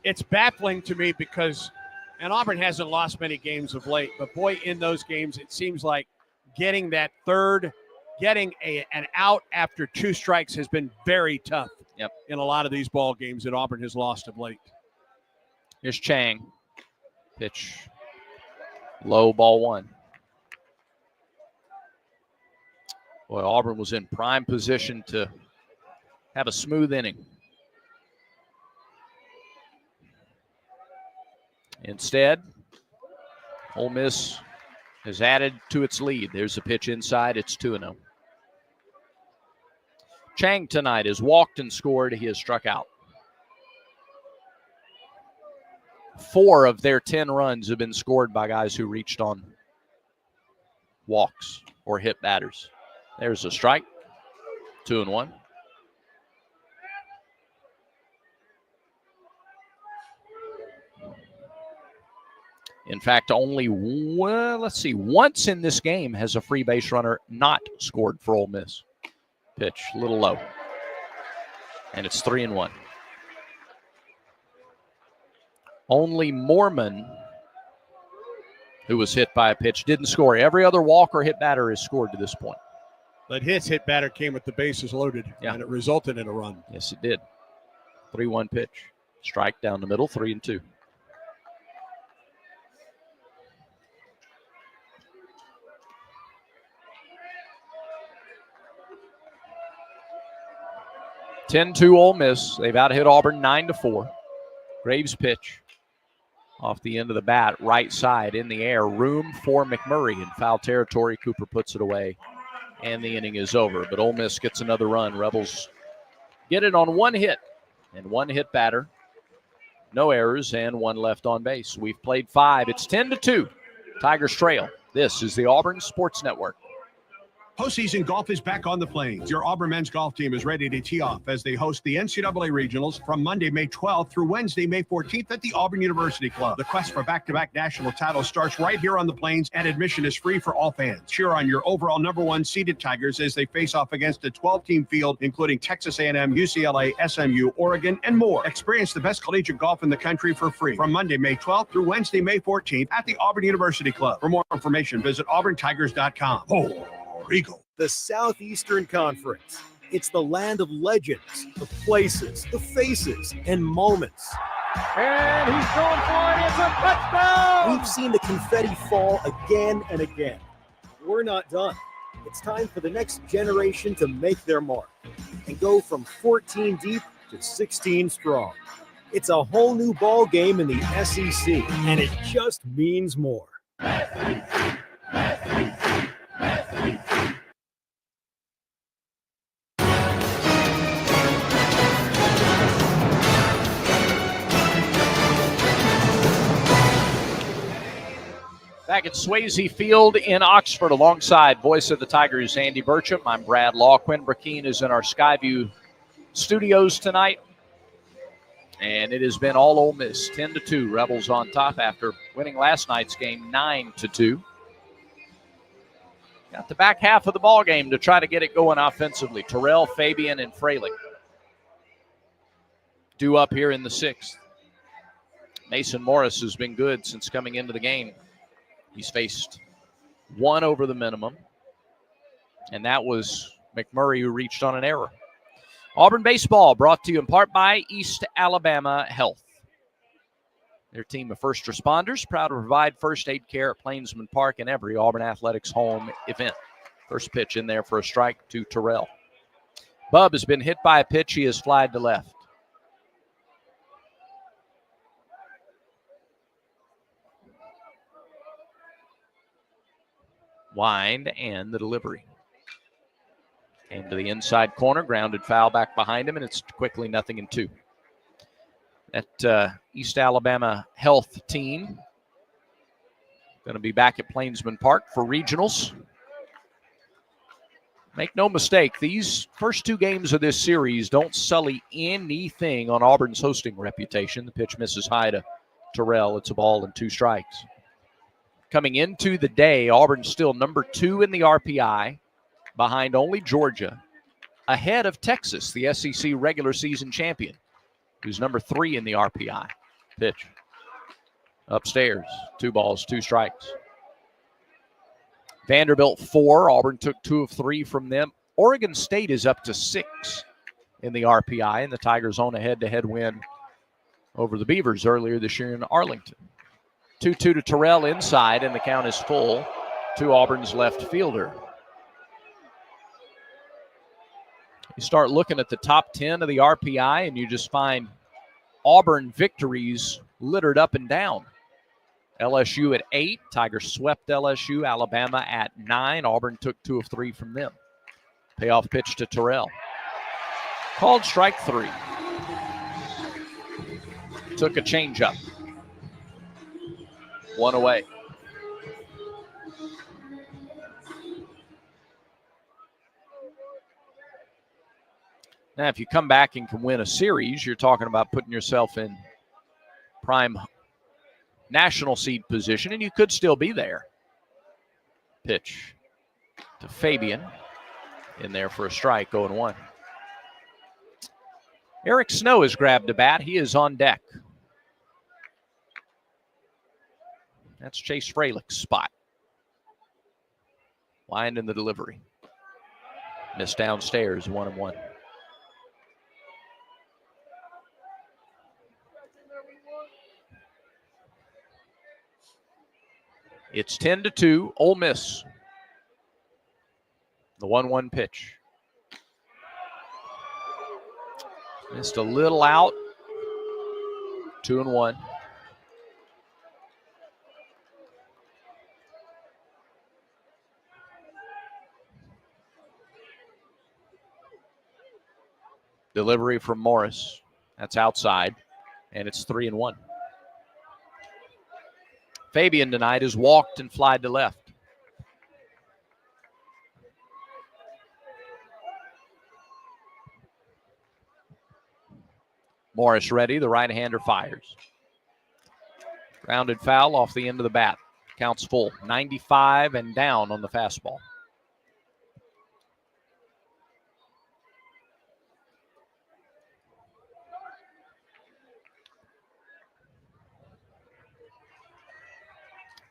It's baffling to me because, and Auburn hasn't lost many games of late, but boy, in those games, it seems like getting that third, getting an out after 2 strikes has been very tough in a lot of these ball games that Auburn has lost of late. Here's Chang. Pitch. Low, ball 1. Boy, Auburn was in prime position to have a smooth inning. Instead, Ole Miss has added to its lead. There's a pitch inside. It's 2-0. Chang tonight has walked and scored. He has struck out. 4 of their 10 runs have been scored by guys who reached on walks or hit batters. There's a strike. 2-1. In fact, only once in this game has a free base runner not scored for Ole Miss. Pitch, a little low. And it's 3-1. Only Mormon, who was hit by a pitch, didn't score. Every other walk or hit batter has scored to this point. But his hit batter came with the bases loaded, and it resulted in a run. Yes, it did. 3-1 pitch. Strike down the middle, 3-2. Ole Miss. They've out-hit Auburn 9-4. Graves' pitch off the end of the bat, right side in the air. Room for McMurray in foul territory. Cooper puts it away, and the inning is over. But Ole Miss gets another run. Rebels get it on 1 hit and 1 hit batter. No errors and 1 left on base. We've played 5. It's 10-2. Tigers trail. This is the Auburn Sports Network. Postseason golf is back on the Plains. Your Auburn men's golf team is ready to tee off as they host the NCAA Regionals from Monday, May 12th through Wednesday, May 14th at the Auburn University Club. The quest for back-to-back national titles starts right here on the Plains, and admission is free for all fans. Cheer on your overall #1 seeded Tigers as they face off against a 12-team field, including Texas A&M, UCLA, SMU, Oregon, and more. Experience the best collegiate golf in the country for free from Monday, May 12th through Wednesday, May 14th at the Auburn University Club. For more information, visit auburntigers.com. Eagle. The Southeastern Conference. It's the land of legends, the places, the faces, and moments. And he's going for it. It's a touchdown. We've seen the confetti fall again and again. We're not done. It's time for the next generation to make their mark and go from 14 deep to 16 strong. It's a whole new ball game in the SEC, and it just means more. Back at Swayze Field in Oxford alongside voice of the Tigers, Andy Burcham. I'm Brad Law. Quinn Burkeen is in our Skyview studios tonight. And it has been all Ole Miss, 10-2. Rebels on top after winning last night's game 9-2. Got the back half of the ball game to try to get it going offensively. Terrell, Fabian, and Fraley due up here in the 6th. Mason Morris has been good since coming into the game. He's faced 1 over the minimum, and that was McMurray, who reached on an error. Auburn baseball brought to you in part by East Alabama Health. Their team of first responders, proud to provide first aid care at Plainsman Park in every Auburn Athletics home event. First pitch in there for a strike to Terrell. Bub has been hit by a pitch. He has flied to left. Wind and the delivery. Came to the inside corner, grounded foul back behind him, and it's quickly 0-2. That East Alabama Health team going to be back at Plainsman Park for regionals. Make no mistake, these first two games of this series don't sully anything on Auburn's hosting reputation. The pitch misses high to Terrell. It's a ball and 2 strikes. Coming into the day, Auburn's still number 2 in the RPI, behind only Georgia, ahead of Texas, the SEC regular season champion, who's number 3 in the RPI. Pitch. Upstairs, 2 balls, 2 strikes. Vanderbilt 4. Auburn took 2 of 3 from them. Oregon State is up to 6 in the RPI, and the Tigers own a head-to-head win over the Beavers earlier this year in Arlington. 2-2 to Terrell inside, and the count is full to Auburn's left fielder. You start looking at the top 10 of the RPI, and you just find Auburn victories littered up and down. LSU at 8. Tigers swept LSU. Alabama at 9. Auburn took 2 of 3 from them. Payoff pitch to Terrell. Called strike 3. Took a changeup. 1 away. Now, if you come back and can win a series, you're talking about putting yourself in prime national seed position, and you could still be there. Pitch to Fabian. In there for a strike, 0-1. Eric Snow has grabbed a bat. He is on deck. That's Chase Fralick's spot. Line in the delivery. Missed downstairs, 1-1. It's 10-2, Ole Miss. The 1-1 pitch. Missed a little out. 2-1. Delivery from Morris. That's outside. And it's 3-1. Fabian tonight has walked and flied to left. Morris ready. The right-hander fires. Grounded foul off the end of the bat. Counts full. 95 and down on the fastball.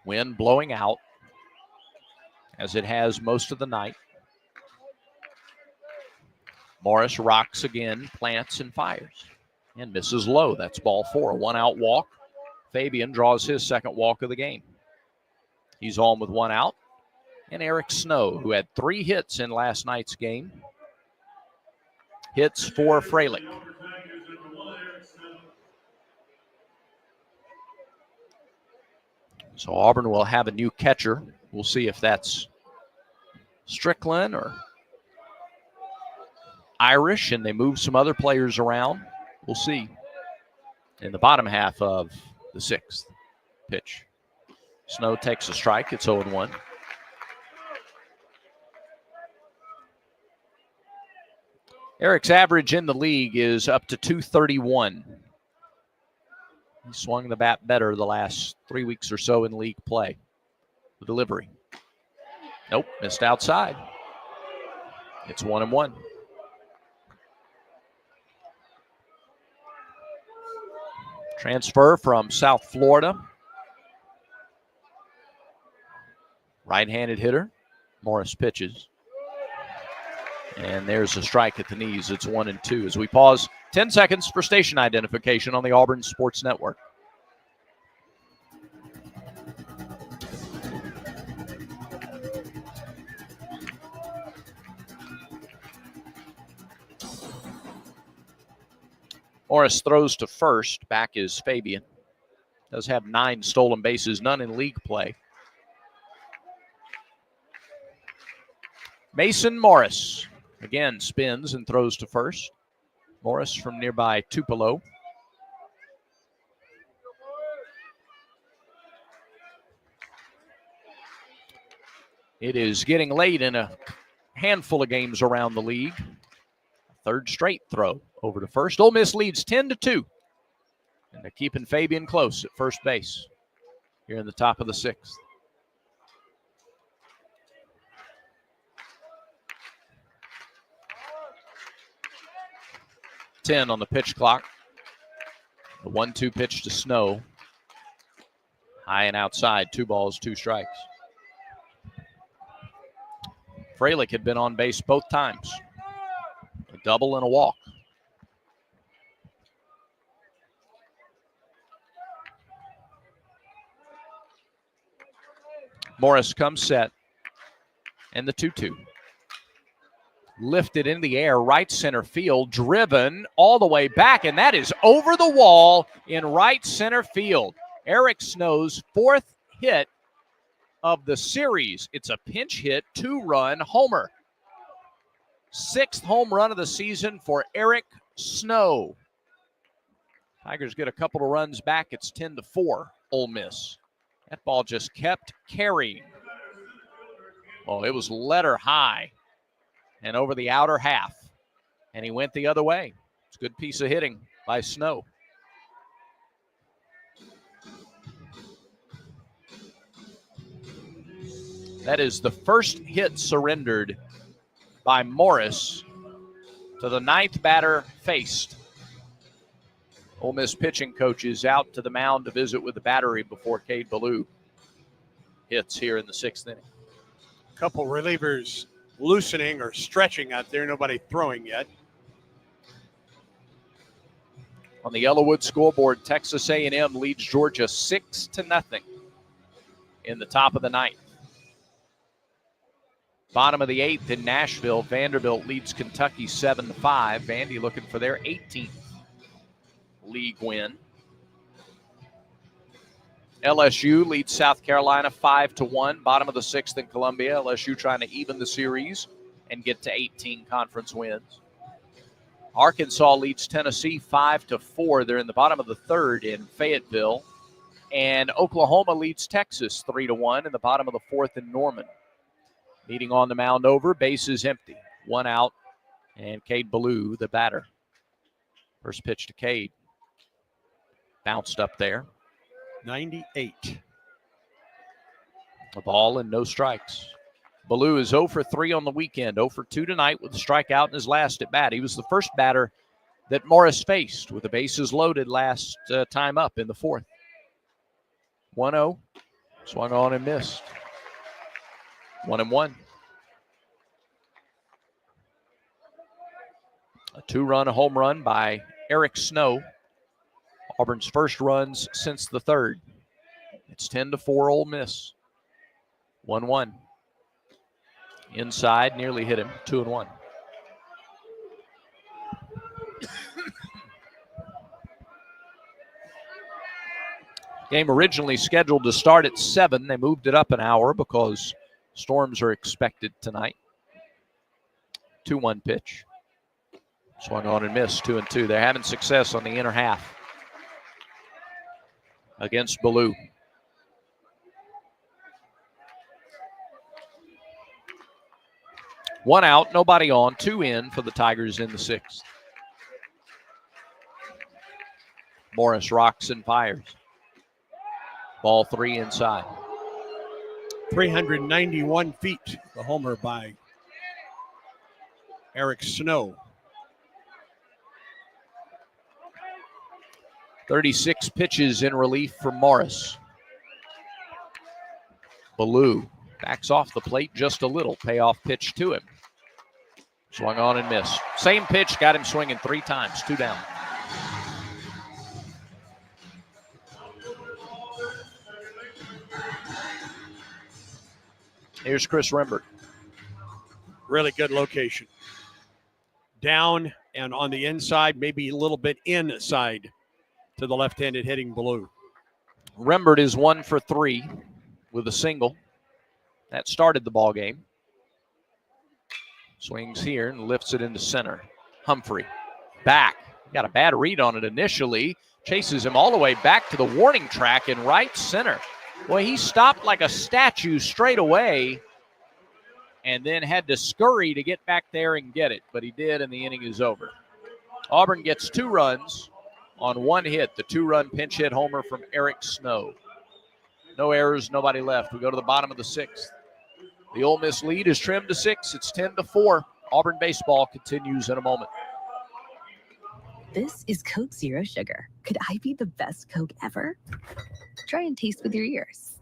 Wind blowing out, as it has most of the night. Morris rocks again, plants and fires, and misses low. That's ball 4, a 1-out walk. Fabian draws his second walk of the game. He's on with 1 out. And Eric Snow, who had 3 hits in last night's game, hits for Fralick. So Auburn will have a new catcher. We'll see if that's Strickland or Irish, and they move some other players around. We'll see in the bottom half of the 6th. Pitch. Snow takes a strike. It's 0-1. Eric's average in the league is up to 231. He swung the bat better the last 3 weeks or so in league play. The delivery. Nope, missed outside. It's 1-1. Transfer from South Florida. Right-handed hitter. Morris pitches. And there's a strike at the knees. It's 1-2 as we pause 10 seconds for station identification on the Auburn Sports Network. Morris throws to first. Back is Fabian. Does have 9 stolen bases, none in league play. Mason Morris again spins and throws to first. Morris from nearby Tupelo. It is getting late in a handful of games around the league. Third straight throw over to first. Ole Miss leads 10-2. And they're keeping Fabian close at first base here in the top of the sixth. .10 on the pitch clock. The 1-2 pitch to Snow. High and outside, 2 balls, 2 strikes. Fralick had been on base both times. A double and a walk. Morris comes set. And the 2-2. Lifted in the air, right center field, driven all the way back, and that is over the wall in right center field. Eric Snow's 4th hit of the series. It's a pinch hit, 2-run homer. 6th home run of the season for Eric Snow. Tigers get a couple of runs back. It's 10-4, Ole Miss. That ball just kept carrying. Oh, it was letter high and over the outer half. And he went the other way. It's a good piece of hitting by Snow. That is the first hit surrendered by Morris to the 9th batter faced. Ole Miss pitching coach is out to the mound to visit with the battery before Cade Ballou hits here in the 6th inning. A couple relievers loosening or stretching out there. Nobody throwing yet. On the Yellowwood scoreboard, Texas A&M leads Georgia 6-0 in the top of the 9th. Bottom of the 8th in Nashville, Vanderbilt leads Kentucky 7-5. Vandy looking for their 18th league win. LSU leads South Carolina 5-1. Bottom of the 6th in Columbia. LSU trying to even the series and get to 18 conference wins. Arkansas leads Tennessee 5-4. They're in the bottom of the 3rd in Fayetteville. And Oklahoma leads Texas 3-1 in the bottom of the 4th in Norman. Meeting on the mound over, bases empty. 1 out, and Cade Ballou, the batter. First pitch to Cade. Bounced up there. 98. A ball and no strikes. Ballou is 0 for 3 on the weekend, 0 for 2 tonight with a strikeout in his last at bat. He was the first batter that Morris faced with the bases loaded last time up in the 4th. 1-0, swung on and missed. 1-1. A 2-run home run by Eric Snow. Auburn's first runs since the 3rd. It's 10-4 Ole Miss. 1-1. Inside, nearly hit him. 2-1. Game originally scheduled to start at 7. They moved it up an hour because storms are expected tonight. 2-1 pitch. Swung on and missed. 2-2. They're having success on the inner half against Ballou. One out, nobody on, 2 in for the Tigers in the 6th. Morris rocks and fires. Ball 3 inside. 391 feet, the homer by Eric Snow. 36 pitches in relief for Morris. Ballou backs off the plate just a little. Payoff pitch to him. Swung on and missed. Same pitch, got him swinging 3 times. 2 down. Here's Chris Rembert. Really good location. Down and on the inside, maybe a little bit inside to the left-handed hitting Ballou. Rembert is 1 for 3 with a single. That started the ball game. Swings here and lifts it into center. Humphrey back. Got a bad read on it initially. Chases him all the way back to the warning track in right center. Boy, he stopped like a statue straight away and then had to scurry to get back there and get it, but he did, and the inning is over. Auburn gets 2 runs on 1 hit, the 2-run pinch hit homer from Eric Snow. No errors, nobody left. We go to the bottom of the 6th. The Ole Miss lead is trimmed to 6. It's 10-4. Auburn baseball continues in a moment. This is Coke Zero Sugar. Could I be the best Coke ever? Try and taste with your ears.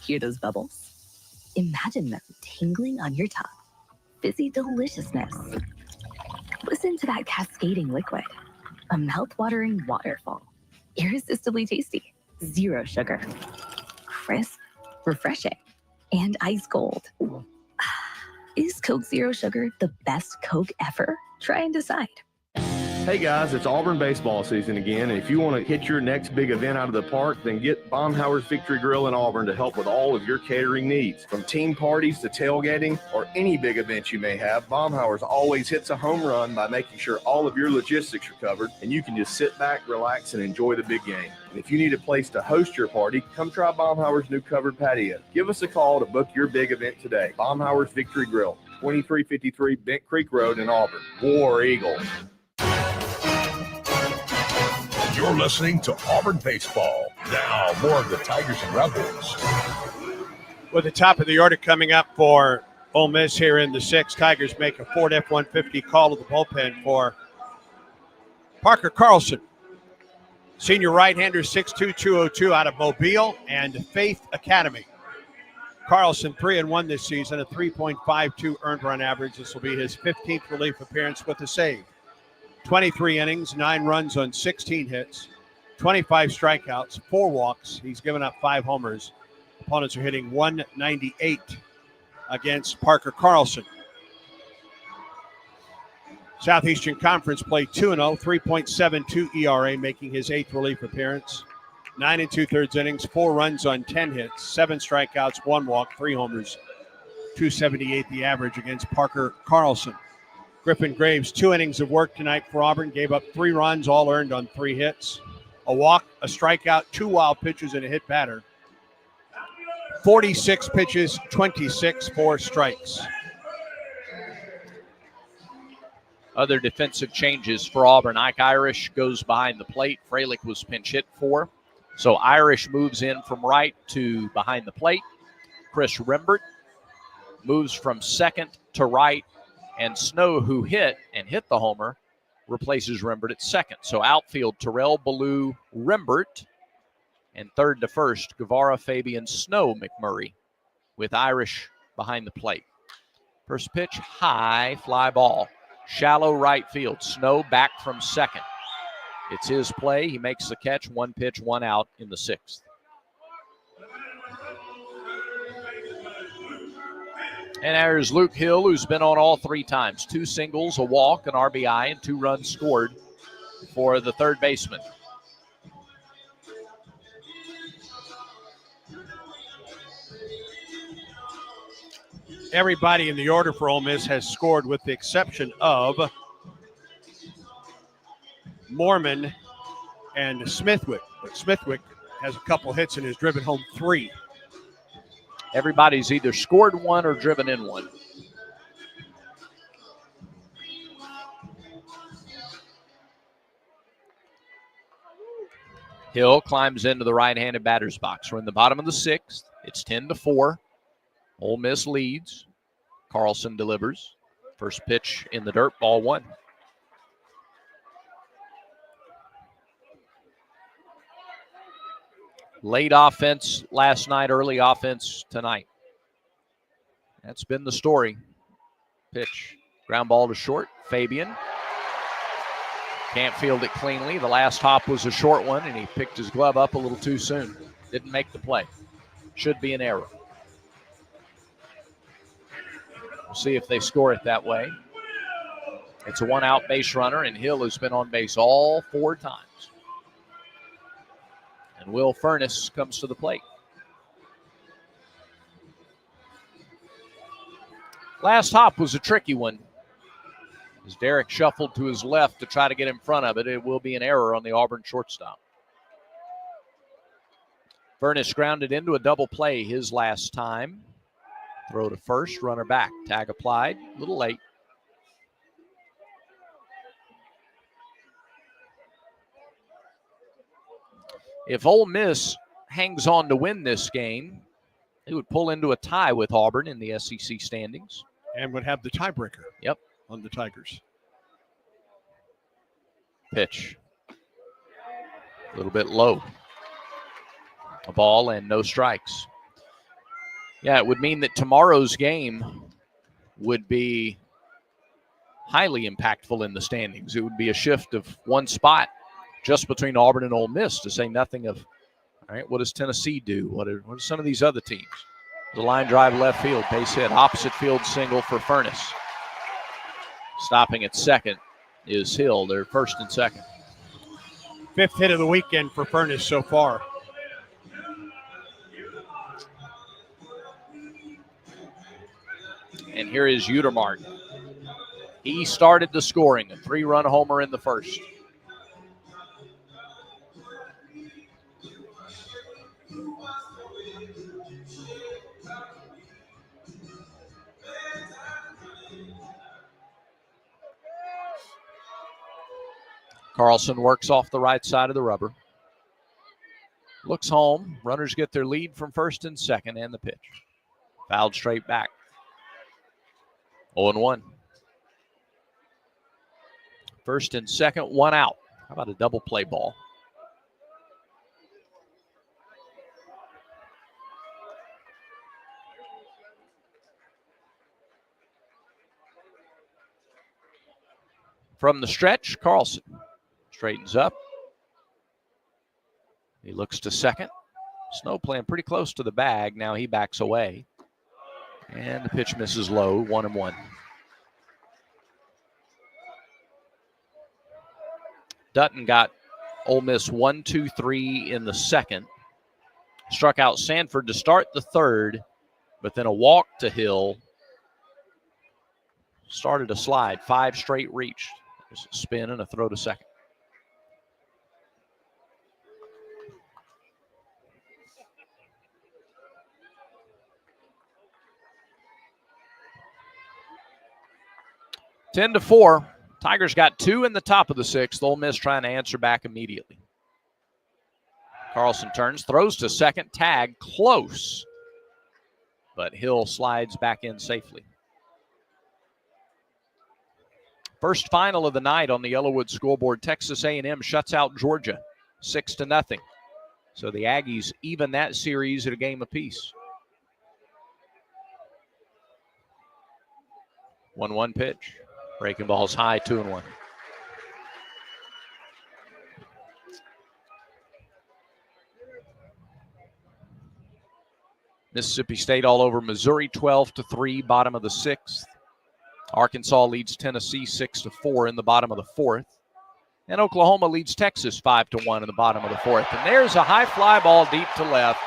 Hear those bubbles? Imagine them tingling on your tongue. Fizzy deliciousness. Listen to that cascading liquid. A mouth-watering waterfall. Irresistibly tasty. Zero sugar. Crisp, refreshing, and ice cold. Is Coke Zero Sugar the best Coke ever? Try and decide. Hey guys, it's Auburn baseball season again, and if you want to hit your next big event out of the park, then get Baumhauer's Victory Grill in Auburn to help with all of your catering needs. From team parties to tailgating or any big event you may have, Baumhauer's always hits a home run by making sure all of your logistics are covered, and you can just sit back, relax, and enjoy the big game. And if you need a place to host your party, come try Baumhauer's new covered patio. Give us a call to book your big event today. Baumhauer's Victory Grill, 2353 Bent Creek Road in Auburn. War Eagles. You're listening to Auburn Baseball. Now, more of the Tigers and Rebels. With the top of the order coming up for Ole Miss here in the 6th, Tigers make a Ford F-150 call to the bullpen for Parker Carlson. Senior right-hander, 6'2", 202 out of Mobile and Faith Academy. Carlson 3-1 this season, a 3.52 earned run average. This will be his 15th relief appearance with a save. 23 innings, 9 runs on 16 hits, 25 strikeouts, 4 walks. He's given up 5 homers. Opponents are hitting 198 against Parker Carlson. Southeastern Conference played 2-0, 3.72 ERA, making his 8th relief appearance. 9 2/3 innings, 4 runs on 10 hits, 7 strikeouts, 1 walk, 3 homers. 278 the average against Parker Carlson. Griffin Graves, 2 innings of work tonight for Auburn, gave up 3 runs, all earned on 3 hits. A walk, a strikeout, 2 wild pitches, and a hit batter. 46 pitches, 26 for strikes. Other defensive changes for Auburn. Ike Irish goes behind the plate. Freilich was pinch hit for. So Irish moves in from right to behind the plate. Chris Rembert moves from second to right. And Snow, who hit the homer, replaces Rembert at second. So outfield, Terrell, Ballou, Rembert. And third to first, Guevara, Fabian, Snow, McMurray, with Irish behind the plate. First pitch, high fly ball. Shallow right field. Snow back from second. It's his play. He makes the catch. 1 pitch, 1 out in the 6th. And there's Luke Hill, who's been on all 3 times. 2 singles, a walk, an RBI, and 2 runs scored for the third baseman. Everybody in the order for Ole Miss has scored with the exception of Mormon and Smithwick. But Smithwick has a couple hits and has driven home 3. Everybody's either scored 1 or driven in 1. Hill climbs into the right-handed batter's box. We're in the bottom of the 6th. It's 10-4. Ole Miss leads. Carlson delivers. First pitch in the dirt, ball 1. Late offense last night, early offense tonight. That's been the story. Pitch, ground ball to short. Fabian can't field it cleanly. The last hop was a short one, and he picked his glove up a little too soon. Didn't make the play. Should be an error. We'll see if they score it that way. It's a 1-out base runner, and Hill has been on base all 4 times. And Will Furness comes to the plate. Last hop was a tricky one. As Derek shuffled to his left to try to get in front of it, it will be an error on the Auburn shortstop. Furness grounded into a double play his last time. Throw to first, runner back. Tag applied, a little late. If Ole Miss hangs on to win this game, they would pull into a tie with Auburn in the SEC standings. And would have the tiebreaker. Yep. On the Tigers. Pitch. A little bit low. A ball and no strikes. Yeah, it would mean that tomorrow's game would be highly impactful in the standings. It would be a shift of one spot just between Auburn and Ole Miss, to say nothing of, all right, what does Tennessee do? What are some of these other teams? The line drive left field, base hit, opposite field single for Furness. Stopping at second is Hill. They're first and second. 5th hit of the weekend for Furness so far. And here is Utermark. He started the scoring, a 3-run homer in the first. Carlson works off the right side of the rubber. Looks home. Runners get their lead from first and second, and the pitch. Fouled straight back. 0-1. First and second, one out. How about a double play ball? From the stretch, Carlson straightens up. He looks to second. Snow playing pretty close to the bag. Now he backs away. And the pitch misses low, 1-1. Dutton got Ole Miss 1-2-3 in the second. Struck out Sanford to start the third, but then a walk to Hill. Started a slide, 5 straight reached. There's a spin and a throw to second. Ten to 4. Tigers got 2 in the top of the 6th. Ole Miss trying to answer back immediately. Carlson turns, throws to second, tag, close. But Hill slides back in safely. First final of the night on the Yellowwood scoreboard. Texas A&M shuts out Georgia 6-0. So the Aggies even that series at a game apiece. 1-1 pitch. Breaking ball's high, 2-1. Mississippi State all over Missouri 12-3, bottom of the 6th. Arkansas leads Tennessee 6-4 in the bottom of the 4th. And Oklahoma leads Texas 5-1 in the bottom of the 4th. And there's a high fly ball deep to left.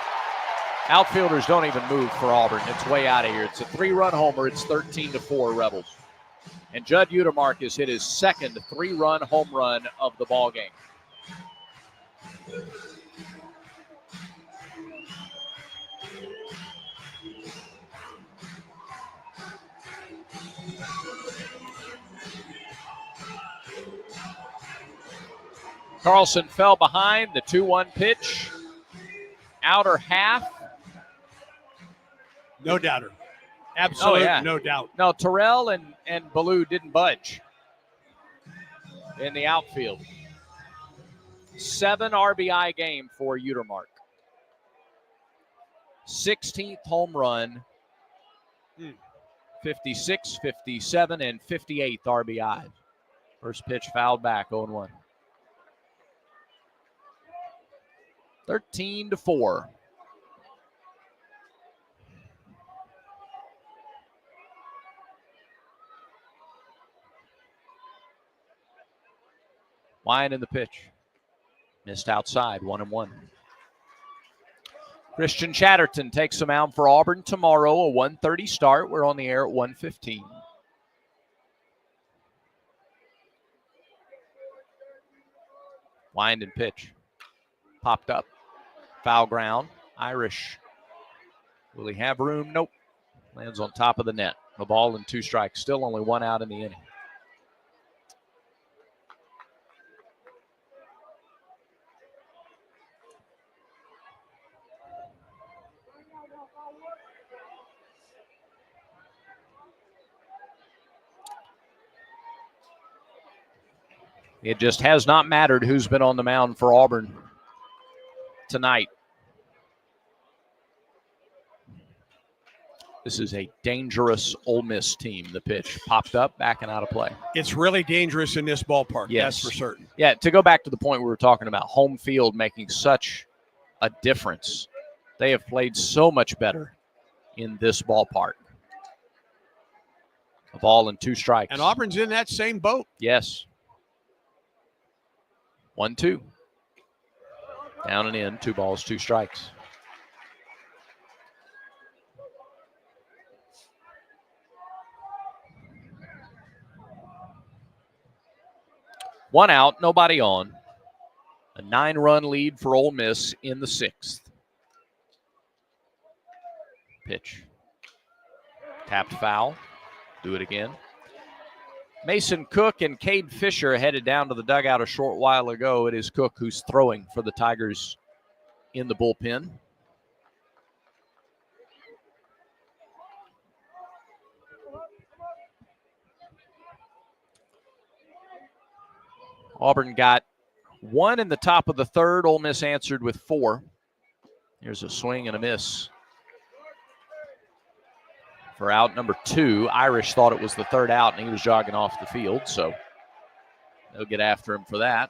Outfielders don't even move for Auburn. It's way out of here. It's a 3-run homer. It's 13-4 Rebels. And Judd Utermark has hit his second 3-run home run of the ballgame. Carlson fell behind the 2-1 pitch. Outer half. No doubter. Absolutely, no doubt. No, Terrell and Ballou didn't budge in the outfield. 7 RBI game for Utermark. 16th home run. 56, 57, and 58th RBI. First pitch fouled back, 0-1. 13-4. Wine in the pitch. Missed outside, 1-1. Christian Chatterton takes the mound for Auburn tomorrow, a 1:30 start. We're on the air at 1:15. Wind and pitch. Popped up. Foul ground. Irish. Will he have room? Nope. Lands on top of the net. A ball and 2 strikes. Still only 1 out in the inning. It just has not mattered who's been on the mound for Auburn tonight. This is a dangerous Ole Miss team. The pitch popped up, backing out of play. It's really dangerous in this ballpark, Yes. that's for certain. Yeah, to go back to the point we were talking about, home field making such a difference. They have played so much better in this ballpark. A ball and 2 strikes. And Auburn's in that same boat. Yes. 1-2. Down and in, 2 balls, 2 strikes. One out, nobody on. A 9-run lead for Ole Miss in the 6th. Pitch. Tapped foul. Do it again. Mason Cook and Cade Fisher headed down to the dugout a short while ago. It is Cook who's throwing for the Tigers in the bullpen. Auburn got 1 in the top of the 3rd. Ole Miss answered with 4. Here's a swing and a miss. For out number 2, Irish thought it was the 3rd out, and he was jogging off the field, so they'll get after him for that.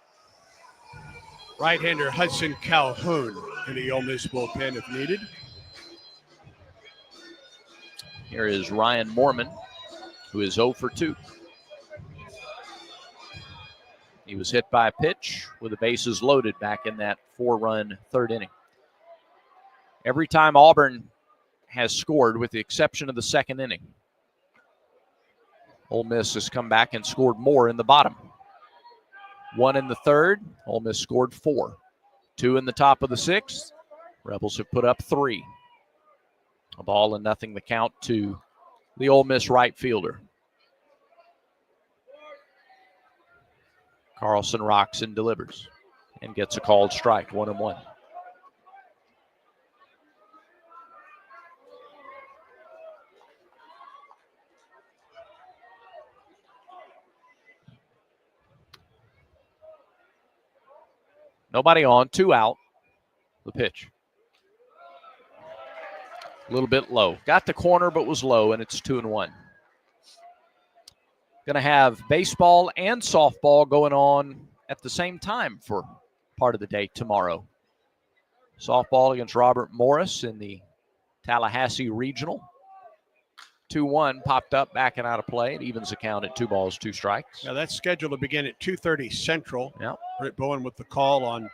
Right-hander Hudson Calhoun in the Ole Miss bullpen if needed. Here is Ryan Moorman, who is 0 for 2. He was hit by a pitch with the bases loaded back in that 4-run 3rd inning. Every time Auburn has scored, with the exception of the 2nd inning, Ole Miss has come back and scored more in the bottom. 1 in the 3rd, Ole Miss scored 4. 2 in the top of the 6th, Rebels have put up 3. A ball and nothing the count to the Ole Miss right fielder. Carlson rocks and delivers and gets a called strike, 1-1. Nobody on, 2 out. The pitch. A little bit low. Got the corner, but was low, and it's 2-1. Going to have baseball and softball going on at the same time for part of the day tomorrow. Softball against Robert Morris in the Tallahassee Regional. 2-1 popped up, backing out of play. It evens the count at 2 balls, 2 strikes. Now that's scheduled to begin at 2:30 Central. Yep. Britt Bowen with the call on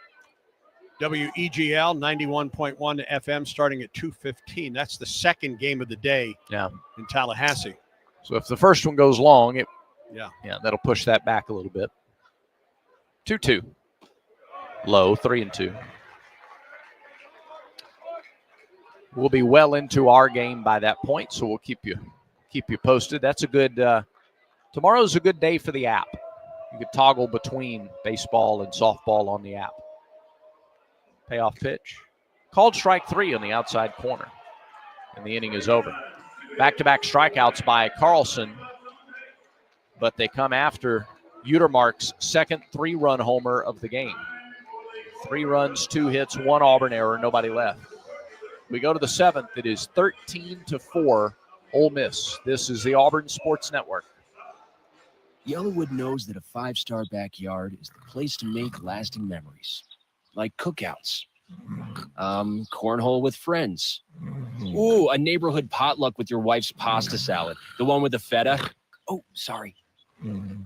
WEGL 91.1 FM starting at 2:15. That's the 2nd game of the day in Tallahassee. So if the first one goes long, Yeah, that'll push that back a little bit. 2-2. Low, 3-2. We'll be well into our game by that point, so we'll keep you posted. That's a good tomorrow's a good day for the app. You could toggle between baseball and softball on the app. Payoff pitch. Called strike 3 on the outside corner. And the inning is over. Back-to-back strikeouts by Carlson, but they come after Utermark's 2nd 3-run homer of the game. 3 runs, 2 hits, 1 Auburn error, nobody left. We go to the 7th. It is 13-4 Ole Miss. This is the Auburn Sports Network. Yellowwood knows that a 5-star backyard is the place to make lasting memories, like cookouts, cornhole with friends. Ooh, a neighborhood potluck with your wife's pasta salad, the one with the feta. Oh, sorry.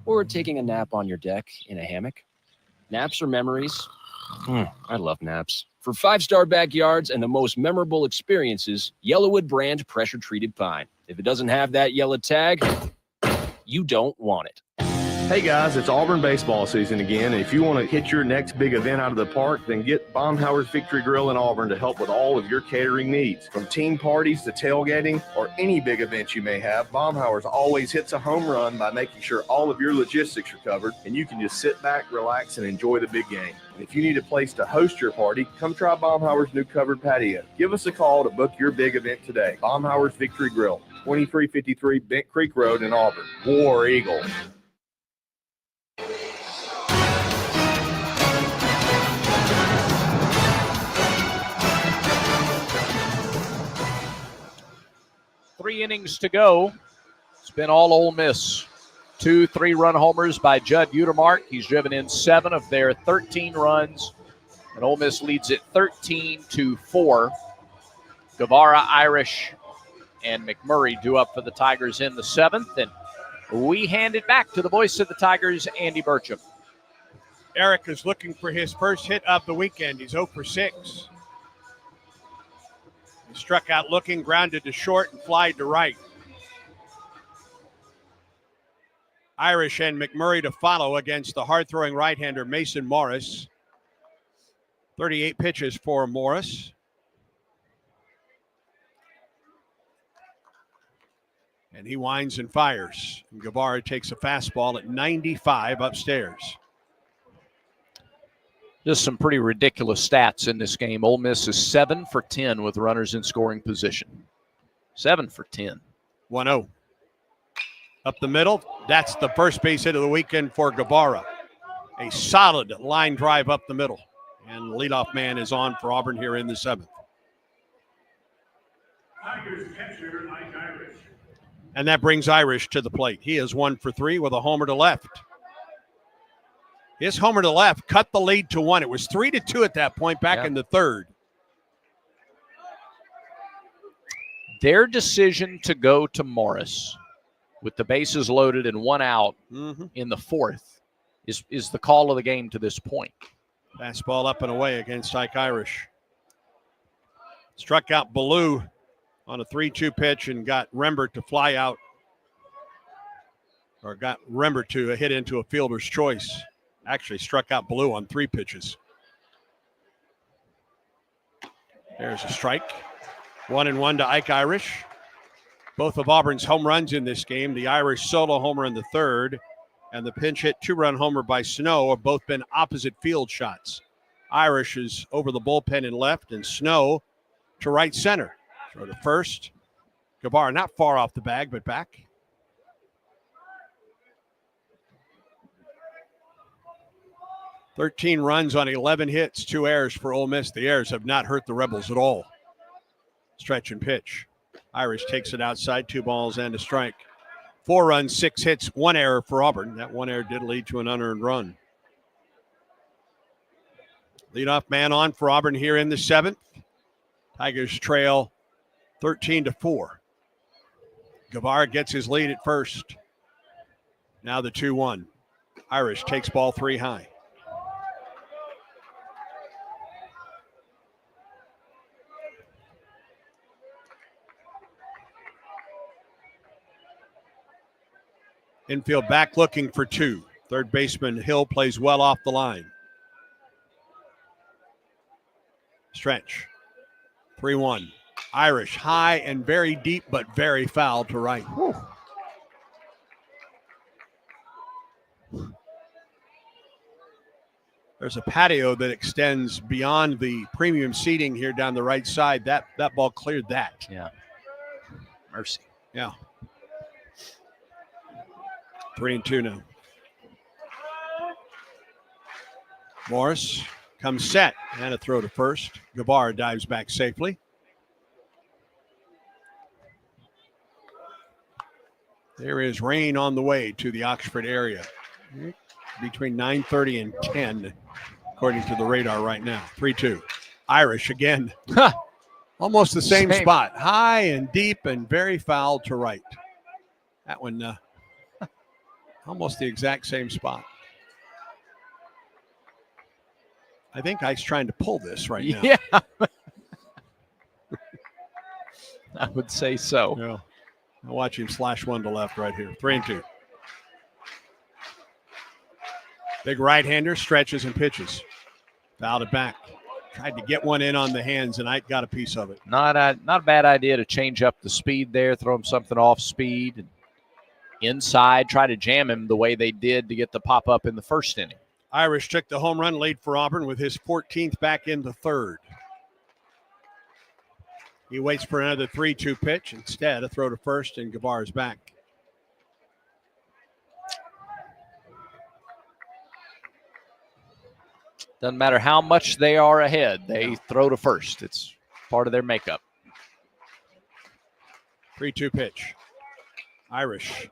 Or taking a nap on your deck in a hammock. Naps are memories. I love naps. For 5-star backyards and the most memorable experiences, Yellowwood brand pressure-treated pine. If it doesn't have that yellow tag, you don't want it. Hey guys, it's Auburn baseball season again. And if you want to hit your next big event out of the park, then get Baumhauer's Victory Grill in Auburn to help with all of your catering needs. From team parties to tailgating or any big event you may have, Baumhauer's always hits a home run by making sure all of your logistics are covered and you can just sit back, relax, and enjoy the big game. And if you need a place to host your party, come try Baumhauer's new covered patio. Give us a call to book your big event today. Baumhauer's Victory Grill, 2353 Bent Creek Road in Auburn. War Eagle. Three innings to go. It's been all Ole Miss. 2 3-run homers by Judd Utermark. He's driven in 7 of their 13 runs, and Ole Miss leads it 13-4. Guevara, Irish, and McMurray due up for the Tigers in the 7th, and we hand it back to the voice of the Tigers, Andy Burcham. Eric is looking for his first hit of the weekend. He's 0 for 6. He struck out looking, grounded to short, and flied to right. Irish and McMurray to follow against the hard-throwing right-hander Mason Morris. 38 pitches for Morris. And he winds and fires. And Guevara takes a fastball at 95 upstairs. Just some pretty ridiculous stats in this game. Ole Miss is 7 for 10 with runners in scoring position. 7 for 10. 1-0. Up the middle. That's the first base hit of the weekend for Guevara. A solid line drive up the middle. And leadoff man is on for Auburn here in the 7th. And that brings Irish to the plate. He is 1 for 3 with a homer to left. His homer to left cut the lead to 1. It was 3-2 at that point back in the 3rd. Their decision to go to Morris with the bases loaded and 1 out in the 4th is the call of the game to this point. Fastball up and away against Ike Irish. Struck out Ballou on a 3-2 pitch and got Rembert to fly out, or got Rembert to hit into a fielder's choice. Actually struck out Ballou on 3 pitches. There's a strike. 1-1 to Ike Irish. Both of Auburn's home runs in this game, the Irish solo homer in the 3rd and the pinch hit 2-run homer by Snow, have both been opposite field shots. Irish is over the bullpen in left and Snow to right center. Throw to first. Guevara not far off the bag, but back. "13 runs on 11 hits, 2 errors for Ole Miss. The errors have not hurt the Rebels at all." Stretch and pitch. Irish takes it outside, 2 balls and a strike. 4 runs, 6 hits, 1 error for Auburn. That 1 error did lead to an unearned run. Leadoff man on for Auburn here in the 7th. Tigers trail 13-4. Guevara gets his lead at first. Now the 2-1. Irish takes ball 3 high. Infield back looking for 2. Third baseman Hill plays well off the line. Stretch. 3-1. Irish high and very deep, but very foul to right. Whew. There's a patio that extends beyond the premium seating here down the right side. That ball cleared that. Yeah. Mercy. Yeah. 3-2 now. Morris comes set and a throw to first. Guevara dives back safely. There is rain on the way to the Oxford area between 9:30 and 10, according to the radar right now. 3-2. Irish again. Almost the same spot. High and deep and very foul to right. That one almost the exact same spot. I think Ike's trying to pull this right now. Yeah. I would say so. Yeah. I'll watch him slash one to left right here. 3-2. Big right-hander stretches and pitches. Fouled it back. Tried to get one in on the hands, and I got a piece of it. Not a bad idea to change up the speed there, throw him something off speed. And inside, try to jam him the way they did to get the pop-up in the first inning. Irish took the home run lead for Auburn with his 14th back in the third. He waits for another 3-2 pitch. Instead, a throw to first, and Guevara's back. Doesn't matter how much they are ahead, they throw to first. It's part of their makeup. 3-2 pitch. Irish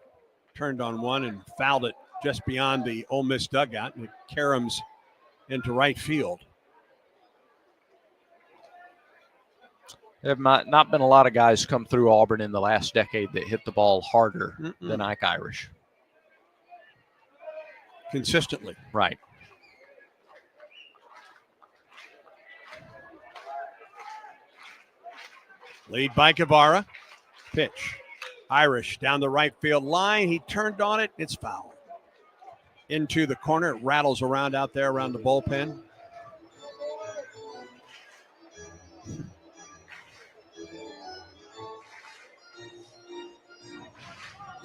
turned on one and fouled it just beyond the Ole Miss dugout, and it caroms into right field. There have not been a lot of guys come through Auburn in the last decade that hit the ball harder than Ike Irish. Consistently. Right. Lead by Guevara. Pitch. Irish down the right field line. He turned on it. It's foul. Into the corner. It rattles around out there around the bullpen.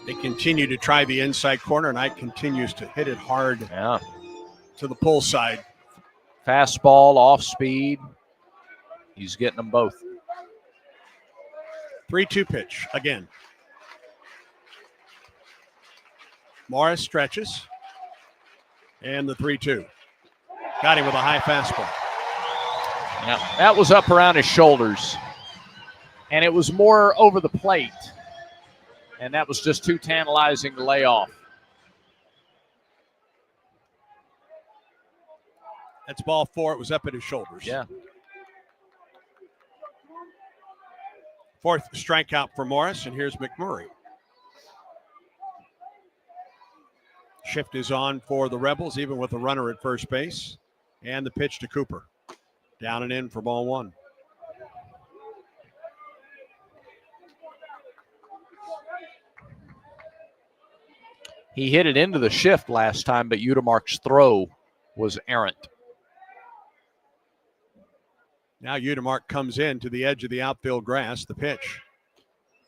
They continue to try the inside corner, and Ike continues to hit it hard to the pull side. Fastball, off speed. He's getting them both. 3-2 pitch again. Morris stretches. And the 3-2. Got him with a high fastball. Yeah, that was up around his shoulders. And it was more over the plate. And that was just too tantalizing to lay off. That's ball 4. It was up at his shoulders. Yeah. 4th strikeout for Morris, and here's McMurray. Shift is on for the Rebels, even with a runner at first base. And the pitch to Cooper. Down and in for ball 1. He hit it into the shift last time, but Udemark's throw was errant. Now Udemark comes in to the edge of the outfield grass. The pitch.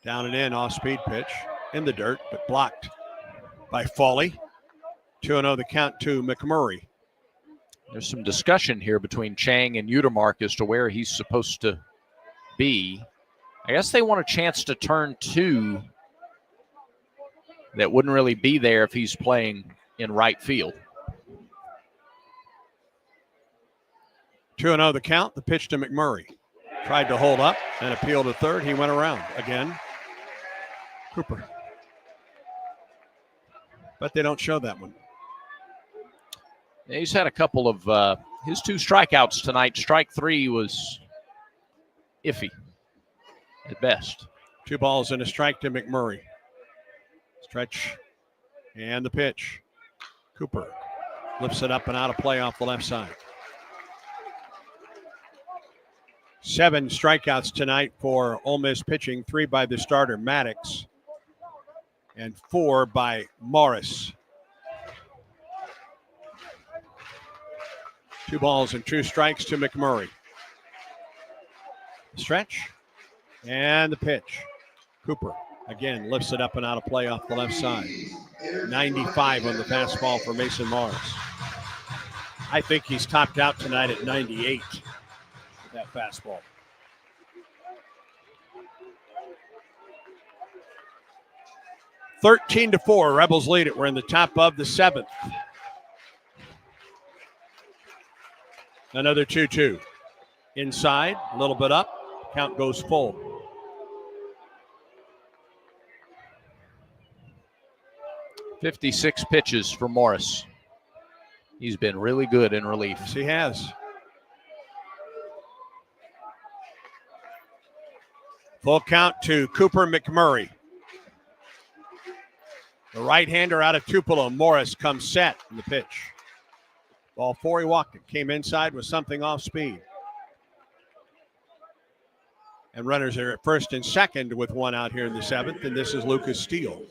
Down and in, off-speed pitch. In the dirt, but blocked by Foley. 2-0 the count to McMurray. There's some discussion here between Chang and Udemark as to where he's supposed to be. I guess they want a chance to turn 2 that wouldn't really be there if he's playing in right field. 2-0 the count. The pitch to McMurray. Tried to hold up and appeal to third. He went around again. Cooper. But they don't show that one. He's had a couple of his 2 strikeouts tonight. Strike 3 was iffy at best. 2 balls and a strike to McMurray. Stretch and the pitch. Cooper lifts it up and out of play off the left side. 7 strikeouts tonight for Ole Miss pitching. 3 by the starter Maddox and 4 by Morris. 2 balls and 2 strikes to McMurray. Stretch and the pitch. Cooper again lifts it up and out of play off the left side. 95 on the fastball for Mason Morris. I think he's topped out tonight at 98 with that fastball. (13-4). Rebels lead it. We're in the top of the 7th. Another 2-2. Inside, a little bit up. Count goes full. .56 pitches for Morris. He's been really good in relief. Yes, he has. Full count to Cooper McMurray. The right-hander out of Tupelo. Morris comes set in the pitch. Ball 4, he walked it. Came inside with something off speed. And runners are at first and second with 1 out here in the 7th, and this is Lucas Steele.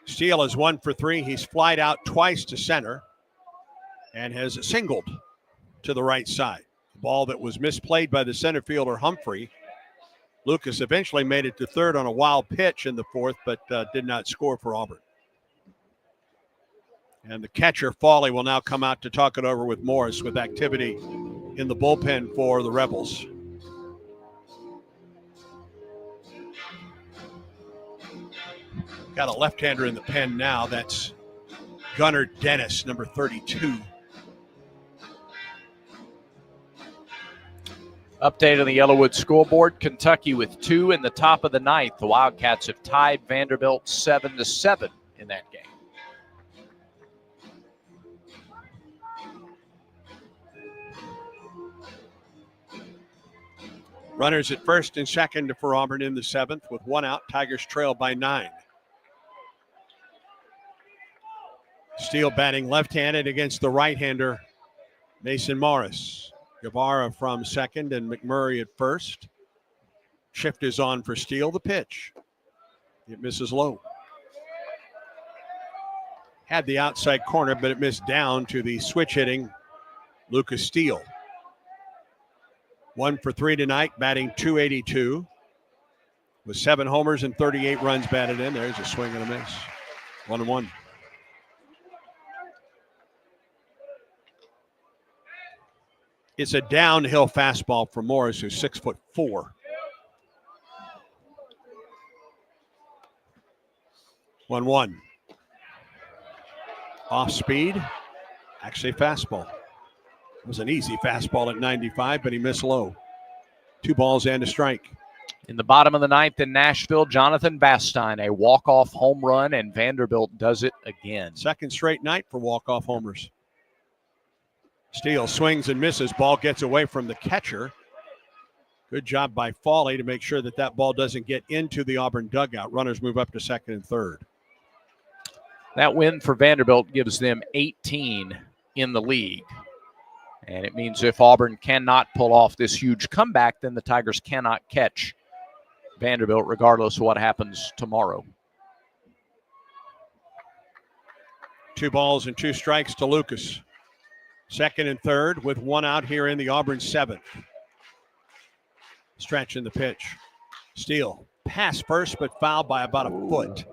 Steele is 1 for 3. He's flied out twice to center and has singled to the right side. The ball that was misplayed by the center fielder Humphrey. Lucas eventually made it to third on a wild pitch in the fourth, but did not score for Auburn. And the catcher, Fawley, will now come out to talk it over with Morris with activity in the bullpen for the Rebels. Got a left-hander in the pen now. That's Gunnar Dennis, number 32. Update on the Yellowwood scoreboard. Kentucky with 2 in the top of the ninth. The Wildcats have tied Vanderbilt 7-7 in that game. Runners at first and second for Auburn in the 7th. With 1 out, Tigers trail by 9. Steele batting left-handed against the right-hander, Mason Morris. Guevara from second and McMurray at first. Shift is on for Steele. The pitch. It misses low. Had the outside corner, but it missed down to the switch-hitting Lucas Steele. 1 for 3 tonight, batting .282. With 7 homers and 38 runs batted in. There's a swing and a miss. 1-1. It's a downhill fastball for Morris, who's 6'4". 1-1. Off speed. Actually, fastball. It was an easy fastball at 95, but he missed low. 2 balls and a strike. In the bottom of the ninth in Nashville, Jonathan Bastine, a walk-off home run, and Vanderbilt does it again. Second straight night for walk-off homers. Steele swings and misses. Ball gets away from the catcher. Good job by Fawley to make sure that that ball doesn't get into the Auburn dugout. Runners move up to second and third. That win for Vanderbilt gives them 18 in the league. And it means if Auburn cannot pull off this huge comeback, then the Tigers cannot catch Vanderbilt regardless of what happens tomorrow. 2 balls and 2 strikes to Lucas. Second and third with 1 out here in the Auburn 7th. Stretch in the pitch. Steele pass first, but fouled by about a foot.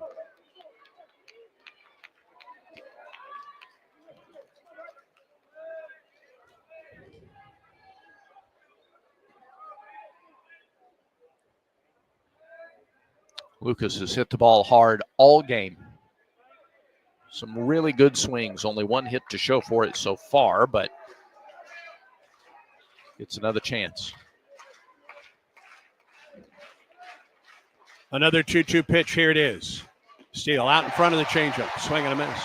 Lucas has hit the ball hard all game. Some really good swings. Only 1 hit to show for it so far, but it's another chance. Another 2-2 pitch. Here it is. Steele out in front of the changeup. Swing and a miss.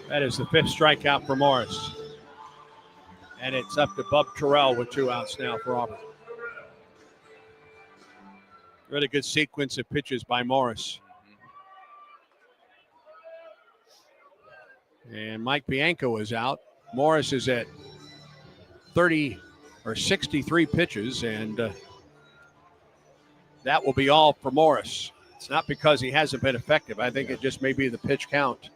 That is the 5th strikeout for Morris. And it's up to Bub Terrell with 2 outs now for Auburn. Really good sequence of pitches by Morris. And Mike Bianco is out. Morris is at 63 pitches, and that will be all for Morris. It's not because he hasn't been effective. I think it just may be the pitch count.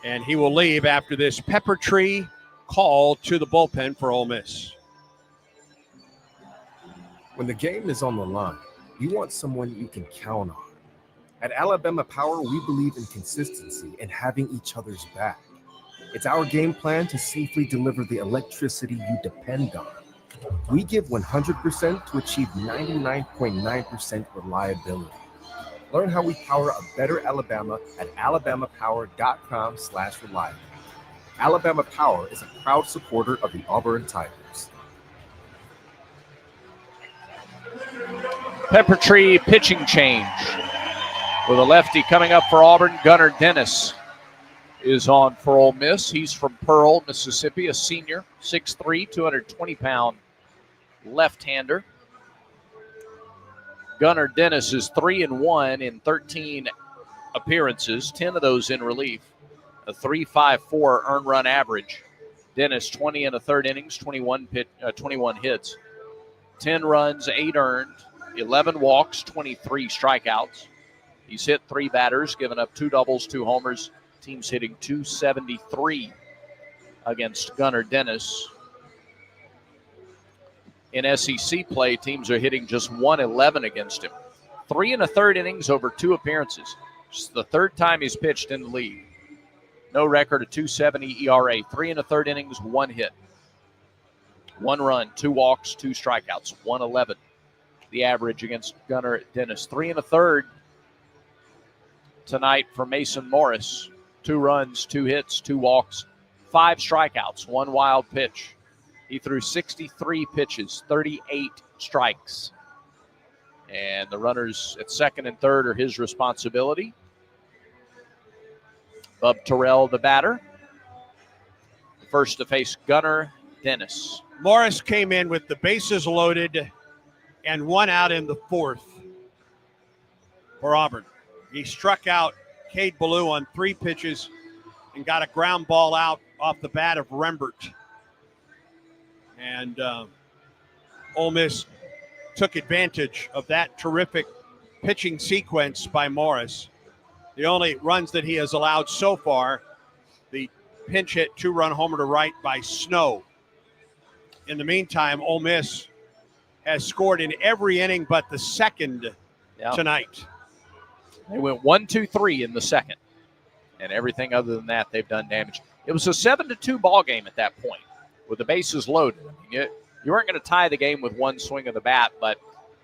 And he will leave after this pepper tree call to the bullpen for Ole Miss. When the game is on the line, you want someone you can count on. At Alabama Power, we believe in consistency and having each other's back. It's our game plan to safely deliver the electricity you depend on. We give 100% to achieve 99.9% reliability. Learn how we power a better Alabama at alabamapower.com/reliable. Alabama Power is a proud supporter of the Auburn Tigers. Pepper Tree pitching change. With a lefty coming up for Auburn, Gunnar Dennis is on for Ole Miss. He's from Pearl, Mississippi, a senior, 6'3", 220-pound left-hander. Gunnar Dennis is 3-1 in 13 appearances, 10 of those in relief, a 3.54 earned run average. Dennis 20 and a third innings, 21 hits, 10 runs, 8 earned, 11 walks, 23 strikeouts. He's hit 3 batters, given up 2 doubles, 2 homers. Team's hitting .273 against Gunnar Dennis. In SEC play, teams are hitting just .111 against him. 3 1/3 innings over 2 appearances. It's the 3rd time he's pitched in the league. No record of .270 ERA. 3 1/3 innings, 1 hit. 1 run, 2 walks, 2 strikeouts. 111 the average against Gunnar Dennis. 3 1/3 tonight for Mason Morris. 2 runs, 2 hits, 2 walks, 5 strikeouts, 1 wild pitch. He threw 63 pitches, 38 strikes. And the runners at second and third are his responsibility. Bub Terrell, the batter. First to face Gunnar Dennis. Morris came in with the bases loaded and 1 out in the 4th for Auburn. He struck out Cade Ballou on 3 pitches and got a ground ball out off the bat of Rembert. And Ole Miss took advantage of that terrific pitching sequence by Morris. The only runs that he has allowed so far, the pinch hit 2-run homer to right by Snow. In the meantime, Ole Miss has scored in every inning but the second tonight. They went 1-2-3 in the second. And everything other than that, they've done damage. It was a 7-2 ball game at that point with the bases loaded. You weren't going to tie the game with 1 swing of the bat, but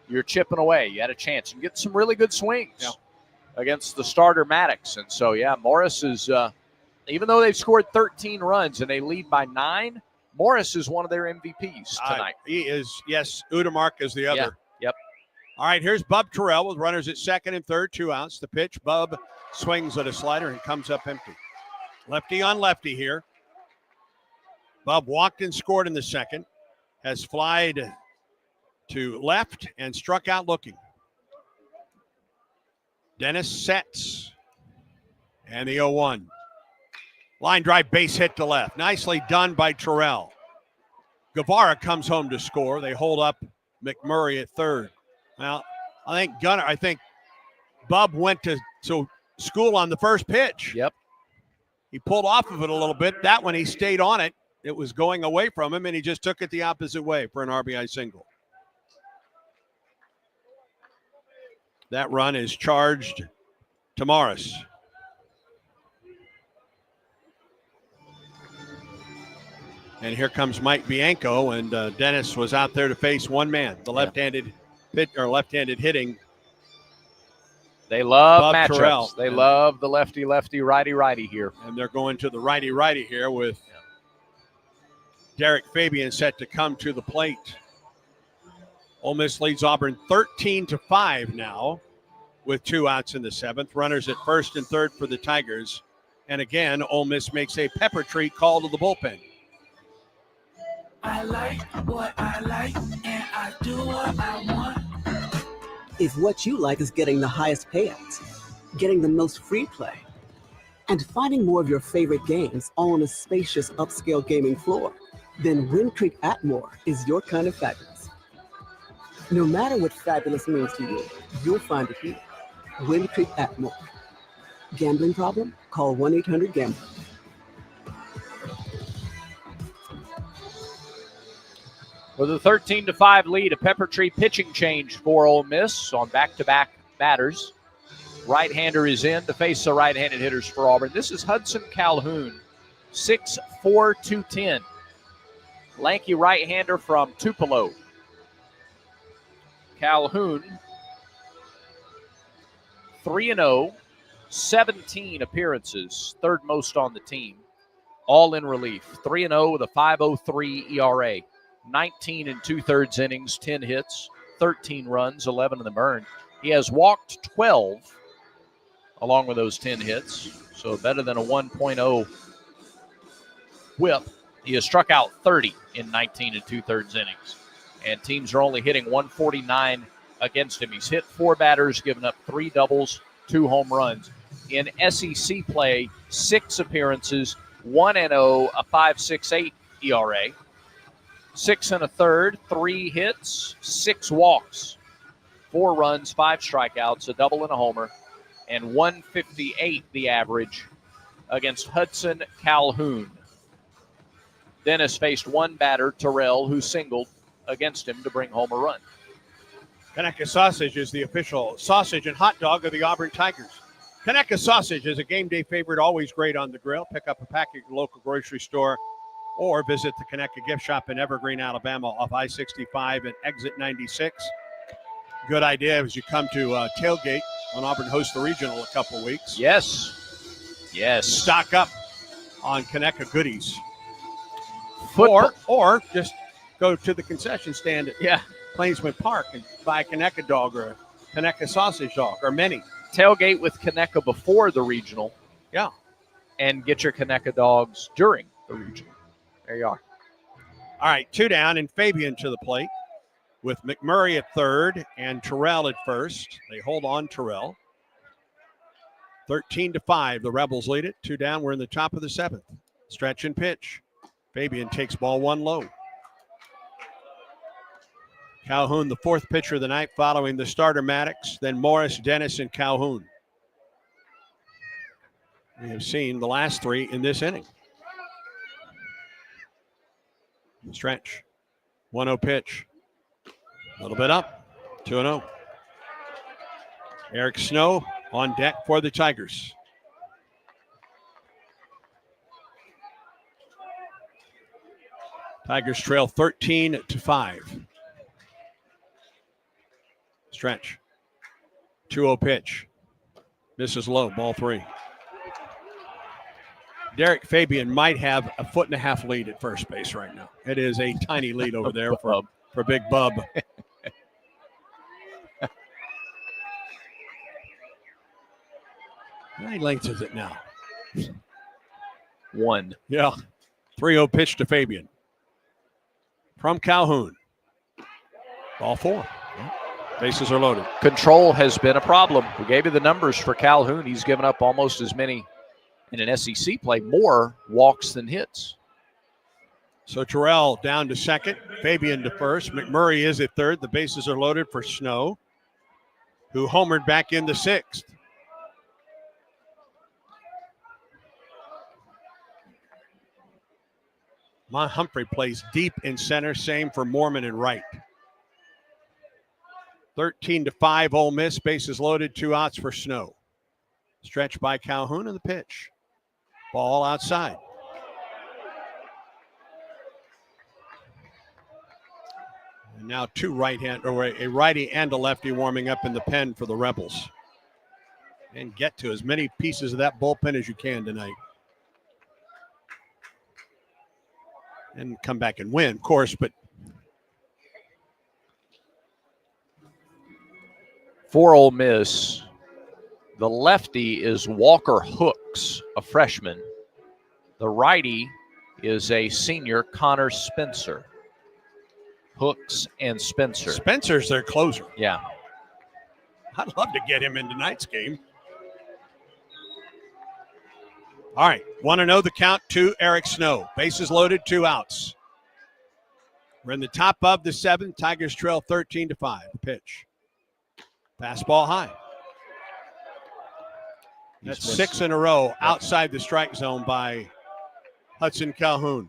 you're chipping away. You had a chance. You get some really good swings against the starter Maddox. And so, Morris is, even though they've scored 13 runs and they lead by 9, Morris is one of their MVPs tonight. He is, yes. Udemark is the other. Yeah. Yep. All right, here's Bub Terrell with runners at second and third, 2 outs. The pitch, Bub swings at a slider and comes up empty. Lefty on lefty here. Bub walked and scored in the second. Has flied to left and struck out looking. Dennis sets. And the 0-1. Line drive base hit to left. Nicely done by Terrell. Guevara comes home to score. They hold up McMurray at third. Well, I think Bub went to school on the first pitch. Yep. He pulled off of it a little bit. That one, he stayed on it. It was going away from him, and he just took it the opposite way for an RBI single. That run is charged to Morris. And here comes Mike Bianco, and Dennis was out there to face one man, the left-handed hitting. They love Bub matchups. Terrell. They love the lefty-lefty, righty-righty here. And they're going to the righty-righty here with Derek Fabian set to come to the plate. Ole Miss leads Auburn 13-5 now with 2 outs in the 7th. Runners at first and third for the Tigers. And again, Ole Miss makes a pepper treat call to the bullpen. I like what I like, and I do what I want. If what you like is getting the highest payouts, getting the most free play, and finding more of your favorite games all on a spacious upscale gaming floor, then Wind Creek Atmore is your kind of fabulous. No matter what fabulous means to you, you'll find it here. Wind Creek Atmore. Gambling problem? Call 1-800-GAMBLER. With a 13-5 lead, a Pepper Tree pitching change for Ole Miss on back-to-back batters. Right-hander is in to face the right-handed hitters for Auburn. This is Hudson Calhoun, 6'4", 210. Lanky right-hander from Tupelo. Calhoun, 3-0, 17 appearances, third most on the team, all in relief. 3-0 with a 5.03 ERA. 19 2/3 innings, 10 hits, 13 runs, 11 of them earned. He has walked 12 along with those 10 hits, so better than a 1.0 whip. He has struck out 30 in 19 2/3 innings, and teams are only hitting 149 against him. He's hit 4 batters, given up 3 doubles, 2 home runs. In SEC play, 6 appearances, 1-0, a 5.68 ERA. 6 1/3, 3 hits, 6 walks, 4 runs, 5 strikeouts, a double and a homer, and 158 the average against Hudson Calhoun. Dennis faced one batter, Terrell, who singled against him to bring home a run. Conecuh Sausage is the official sausage and hot dog of the Auburn Tigers. Conecuh Sausage is a game day favorite, always great on the grill. Pick up a pack at your local grocery store or visit the Conecuh Gift Shop in Evergreen, Alabama off I-65 and exit 96. Good idea as you come to tailgate when Auburn hosts the regional in a couple of weeks. Yes. Yes. Stock up on Conecuh goodies. Football. Or just go to the concession stand at Plainsman Park and buy a Conecuh dog or a Conecuh sausage dog or many. Tailgate with Conecuh before the regional. Yeah. And get your Conecuh dogs during the regional. There you are. All right, 2 down and Fabian to the plate with McMurray at third and Terrell at first. They hold on Terrell. 13-5, the Rebels lead it. 2 down, we're in the top of the 7th. Stretch and pitch. Fabian takes ball 1 low. Calhoun, the 4th pitcher of the night, following the starter Maddox, then Morris, Dennis, and Calhoun. We have seen the last 3 in this inning. Stretch. 1-0 pitch. A little bit up. 2-0. Eric Snow on deck for the Tigers. Tigers trail 13-5. Stretch. 2-0 pitch. Misses low, ball 3. Derek Fabian might have a 1.5 lead at first base right now. It is a tiny lead over there for Big Bub. How many lengths is it now? 1. Yeah. 3-0 pitch to Fabian. From Calhoun. Ball 4. Bases are loaded. Control has been a problem. We gave you the numbers for Calhoun. He's given up almost as many in an SEC play, more walks than hits. So Terrell down to second, Fabian to first. McMurray is at third. The bases are loaded for Snow, who homered back in the 6th. Mon Humphrey plays deep in center. Same for Mormon and right. 13-5 Ole Miss. Bases loaded. 2 outs for Snow. Stretch by Calhoun and the pitch. Ball outside. And now 2 right-hand, or a righty and a lefty warming up in the pen for the Rebels. And get to as many pieces of that bullpen as you can tonight. And come back and win, of course, but for Ole Miss, the lefty is Walker Hooks, a freshman. The righty is a senior, Connor Spencer. Hooks and Spencer. Spencer's their closer. Yeah. I'd love to get him in tonight's game. All right, 1-0 the count to Eric Snow. Bases loaded, 2 outs. We're in the top of the 7th. Tigers trail 13-5. The pitch. Fastball high. That's 6 in a row outside the strike zone by Hudson Calhoun.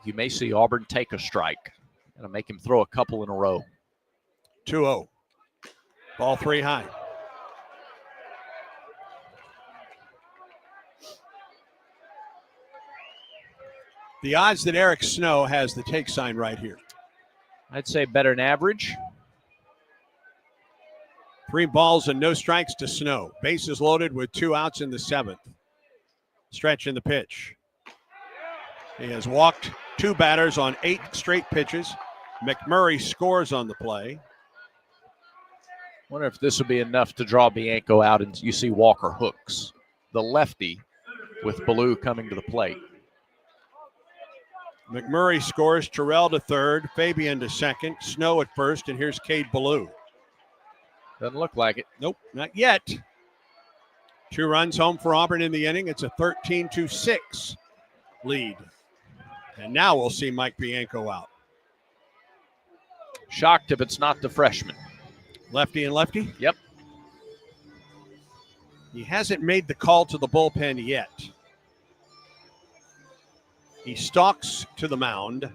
You may see Auburn take a strike. Gonna make him throw a couple in a row. 2-0. Ball 3 high. The odds that Eric Snow has the take sign right here. I'd say better than average. 3 balls and no strikes to Snow. Bases loaded with 2 outs in the 7th. Stretch in the pitch. He has walked 2 batters on 8 straight pitches. McMurray scores on the play. Wonder if this will be enough to draw Bianco out and you see Walker Hooks, the lefty, with Ballou coming to the plate. McMurray scores. Terrell to third. Fabian to second. Snow at first. And here's Cade Ballou. Doesn't look like it. Nope, not yet. 2 runs home for Auburn in the inning. It's a 13-6 lead. And now we'll see Mike Bianco out. Shocked if it's not the freshman. Lefty and lefty? Yep. He hasn't made the call to the bullpen yet. He stalks to the mound.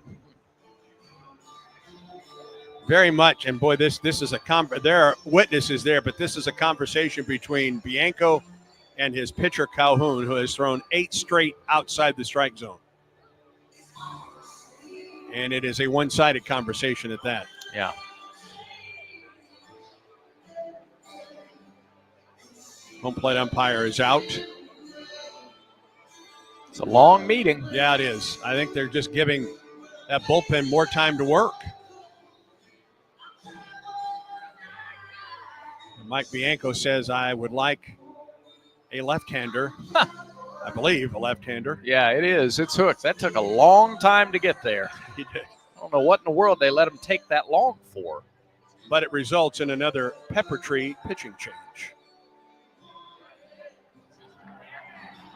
Very much, and boy, this is there are witnesses there, but this is a conversation between Bianco and his pitcher Calhoun, who has thrown 8 straight outside the strike zone. And it is a one-sided conversation at that. Yeah. Home plate umpire is out. It's a long meeting. Yeah, it is. I think they're just giving that bullpen more time to work. Mike Bianco says, I would like a left-hander. I believe a left-hander. Yeah, it is. It's hooked. That took a long time to get there. He did. I don't know what in the world they let him take that long for. But it results in another Pepper Tree pitching change.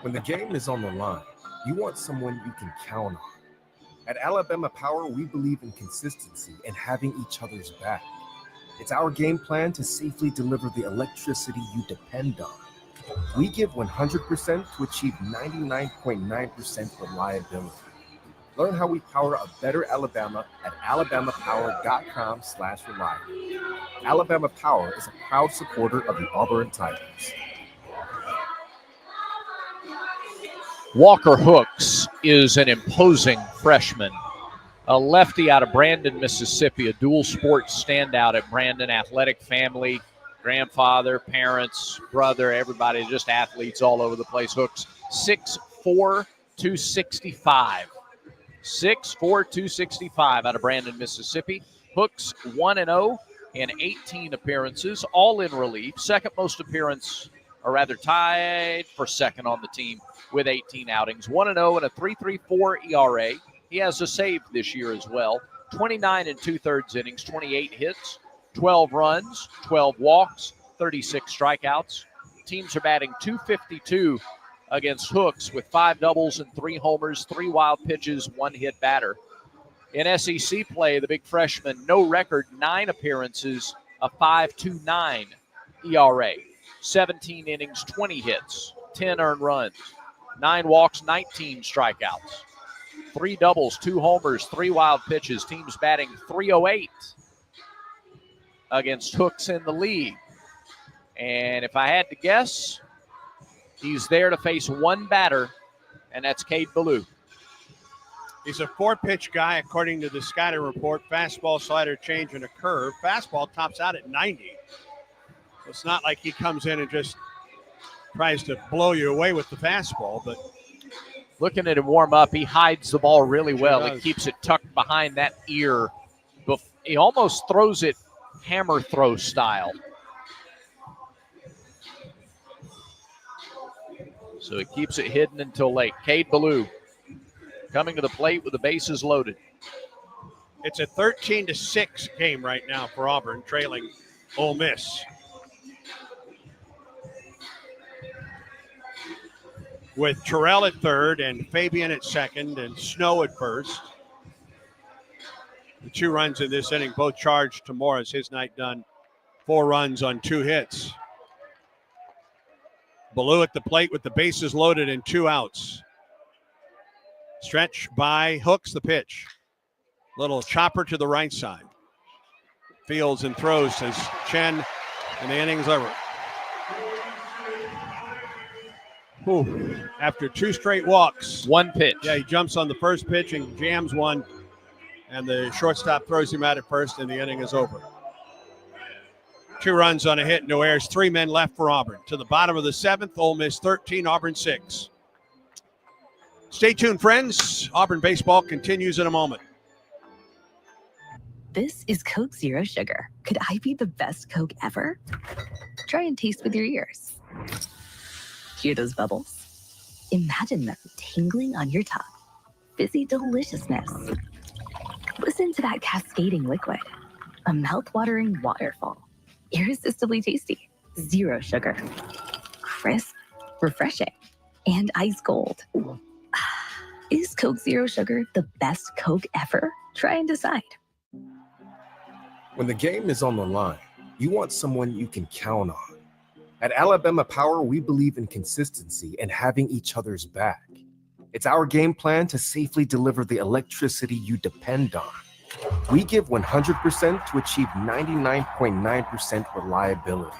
When the game is on the line, you want someone you can count on. At Alabama Power, we believe in consistency and having each other's back. It's our game plan to safely deliver the electricity you depend on. We give 100% to achieve 99.9% reliability. Learn how we power a better Alabama at alabamapower.com/reliable. Alabama Power is a proud supporter of the Auburn Tigers. Walker Hooks is an imposing freshman. A lefty out of Brandon, Mississippi, a dual sports standout at Brandon, athletic family, grandfather, parents, brother, everybody, just athletes all over the place. Hooks, 6'4", 265. 6'4", 265 out of Brandon, Mississippi. Hooks 1-0 in 18 appearances, all in relief. Second most appearance, or rather tied for second on the team with 18 outings. 1-0 and a 3.34 ERA. He has a save this year as well. 29 and 2/3 innings, 28 hits, 12 runs, 12 walks, 36 strikeouts. Teams are batting .252 against Hooks with 5 doubles and 3 homers, 3 wild pitches, 1 hit batter. In SEC play, the big freshman, no record, 9 appearances, a 5.29 ERA. 17 innings, 20 hits, 10 earned runs, 9 walks, 19 strikeouts. 3 doubles, 2 homers, 3 wild pitches. Teams batting .308 against Hooks in the league. And if I had to guess, he's there to face one batter, and that's Cade Ballou. He's a 4-pitch guy, according to the scouting report. Fastball, slider, change, and a curve. Fastball tops out at 90. It's not like he comes in and just tries to blow you away with the fastball, but looking at him warm up, he hides the ball really well. Sure He does. keeps it tucked behind that ear. He almost throws it hammer throw style. So he keeps it hidden until late. Cade Ballou coming to the plate with the bases loaded. it's a 13-6 game right now for Auburn, trailing Ole Miss. With Terrell at third and Fabian at second and Snow at first. The 2 runs in this inning, both charged to Morris. His night done. 4 runs on 2 hits. Ballou at the plate with the bases loaded and 2 outs. Stretch by Hooks, the pitch. Little chopper to the right side. Fields and throws, says Chen, and the inning's over. Whew. After 2 straight walks. 1 pitch. Yeah, he jumps on the first pitch and jams one, and the shortstop throws him out at first, and the inning is over. 2 runs on a hit, no errors, 3 men left for Auburn. To the bottom of the 7th, Ole Miss 13, Auburn 6. Stay tuned, friends. Auburn baseball continues in a moment. This is Coke Zero Sugar. Could I be the best Coke ever? Try and taste with your ears. Hear those bubbles? Imagine them tingling on your tongue. Fizzy deliciousness. Listen to that cascading liquid. A mouth-watering waterfall. Irresistibly tasty. Zero sugar. Crisp, refreshing, and ice cold. Is Coke Zero Sugar the best Coke ever? Try and decide. When the game is on the line, you want someone you can count on. At Alabama Power, we believe in consistency and having each other's back. It's our game plan to safely deliver the electricity you depend on. We give 100% to achieve 99.9% reliability.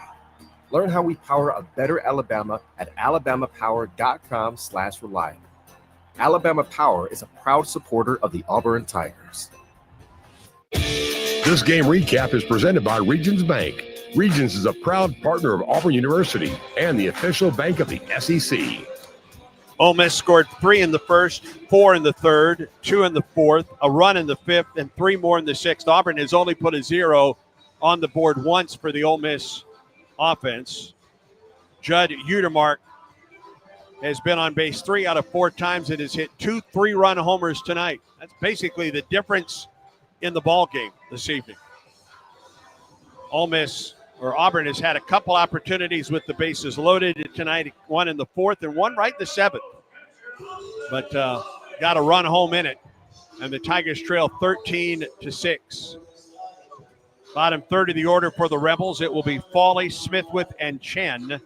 Learn how we power a better Alabama at alabamapower.com/reliable. Alabama Power is a proud supporter of the Auburn Tigers. This game recap is presented by Regions Bank. Regions is a proud partner of Auburn University and the official bank of the SEC. Ole Miss scored 3 in the first, 4 in the third, 2 in the fourth, a run in the fifth, and 3 more in the sixth. Auburn has only put a 0 on the board once for the Ole Miss offense. Judd Utermark has been on base 3 out of 4 times and has hit 2 3-run homers tonight. That's basically the difference in the ball game this evening. Auburn has had a couple opportunities with the bases loaded tonight, one in the fourth and one right in the seventh. But got a run home in it, and the Tigers trail 13-6. Bottom third of the order for the Rebels, it will be Fawley, Smithwick, and Chen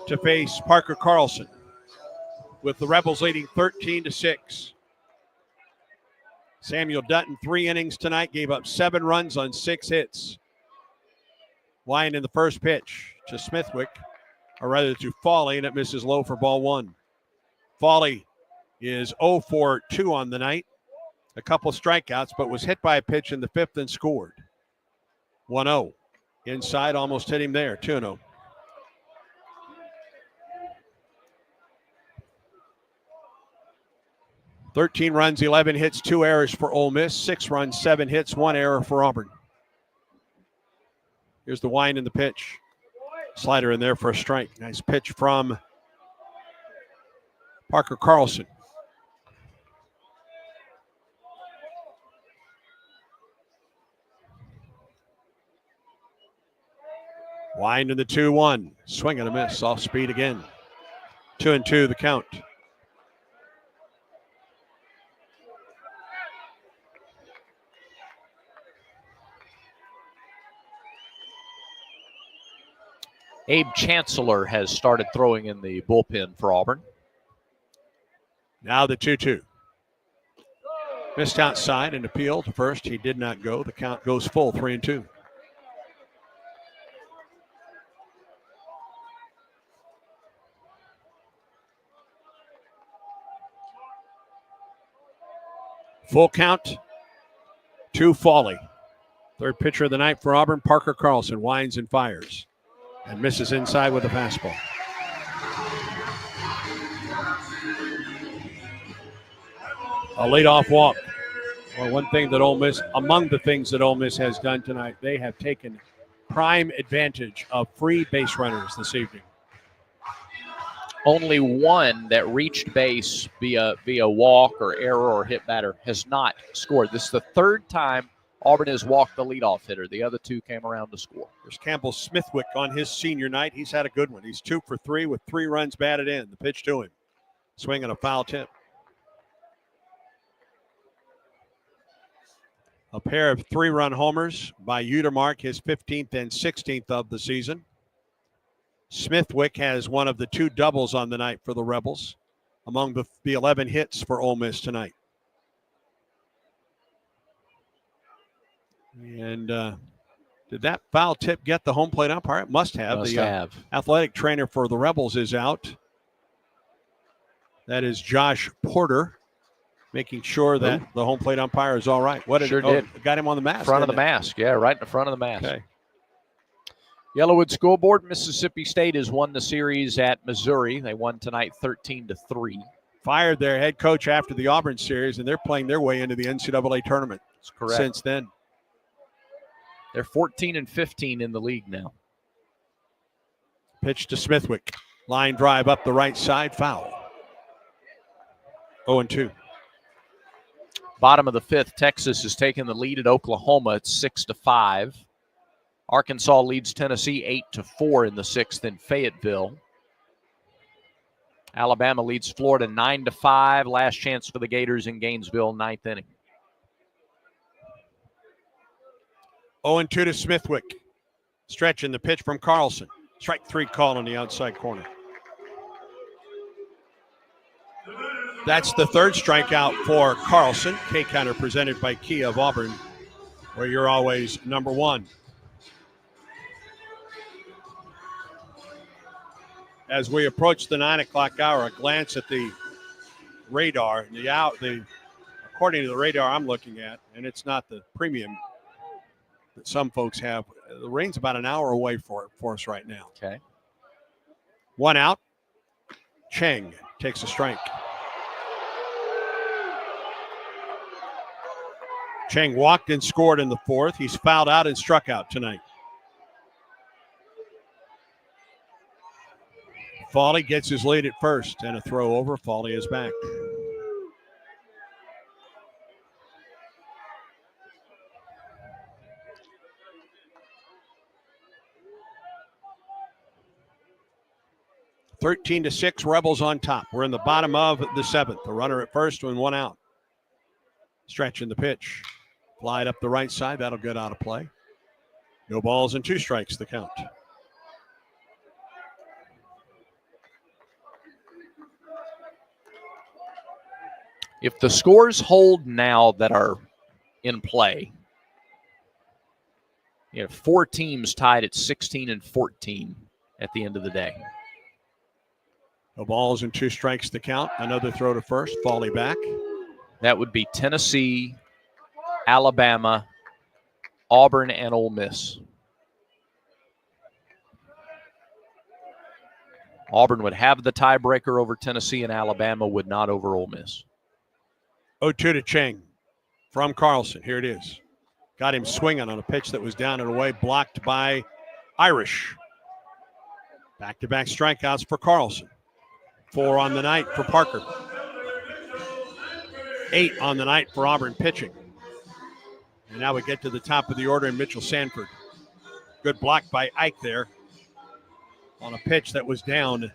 to face Parker Carlson, with the Rebels leading 13-6. Samuel Dutton, 3 innings tonight, gave up 7 runs on 6 hits. Line in the first pitch to Smithwick, or rather to Fawley, and it misses low for ball 1. Fawley is 0 for 2 on the night. A couple strikeouts, but was hit by a pitch in the fifth and scored. 1-0. Inside, almost hit him there, 2-0. "13 runs, 11 hits, 2 errors for Ole Miss. 6 runs, 7 hits, 1 error for Auburn." Here's the wind in the pitch. Slider in there for a strike. Nice pitch from Parker Carlson. Wind in the 2-1. Swing and a miss. Off speed again. 2-2 the count. Abe Chancellor has started throwing in the bullpen for Auburn. Now the 2-2. Missed outside and appeal to first. He did not go. The count goes full, 3-2. Full count to Fawley. Third pitcher of the night for Auburn, Parker Carlson, winds and fires. And misses inside with a fastball. A leadoff walk. Well, among the things that Ole Miss has done tonight, they have taken prime advantage of free base runners this evening. Only one that reached base via walk or error or hit batter has not scored. This is the third time Auburn has walked the leadoff hitter. The other 2 came around to score. There's Campbell Smithwick on his senior night. He's had a good one. He's 2 for 3 with 3 runs batted in. The pitch to him. Swing and a foul tip. A pair of 3-run homers by Utermark, his 15th and 16th of the season. Smithwick has one of the 2 doubles on the night for the Rebels, among the 11 hits for Ole Miss tonight. And did that foul tip get the home plate umpire? It must have. Athletic trainer for the Rebels is out. That is Josh Porter, making sure that the home plate umpire is all right. What did got him on the mask? Front of the mask, yeah, right in the front of the mask. Okay. Yellowwood School Board, Mississippi State has won the series at Missouri. They won tonight 13-3. Fired their head coach after the Auburn series, and they're playing their way into the NCAA tournament. That's correct. Since then. They're 14-15 in the league now. Pitch to Smithwick. Line drive up the right side, foul. 0-2. Bottom of the 5th, Texas has taken the lead at Oklahoma. It's 6-5. Arkansas leads Tennessee 8-4 in the 6th in Fayetteville. Alabama leads Florida 9-5. Last chance for the Gators in Gainesville, 9th inning. 0-2 to Smithwick. Stretching the pitch from Carlson. Strike 3 call on the outside corner. That's the third strikeout for Carlson. K-Counter presented by Kia of Auburn, where you're always number one. As we approach the 9 o'clock hour, a glance at the radar. According to the radar I'm looking at, and it's not the premium that some folks have, the rain's about an hour away for us right now. Okay. 1 out. Cheng takes a strike. Cheng walked and scored in the fourth. He's fouled out and struck out tonight. Fawley gets his lead at first, and a throw over. Fawley is back. (13-6), Rebels on top. We're in the bottom of the seventh. The runner at first and 1 out. Stretching the pitch. Fly it up the right side. That'll get out of play. No balls and 2 strikes, the count. If the scores hold now that are in play, you have 4 teams tied at 16 and 14 at the end of the day. No balls and 2 strikes, the count. Another throw to first. Fawley back. That would be Tennessee, Alabama, Auburn, and Ole Miss. Auburn would have the tiebreaker over Tennessee, and Alabama would not over Ole Miss. 0-2 to Cheng from Carlson. Here it is. Got him swinging on a pitch that was down and away, blocked by Irish. Back-to-back strikeouts for Carlson. 4 on the night for Parker. 8 on the night for Auburn pitching. And now we get to the top of the order in Mitchell Sanford. Good block by Ike there on a pitch that was down.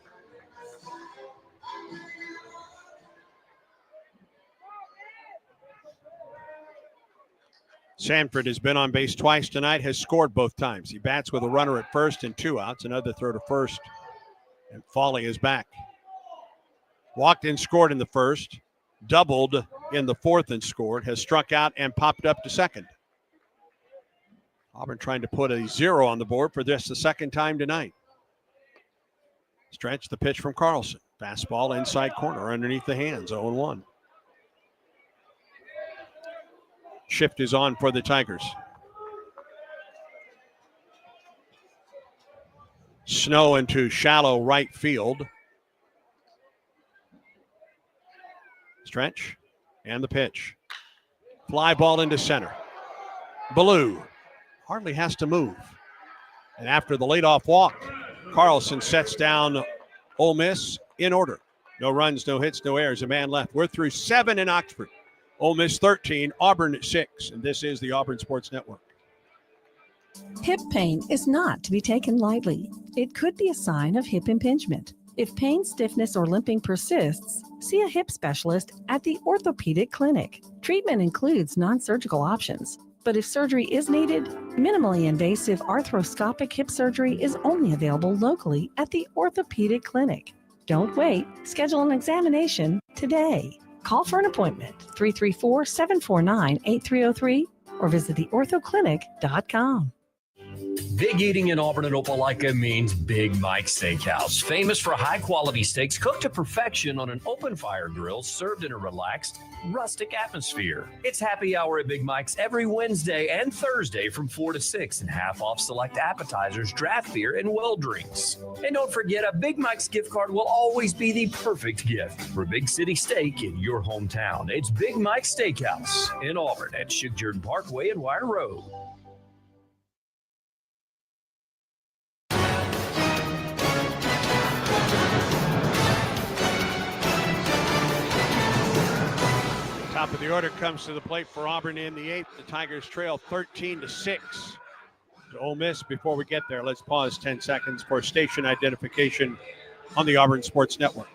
Sanford has been on base twice tonight, has scored both times. He bats with a runner at first and 2 outs. Another throw to first, and Fawley is back. Walked and scored in the first, doubled in the fourth and scored, has struck out and popped up to second. Auburn trying to put a 0 on the board for this the second time tonight. Stretch the pitch from Carlson. Fastball inside corner underneath the hands, 0-1. Shift is on for the Tigers. Snow into shallow right field. Stretch and the pitch. Fly ball into center. Ballou hardly has to move. And after the leadoff walk, Carlson sets down Ole Miss in order. No runs, no hits, no errors, a man left. We're through 7 in Oxford. Ole Miss 13, Auburn 6, and this is the Auburn Sports Network. Hip pain is not to be taken lightly. It could be a sign of hip impingement. If pain, stiffness, or limping persists, see a hip specialist at the orthopedic clinic. Treatment includes non-surgical options, but if surgery is needed, minimally invasive arthroscopic hip surgery is only available locally at the orthopedic clinic. Don't wait. Schedule an examination today. Call for an appointment, 334-749-8303, or visit theorthoclinic.com. Big eating in Auburn and Opelika means Big Mike's Steakhouse, famous for high-quality steaks cooked to perfection on an open-fire grill, served in a relaxed, rustic atmosphere. It's happy hour at Big Mike's every Wednesday and Thursday from 4 to 6, and half off select appetizers, draft beer, and well drinks. And don't forget, a Big Mike's gift card will always be the perfect gift for Big City Steak in your hometown. It's Big Mike's Steakhouse in Auburn at Shigjordan Parkway and Wire Road. Top of the order comes to the plate for Auburn in the 8th. The Tigers trail 13-6 to Ole Miss. Before we get there, let's pause 10 seconds for station identification on the Auburn Sports Network.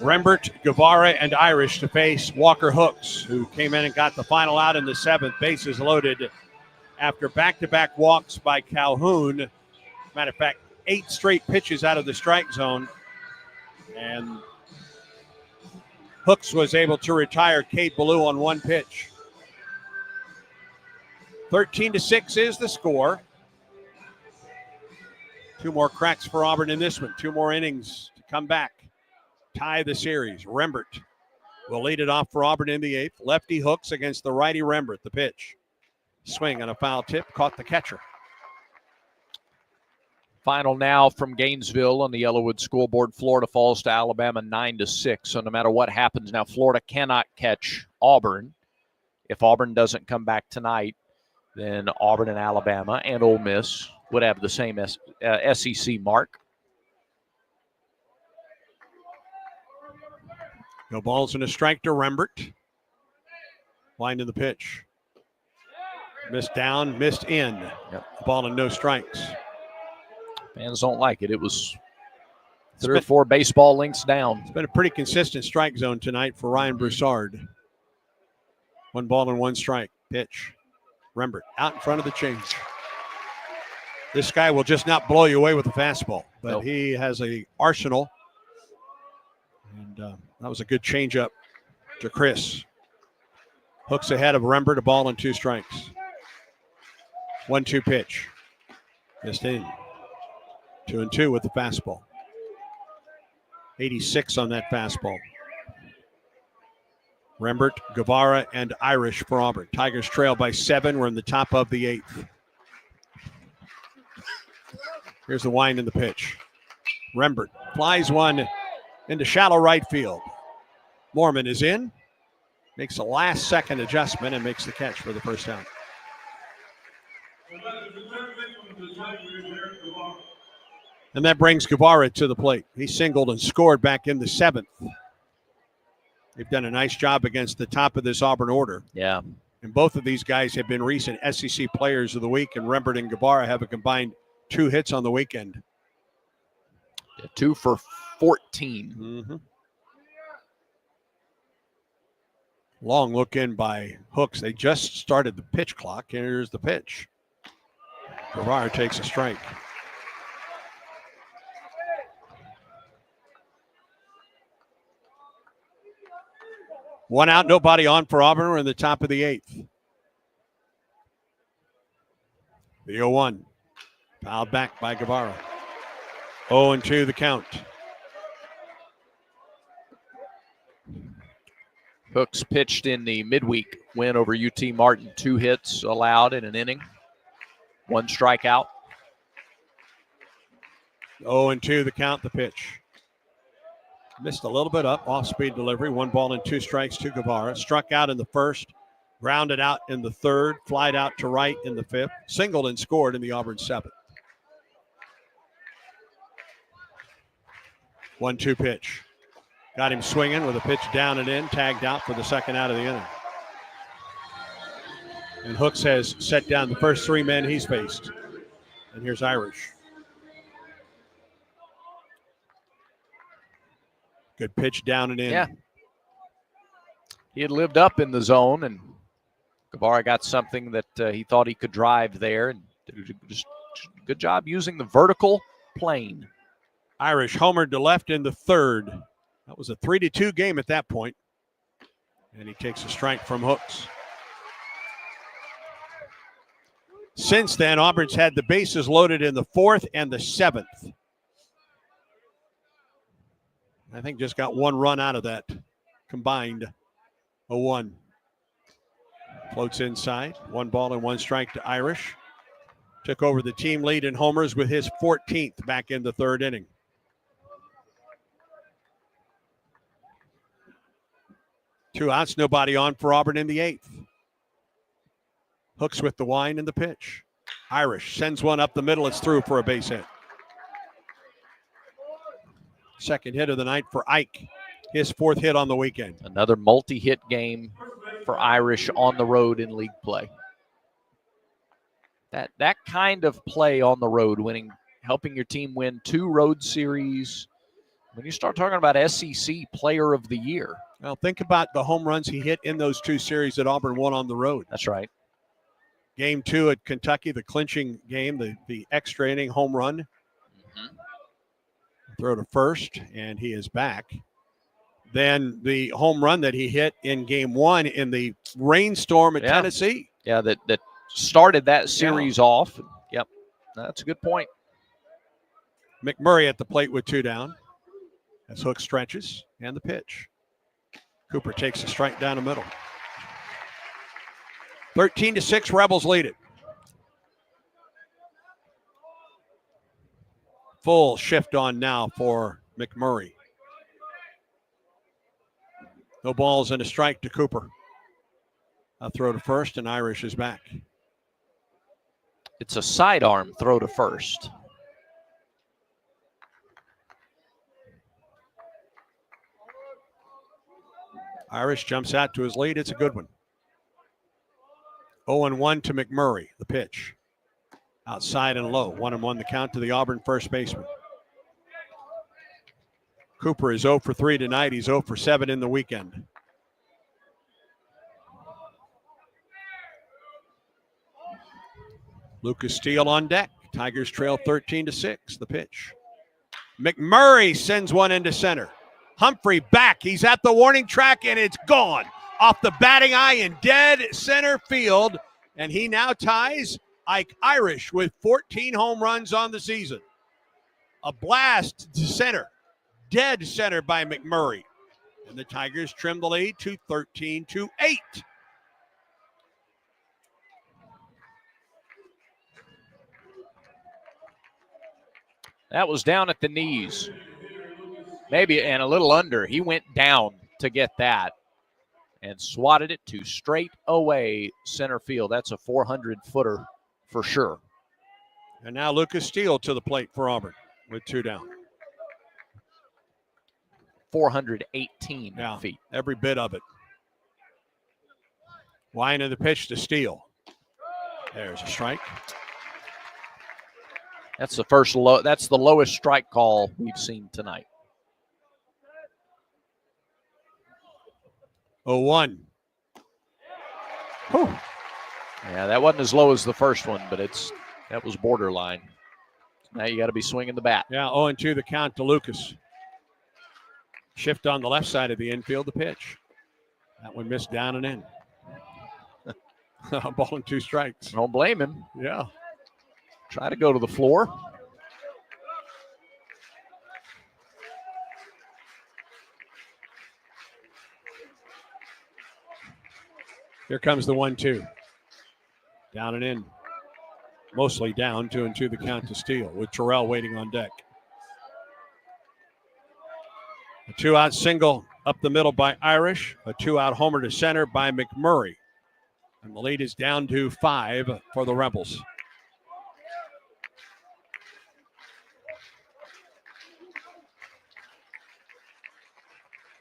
Rembert, Guevara, and Irish to face Walker Hooks, who came in and got the final out in the 7th. Bases loaded after back-to-back walks by Calhoun. Matter of fact, 8 straight pitches out of the strike zone. And Hooks was able to retire Cade Ballou on 1 pitch. 13-6 is the score. 2 more cracks for Auburn in this one. 2 more innings to come back. Tie the series. Rembert will lead it off for Auburn in the 8th. Lefty Hooks against the righty Rembert. The pitch. Swing on a foul tip. Caught the catcher. Final now from Gainesville on the Yellowwood scoreboard. Florida falls to Alabama 9-6. So no matter what happens now, Florida cannot catch Auburn. If Auburn doesn't come back tonight, then Auburn and Alabama and Ole Miss would have the same SEC mark. No balls and a strike to Rembert. Line in the pitch. Missed down, missed in. Yep. Ball and no strikes. Fans don't like it. It was 3 or 4 baseball lengths down. It's been a pretty consistent strike zone tonight for Ryan Broussard. 1 ball and 1 strike. Pitch. Rembert out in front of the change. This guy will just not blow you away with a fastball, but he has a arsenal. And that was a good changeup to Chris. Hooks ahead of Rembert, a ball and 2 strikes. 1-2 pitch. Missed in. 2-2 with the fastball. 86 on that fastball. Rembert, Guevara, and Irish for Auburn. Tigers trail by 7. We're in the top of the 8th. Here's the wind in the pitch. Rembert flies one into shallow right field. Mormon is in. Makes a last-second adjustment and makes the catch for the first out. And that brings Guevara to the plate. He singled and scored back in the 7th. They've done a nice job against the top of this Auburn order. Yeah. And both of these guys have been recent SEC Players of the Week, and Rembert and Guevara have a combined 2 hits on the weekend. 2 for 14. Mm-hmm. Long look in by Hooks. They just started the pitch clock. Here's the pitch. Guevara takes a strike. One out, nobody on for Auburn. We're in the top of the 8th. The 0-1. Fouled back by Guevara. 0-2 the count. Hooks pitched in the midweek win over UT Martin. 2 hits allowed in an inning. 1 strikeout. 0-2 the count, the pitch. Missed a little bit up, off-speed delivery. 1 ball and 2 strikes to Guevara. Struck out in the 1st, grounded out in the 3rd, flied out to right in the 5th, singled and scored in the Auburn 7th. 1-2 pitch. Got him swinging with a pitch down and in, tagged out for the 2nd out of the inning. And Hooks has set down the first 3 men he's faced. And here's Irish. Good pitch down and in. Yeah. He had lived up in the zone, and Guevara got something that he thought he could drive there, and did just good job using the vertical plane. Irish homered to left in the 3rd. That was a 3-2 game at that point. And he takes a strike from Hooks. Since then, Auburn's had the bases loaded in the 4th and the 7th. I think just got 1 run out of that combined. 0-1. Floats inside. 1 ball and 1 strike to Irish. Took over the team lead in homers with his 14th back in the 3rd inning. Two outs, nobody on for Auburn in the 8th. Hooks with the wind and the pitch. Irish sends one up the middle. It's through for a base hit. Second hit of the night for Ike. His 4th hit on the weekend. Another multi-hit game for Irish on the road in league play. That kind of play on the road, helping your team win 2 road series, When you start talking about SEC Player of the Year. Well, think about the home runs he hit in those 2 series that Auburn won on the road. That's right. Game 2 at Kentucky, the clinching game, the extra inning home run. Throw to first, and he is back. Then the home run that he hit in Game 1 in the rainstorm at Tennessee. Yeah, that started that series off. Yep, that's a good point. McMurray at the plate with 2 down. As Hook stretches, and the pitch. Cooper takes a strike down the middle. 13-6, Rebels lead it. Full shift on now for McMurray. No balls and a strike to Cooper. A throw to first, and Irish is back. It's a sidearm throw to first. Irish jumps out to his lead. It's a good one. 0-1 to McMurray, the pitch. Outside and low. 1-1 the count to the Auburn first baseman. Cooper is 0 for 3 tonight. He's 0 for 7 in the weekend. Lucas Steele on deck. Tigers trail 13-6. The pitch. McMurray sends one into center. Humphrey back. He's at the warning track, and it's gone. Off the batting eye in dead center field. And he now ties Ike Irish with 14 home runs on the season. A blast to center. Dead center by McMurray. And the Tigers trim the lead to 13-8. That was down at the knees. Maybe and a little under. He went down to get that and swatted it to straight away center field. That's a 400-footer for sure. And now Lucas Steele to the plate for Auburn with 2 down. 418 feet. Every bit of it. Line of the pitch to Steele. There's a strike. That's the first low. That's the lowest strike call we've seen tonight. 0-1. Whew. Yeah, that wasn't as low as the first one, but that was borderline. Now you got to be swinging the bat. Yeah, 0-2 the count to Lucas. Shift on the left side of the infield, the pitch. That one missed down and in. Ball and 2 strikes. Don't blame him. Yeah. Try to go to the floor. Here comes the 1-2. Down and in. Mostly down. 2-2 the count to Steele with Terrell waiting on deck. A 2-out single up the middle by Irish. A 2-out homer to center by McMurray. And the lead is down to 5 for the Rebels.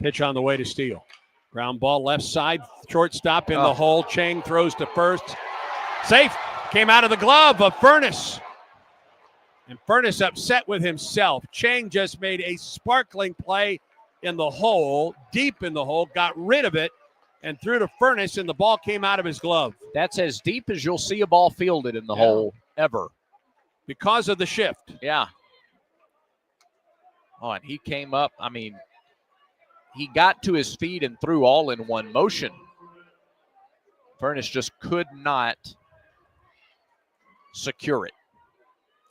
Pitch on the way to Steele. Ground ball left side. Shortstop in the hole. Chang throws to first. Safe. Came out of the glove of Furness. And Furness upset with himself. Chang just made a sparkling play in the hole, deep in the hole, got rid of it, and threw to Furness, and the ball came out of his glove. That's as deep as you'll see a ball fielded in the hole ever. Because of the shift. Yeah. Oh, and he came up. I mean, he got to his feet and threw all in one motion. Furness just could not secure it.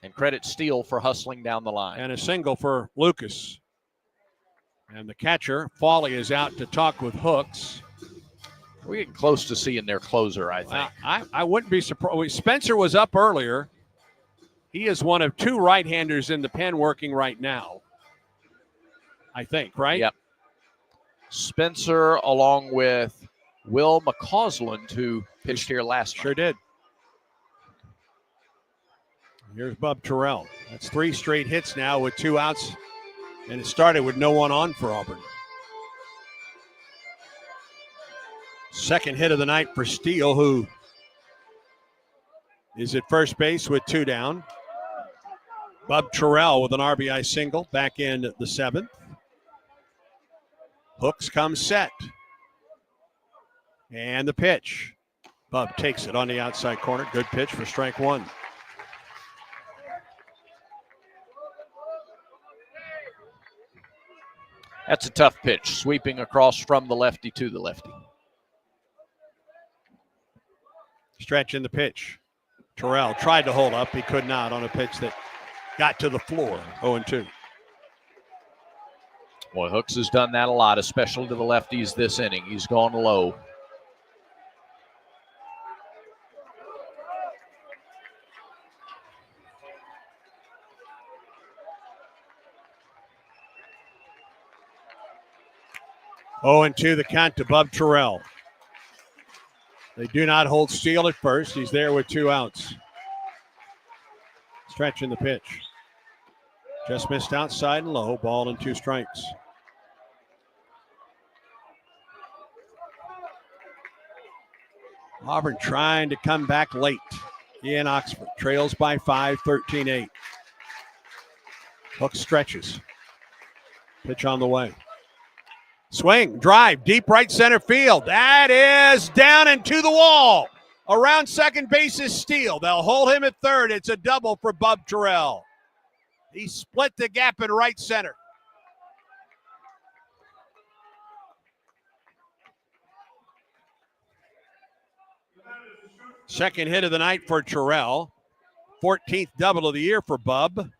And credit Steele for hustling down the line. And a single for Lucas. And the catcher, Fawley, is out to talk with Hooks. We're getting close to seeing their closer, I think. I wouldn't be surprised. Spencer was up earlier. He is one of 2 right-handers in the pen working right now. I think, right? Yep. Spencer along with Will McCausland, who pitched here last night. Sure did. Here's Bub Terrell. That's 3 straight hits now with 2 outs. And it started with no one on for Auburn. Second hit of the night for Steele, who is at first base with 2 down. Bub Terrell with an RBI single back in the 7th. Hooks comes set. And the pitch. Bub takes it on the outside corner. Good pitch for strike one. That's a tough pitch, sweeping across from the lefty to the lefty. Stretch in the pitch. Terrell tried to hold up. He could not on a pitch that got to the floor. 0-2. Boy, Hooks has done that a lot, especially to the lefties this inning. He's gone low. Oh, and 2 the count to Bub Terrell. They do not hold Steele at first. He's there with 2 outs. Stretch in the pitch. Just missed outside and low. Ball and 2 strikes. Auburn trying to come back late in Oxford. Trails by 5, 13-8. Hook stretches. Pitch on the way. Swing, drive, deep right center field. That is down and to the wall. Around second base is Steele. They'll hold him at third. It's a double for Bub Terrell. He split the gap in right center. Second hit of the night for Terrell. 14th double of the year for Bub.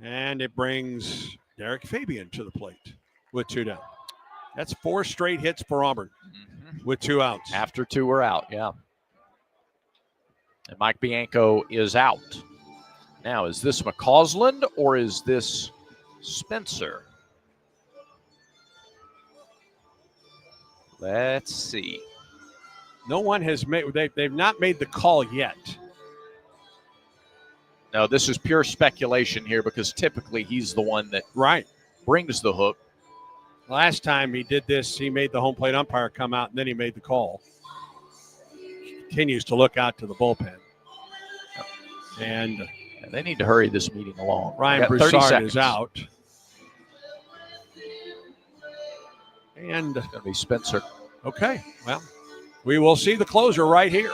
And it brings Derek Fabian to the plate with 2 down. That's 4 straight hits for Auburn with 2 outs. After 2 are out, yeah. And Mike Bianco is out. Now, is this McCausland or is this Spencer? Let's see. No one has made, they've not made the call yet. No, this is pure speculation here because typically he's the one that brings the hook. Last time he did this, he made the home plate umpire come out, and then he made the call. He continues to look out to the bullpen. And they need to hurry this meeting along. Ryan Broussard is out. And it's going to be Spencer. Okay, well, we will see the closer right here.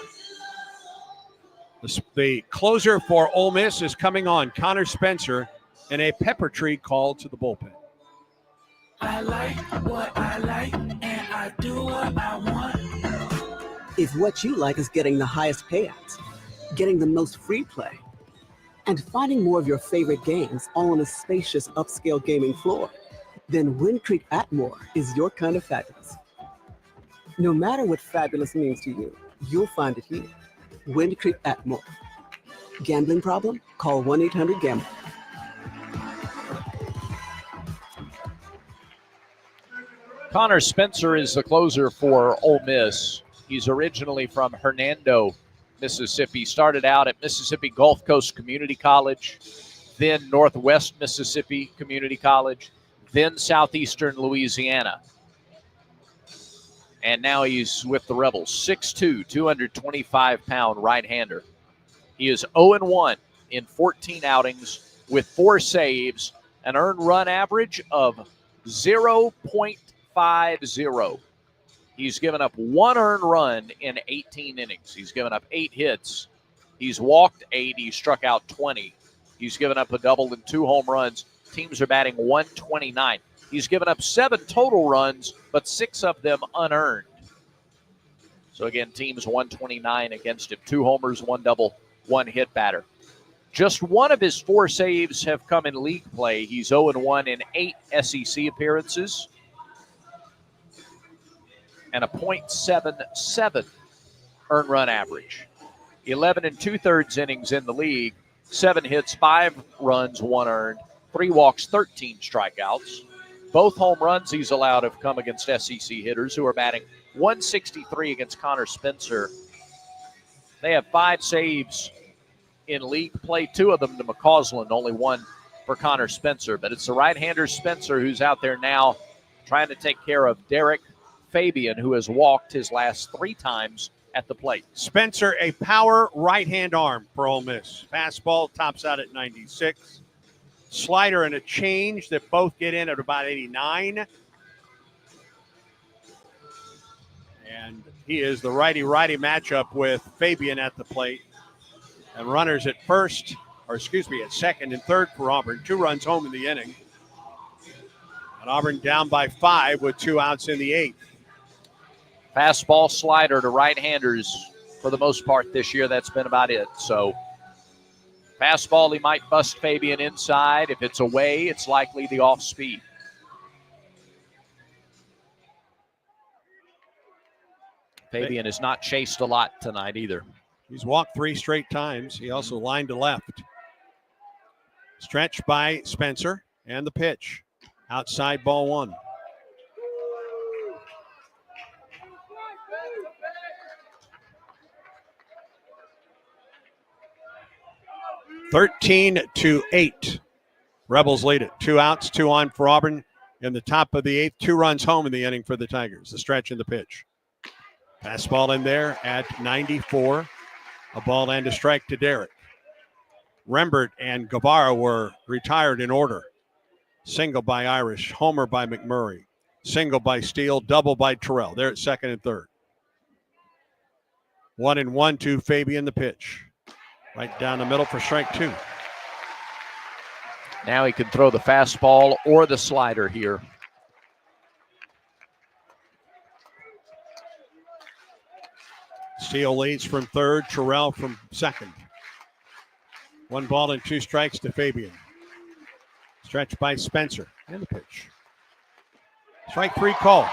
The closer for Ole Miss is coming on, Connor Spencer, and a pepper tree call to the bullpen. I like what I like, and I do what I want. If what you like is getting the highest payouts, getting the most free play, and finding more of your favorite games all on a spacious upscale gaming floor, then Wind Creek Atmore is your kind of fabulous. No matter what fabulous means to you, you'll find it here. Wind Creek Atmore. Gambling problem? Call 1-800-GAMBLER. Connor Spencer is the closer for Ole Miss. He's originally from Hernando, Mississippi. Started out at Mississippi Gulf Coast Community College, then Northwest Mississippi Community College, then Southeastern Louisiana. And now he's with the Rebels. 6'2", 225-pound right-hander. He is 0-1 in 14 outings with 4 saves, an earned run average of 0.50. He's given up 1 earned run in 18 innings. He's given up 8 hits. He's walked 8. He struck out 20. He's given up a double and 2 home runs. Teams are batting 129. He's given up 7 total runs, but 6 of them unearned. So again, teams 129 against him. 2 homers, 1 double, 1 hit batter. Just 1 of his 4 saves have come in league play. He's 0-1 in 8 SEC appearances and a .77 earned run average. 11 2/3 innings in the league, 7 hits, 5 runs, 1 earned, 3 walks, 13 strikeouts. Both home runs he's allowed have come against SEC hitters who are batting .163 against Connor Spencer. They have 5 saves in league play, 2 of them to McCausland, only 1 for Connor Spencer. But it's the right-hander Spencer who's out there now trying to take care of Derek Fabian, who has walked his last 3 times at the plate. Spencer, a power right-hand arm for Ole Miss. Fastball tops out at 96. Slider and a change that both get in at about 89. And he is the righty-righty matchup with Fabian at the plate. And runners at at second and third for Auburn. 2 runs home in the inning. And Auburn down by 5 with 2 outs in the 8th. Fastball slider to right-handers for the most part this year. That's been about it. So fastball, he might bust Fabian inside. If it's away, it's likely the off speed. Fabian has not chased a lot tonight either. He's walked 3 straight times. He also lined to left. Stretch by Spencer and the pitch. Outside ball 1. (13-8). Rebels lead it. 2 outs, 2 on for Auburn. In the top of the 8th, 2 runs home in the inning for the Tigers. The stretch and the pitch. Fastball in there at 94. A ball and a strike to Derek. Rembert and Guevara were retired in order. Single by Irish, homer by McMurray. Single by Steele, double by Terrell. They're at second and third. 1-1 to Fabian, the pitch. Right down the middle for strike 2. Now he can throw the fastball or the slider here. Steele leads from third, Terrell from second. 1 ball and 2 strikes to Fabian. Stretch by Spencer and the pitch. Strike 3 call.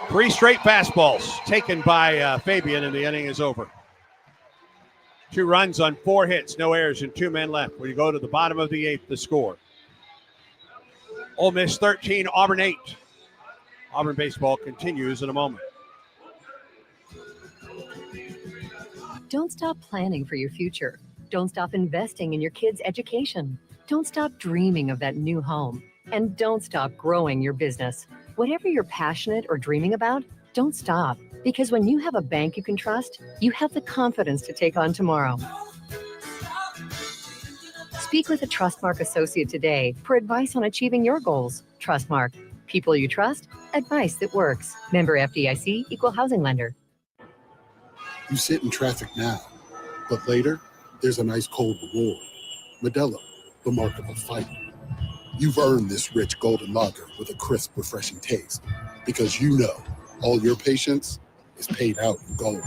3 straight fastballs taken by Fabian, and the inning is over. 2 runs on 4 hits, no errors, and 2 men left. We go to the bottom of the 8th, the score. Ole Miss 13, Auburn 8. Auburn baseball continues in a moment. Don't stop planning for your future. Don't stop investing in your kids' education. Don't stop dreaming of that new home. And don't stop growing your business. Whatever you're passionate or dreaming about, don't stop. Because when you have a bank you can trust, you have the confidence to take on tomorrow. Speak with a Trustmark associate today for advice on achieving your goals. Trustmark. People you trust, advice that works. Member FDIC, Equal Housing Lender. You sit in traffic now, but later, there's an ice cold reward. Modelo, the mark of a fighter. You've earned this rich golden lager with a crisp, refreshing taste. Because you know all your patience is paid out in gold.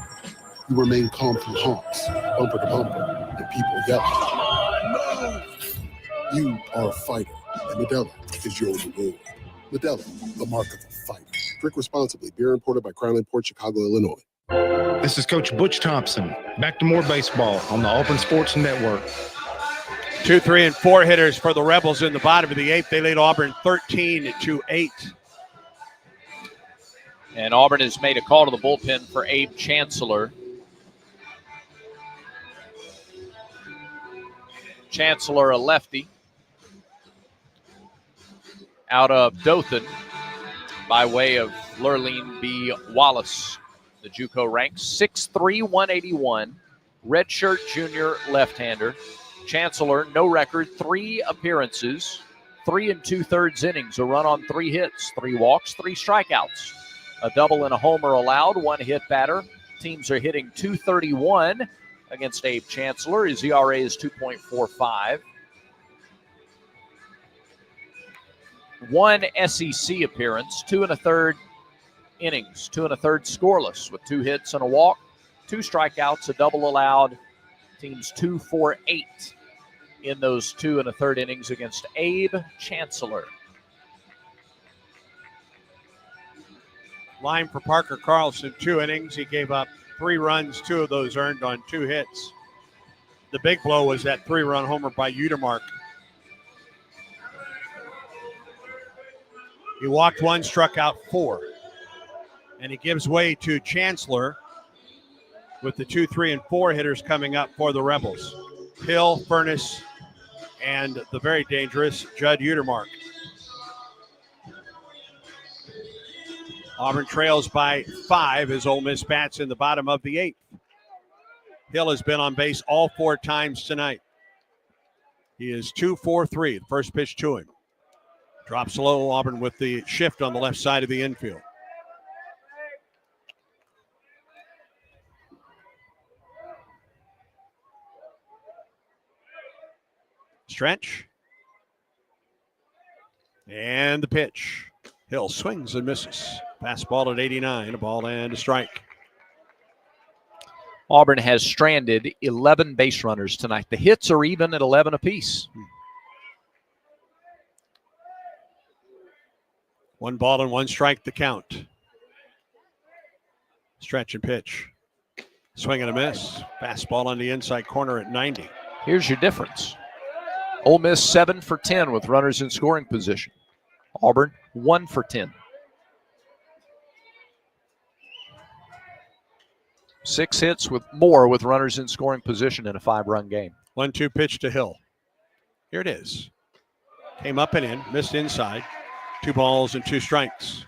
You remain calm through honks, bumper to bumper, and people yelling. You are a fighter, and Modelo is your reward. Modelo, the mark of a fighter. Drink responsibly. Beer imported by Crown Port, Chicago, Illinois. This is Coach Butch Thompson. Back to more baseball on the Auburn Sports Network. 2, 3, and 4 hitters for the Rebels in the bottom of the 8th. They lead Auburn 13-8. And Auburn has made a call to the bullpen for Abe Chancellor. Chancellor, a lefty, out of Dothan by way of Lurleen B. Wallace. The JUCO ranks 6'3", 181, redshirt junior left-hander. Chancellor, no record, 3 appearances, 3 2/3 innings, a run on 3 hits, 3 walks, 3 strikeouts. A double and a homer allowed, 1 hit batter. Teams are hitting .231 against Abe Chancellor. His ERA is 2.45. 1 SEC appearance, 2 1/3 innings, 2 1/3 scoreless with 2 hits and a walk, 2 strikeouts, a double allowed. Teams 2-4-8 in those 2 1/3 innings against Abe Chancellor. Line for Parker Carlson, 2 innings. He gave up 3 runs, 2 of those earned on 2 hits. The big blow was that 3-run homer by Utermark. He walked 1, struck out 4. And he gives way to Chancellor with the 2, 3, and 4 hitters coming up for the Rebels. Hill, Furness, and the very dangerous Judd Utermark. Auburn trails by 5 as Ole Miss bats in the bottom of the 8th. Hill has been on base all 4 times tonight. He is 2 for 3. The first pitch to him. Drops low. Auburn with the shift on the left side of the infield. Stretch. And the pitch. Hill swings and misses. Fastball at 89. A ball and a strike. Auburn has stranded 11 base runners tonight. The hits are even at 11 apiece. 1 ball and 1 strike the count. Stretch and pitch. Swing and a miss. Fastball on the inside corner at 90. Here's your difference. Ole Miss 7 for 10 with runners in scoring position. Auburn 1 for 10. 6 hits with runners in scoring position in a 5-run game. 1-2 pitch to Hill. Here it is. Came up and in, missed inside. 2 balls and 2 strikes.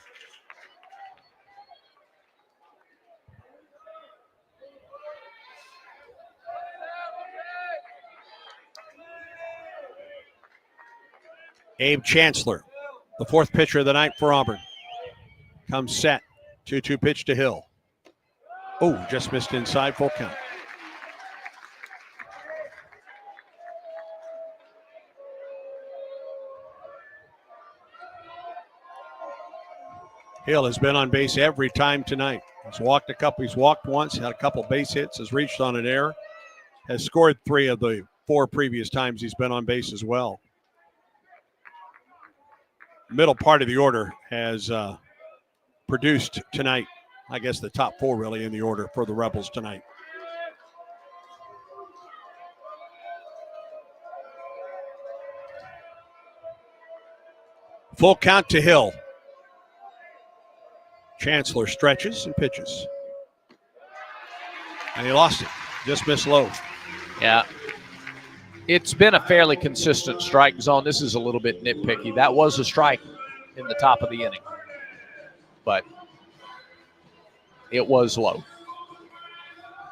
Abe Chancellor, the 4th pitcher of the night for Auburn. Comes set. 2-2 pitch to Hill. Oh, just missed inside, full count. Hill has been on base every time tonight. He's walked once, had a couple base hits, has reached on an error, has scored 3 of the 4 previous times he's been on base as well. Middle part of the order has produced tonight. I guess the top 4 really in the order for the Rebels tonight. Full count to Hill. Chancellor stretches and pitches. And he lost it. Just missed low. Yeah. It's been a fairly consistent strike zone. This is a little bit nitpicky. That was a strike in the top of the inning. But it was low.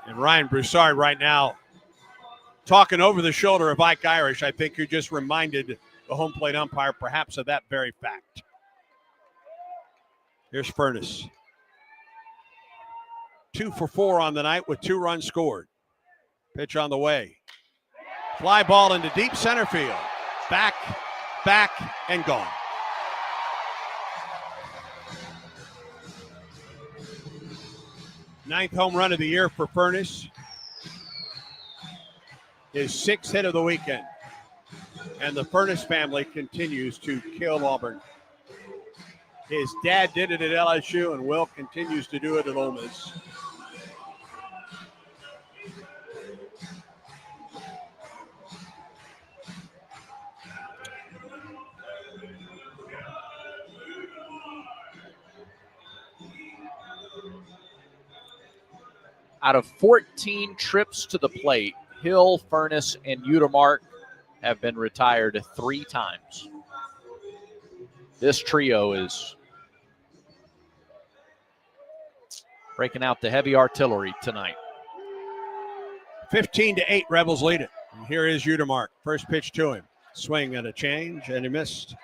And Ryan Broussard right now talking over the shoulder of Ike Irish. I think you just reminded the home plate umpire perhaps of that very fact. Here's Furness. 2 for 4 on the night with 2 runs scored. Pitch on the way. Fly ball into deep center field. Back, and gone. Ninth home run of the year for Furness. His 6th hit of the weekend. And the Furness family continues to kill Auburn. His dad did it at LSU, and Will continues to do it at Ole Miss. Out of 14 trips to the plate, Hill, Furness, and Utermark have been retired 3 times. This trio is breaking out the heavy artillery tonight. 15-8, Rebels lead it. And here is Utermark. First pitch to him. Swing and a change, and he missed.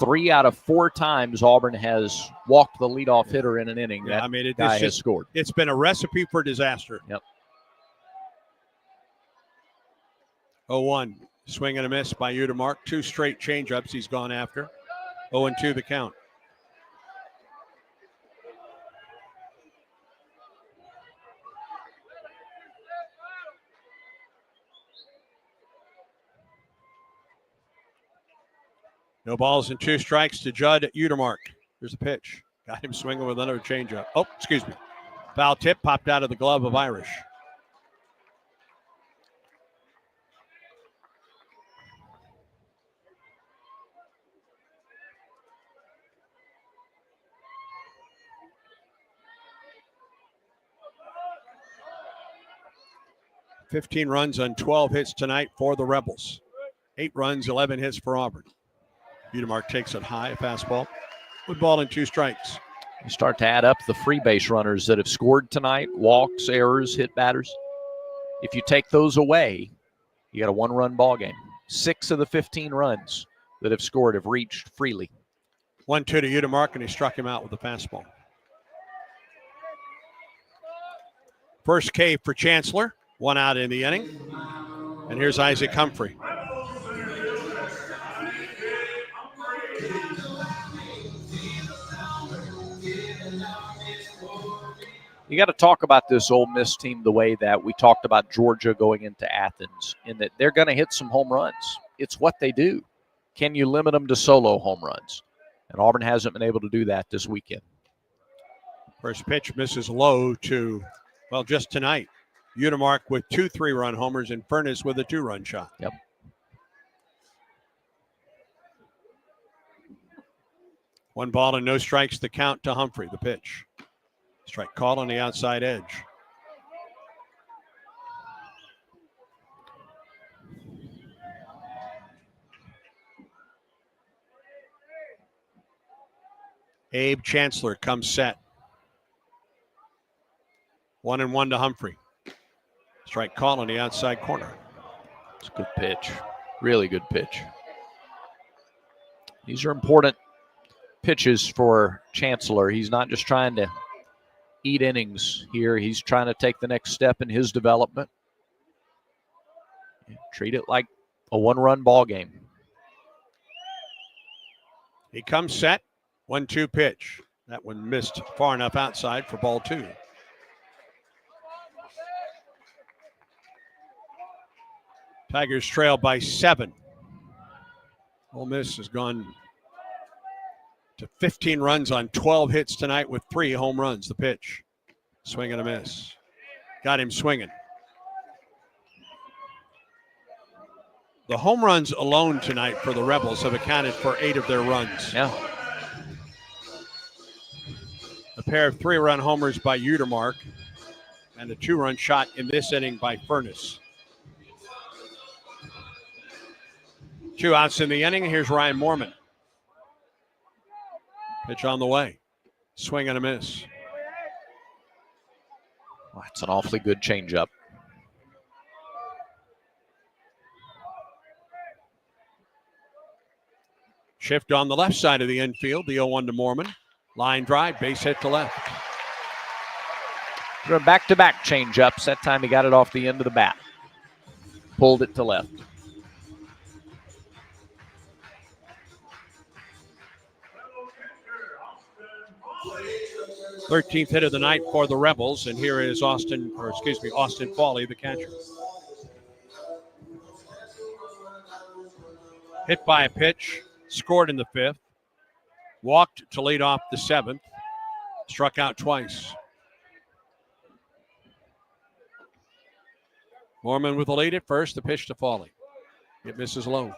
3 out of 4 times Auburn has walked the leadoff hitter in an inning. Yeah, that guy has scored. It's been a recipe for disaster. Yep. 0-1. Swing and a miss by Utermark. 2 straight changeups he's gone after. 0-2 the count. No balls and 2 strikes to Judd Utermark. Here's a pitch. Got him swinging with another changeup. Oh, excuse me. Foul tip popped out of the glove of Irish. $15 runs on 12 hits tonight for the Rebels. 8 runs, 11 hits for Auburn. Utermark takes it high, a fastball. With ball and 2 strikes. You start to add up the free base runners that have scored tonight, walks, errors, hit batters. If you take those away, you got a 1-run ball game. 6 of the 15 runs that have scored have reached freely. 1-2 to Udemark, and he struck him out with a fastball. First K for Chancellor. 1 out in the inning. And here's Isaac Humphrey. You got to talk about this Ole Miss team the way that we talked about Georgia going into Athens, in that they're going to hit some home runs. It's what they do. Can you limit them to solo home runs? And Auburn hasn't been able to do that this weekend. First pitch misses low to, well, just tonight. Udemark with 2 3-run homers and Furness with a 2-run shot. Yep. One ball and no strikes, the count to Humphrey, the pitch. Strike call on the outside edge. Abe Chancellor comes set. 1-1 to Humphrey. Strike call on the outside corner. It's a good pitch. Really good pitch. These are important pitches for Chancellor. He's not just trying to eat innings here. He's trying to take the next step in his development. Treat it like a 1-run ball game. He comes set. 1-2 pitch. That one missed far enough outside for ball 2. Tigers trail by 7. Ole Miss has gone to 15 runs on 12 hits tonight with 3 home runs. The pitch. Swing and a miss. Got him swinging. The home runs alone tonight for the Rebels have accounted for 8 of their runs. Yeah. A pair of 3-run homers by Udemark and a 2-run shot in this inning by Furness. 2 outs in the inning. Here's Ryan Moorman. Pitch on the way. Swing and a miss. Well, that's an awfully good changeup. Shift on the left side of the infield. The 0-1 to Moorman. Line drive, base hit to left. Back-to-back changeups. That time he got it off the end of the bat. Pulled it to left. 13th hit of the night for the Rebels, and here is Austin Fawley, the catcher. Hit by a pitch, scored in the 5th, walked to lead off the 7th, struck out twice. Moorman with the lead at first, the pitch to Fawley. It misses low.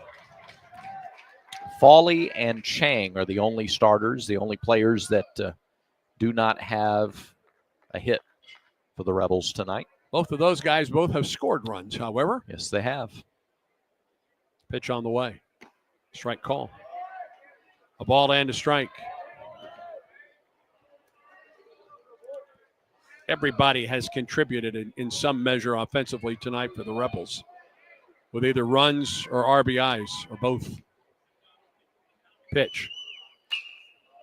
Fawley and Chang are the only starters, the only players that do not have a hit for the Rebels tonight. Both of those guys both have scored runs, however. Yes, they have. Pitch on the way. Strike call. A ball and a strike. Everybody has contributed in some measure offensively tonight for the Rebels, with either runs or RBIs or both. Pitch.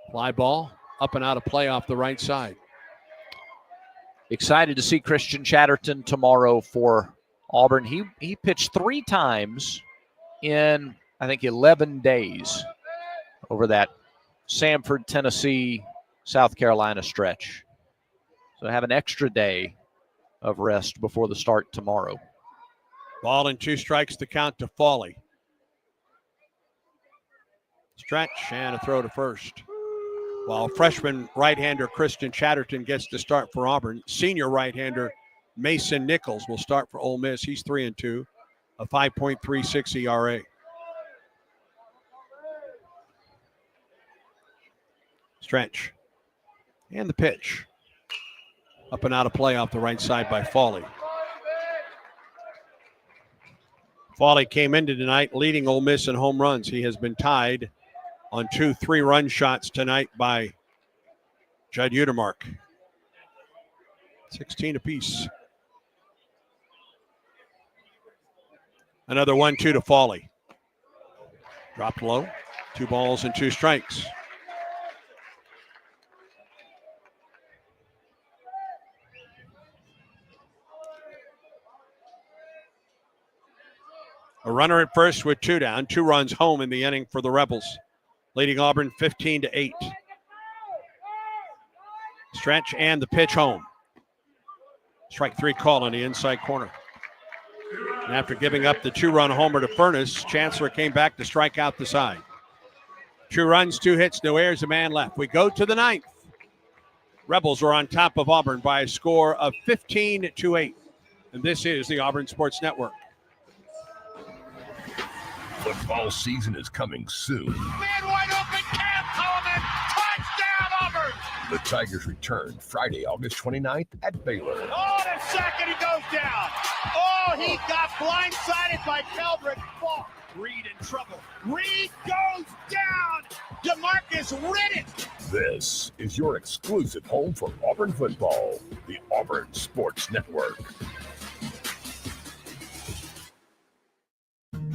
Fly ball. Up and out of play off the right side. Excited to see Christian Chatterton tomorrow for Auburn. He pitched 3 times in, I think, 11 days over that Samford, Tennessee, South Carolina stretch. So have an extra day of rest before the start tomorrow. Ball and 2 strikes to count to Fawley. Stretch and a throw to first. While freshman right-hander Christian Chatterton gets to start for Auburn, senior right-hander Mason Nichols will start for Ole Miss. He's 3-2, a 5.36 ERA. Stretch. And the pitch. Up and out of play off the right side by Fawley. Fawley came into tonight leading Ole Miss in home runs. He has been tied on 2 3-run shots tonight by Judd Utermark. 16 apiece. Another 1-2 to Fawley. Dropped low. 2 balls and 2 strikes. A runner at first with 2 down. 2 runs home in the inning for the Rebels, leading Auburn 15-8. Stretch and the pitch home. Strike 3 call on the inside corner. And after giving up the 2-run homer to Furness, Chancellor came back to strike out the side. 2 runs, 2 hits, no errors, a man left. We go to the 9th. Rebels are on top of Auburn by a score of 15-8. And this is the Auburn Sports Network. Football season is coming soon. Man wide open, Cam Coleman, touchdown Auburn! The Tigers return Friday, August 29th at Baylor. Oh, the second he goes down. Oh, he got blindsided by Keldrick. Reed in trouble. Reed goes down. DeMarcus Riddick. This is your exclusive home for Auburn football, the Auburn Sports Network.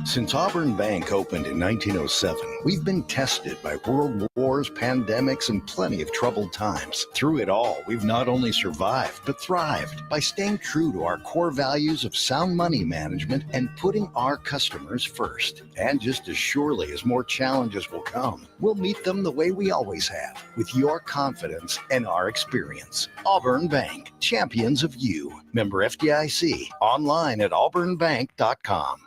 Since Auburn Bank opened in 1907, we've been tested by world wars, pandemics, and plenty of troubled times. Through it all, we've not only survived, but thrived by staying true to our core values of sound money management and putting our customers first. And just as surely as more challenges will come, we'll meet them the way we always have, with your confidence and our experience. Auburn Bank, champions of you. Member FDIC, online at auburnbank.com.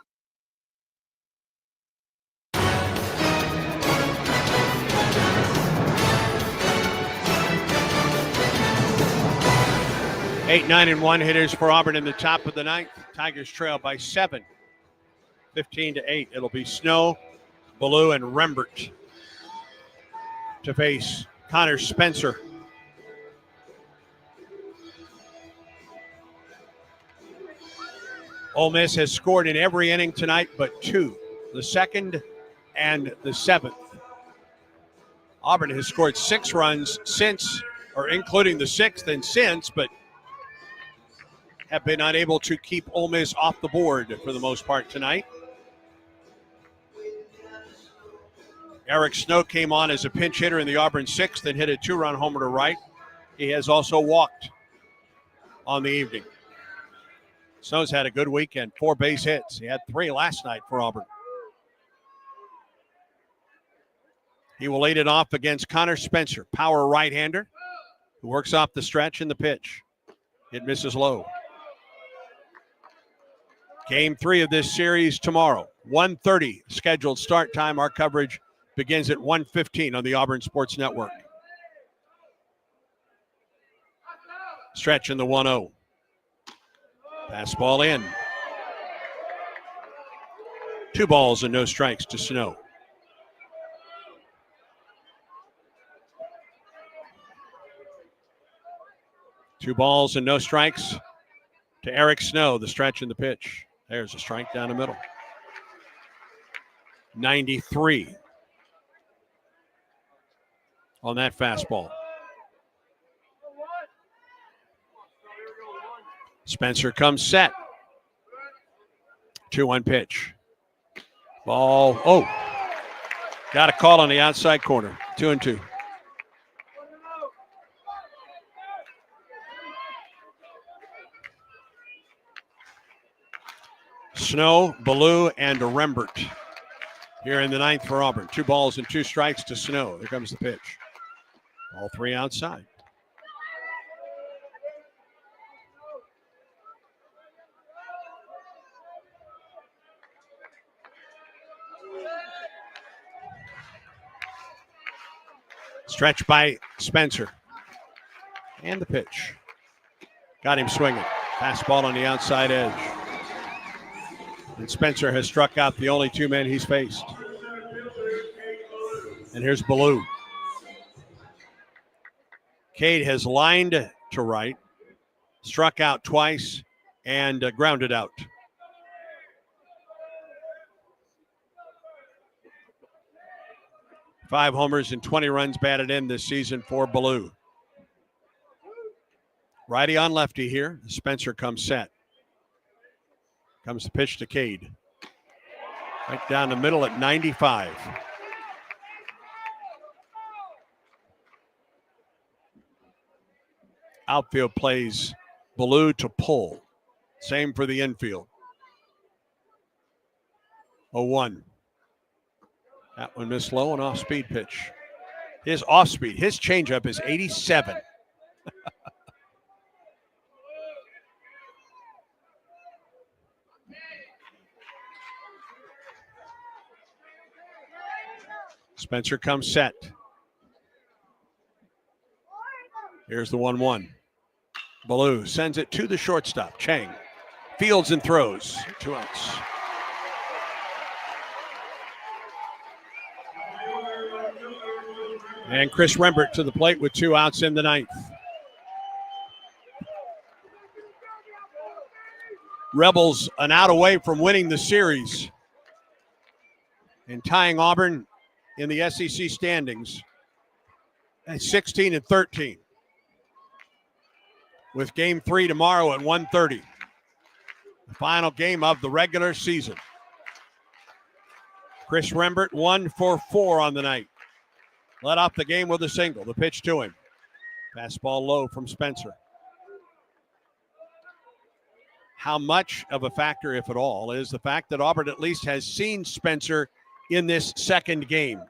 Eight, 9, and 1 hitters for Auburn in the top of the 9th. Tigers trail by 7, 15-8. It'll be Snow, Ballou, and Rembert to face Connor Spencer. Ole Miss has scored in every inning tonight but 2, the 2nd and the 7th. Auburn has scored 6 runs since, or including the 6th and since, but have been unable to keep Ole Miss off the board for the most part tonight. Eric Snow came on as a pinch hitter in the Auburn 6th and hit a 2-run homer to right. He has also walked on the evening. Snow's had a good weekend, 4 base hits. He had 3 last night for Auburn. He will lead it off against Connor Spencer, power right-hander, who works off the stretch in the pitch. It misses low. Game 3 of this series tomorrow, 1:30 scheduled start time. Our coverage begins at 1:15 on the Auburn Sports Network. Stretch in the 1-0. Fastball in. 2 balls and no strikes to Snow. Two balls and no strikes to Eric Snow, the stretch in the pitch. There's a strike down the middle. 93 on that fastball. Spencer comes set. 2-1 pitch. Ball. Oh, got a call on the outside corner. 2-2. Snow, Ballou, and Rembert here in the 9th for Auburn. 2 balls and 2 strikes to Snow. There comes the pitch. All 3 outside. Stretch by Spencer. And the pitch. Got him swinging. Fastball on the outside edge. And Spencer has struck out the only 2 men he's faced. And here's Ballou. Cade has lined to right, struck out twice, and grounded out. 5 homers and 20 runs batted in this season for Ballou. Righty on lefty here. Spencer comes set. Comes the pitch to Cade. Right down the middle at 95. Outfield plays Ballou to pull. Same for the infield. 0-1. That one missed low, an off-speed pitch. His off-speed, his changeup is 87. Spencer comes set. Here's the 1-1. Ballou sends it to the shortstop, Chang. Fields and throws. 2 outs. And Chris Rembert to the plate with 2 outs in the 9th. Rebels an out away from winning the series and tying Auburn in the SEC standings at 16-13. With game 3 tomorrow at 1:30. The final game of the regular season. Chris Rembert 1 for 4 on the night. Led off the game with a single. The pitch to him. Fastball low from Spencer. How much of a factor, if at all, is the fact that Auburn at least has seen Spencer in this second game?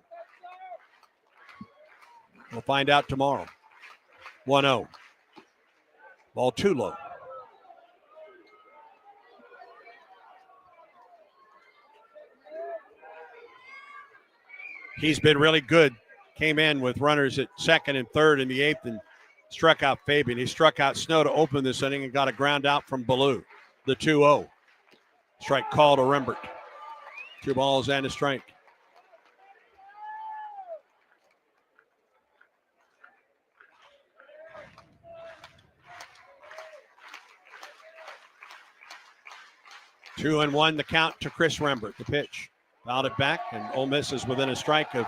We'll find out tomorrow. 1-0. Ball too low. He's been really good. Came in with runners at second and third in the 8th and struck out Fabian. He struck out Snow to open this inning and got a ground out from Ballou. The 2-0. Strike call to Rembert. 2 balls and a strike. Two and 1 the count to Chris Rembert. The pitch. Fouled it back, and Ole Miss is within a strike of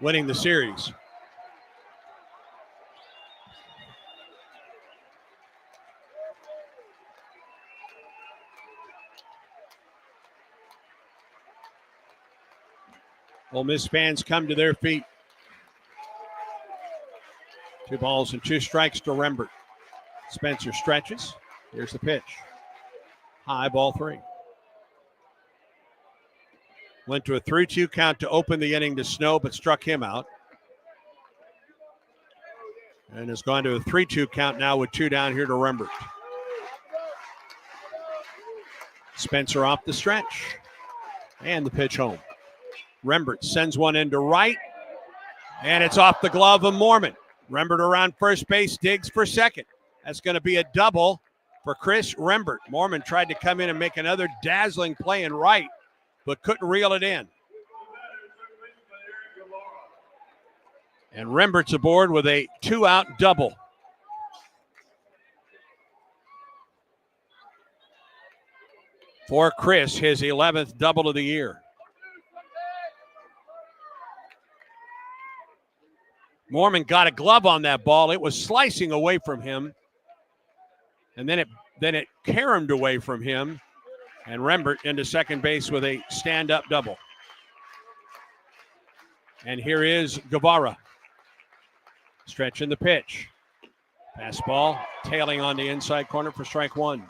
winning the series. Ole Miss fans come to their feet. 2 balls and 2 strikes to Rembert. Spencer stretches. Here's the pitch. High, ball 3. Went to a 3-2 count to open the inning to Snow, but struck him out. And has gone to a 3-2 count now with 2 down here to Rembert. Spencer off the stretch. And the pitch home. Rembert sends one into right. And it's off the glove of Mormon. Rembert around first base, digs for second. That's going to be a double for Chris Rembert. Mormon tried to come in and make another dazzling play in right, but couldn't reel it in. And Rembert's aboard with a 2-out double. For Chris, his 11th double of the year. Mormon got a glove on that ball. It was slicing away from him. And then it caromed away from him. And Rembert into second base with a stand-up double. And here is Guevara. Stretching the pitch. Fastball tailing on the inside corner for strike 1.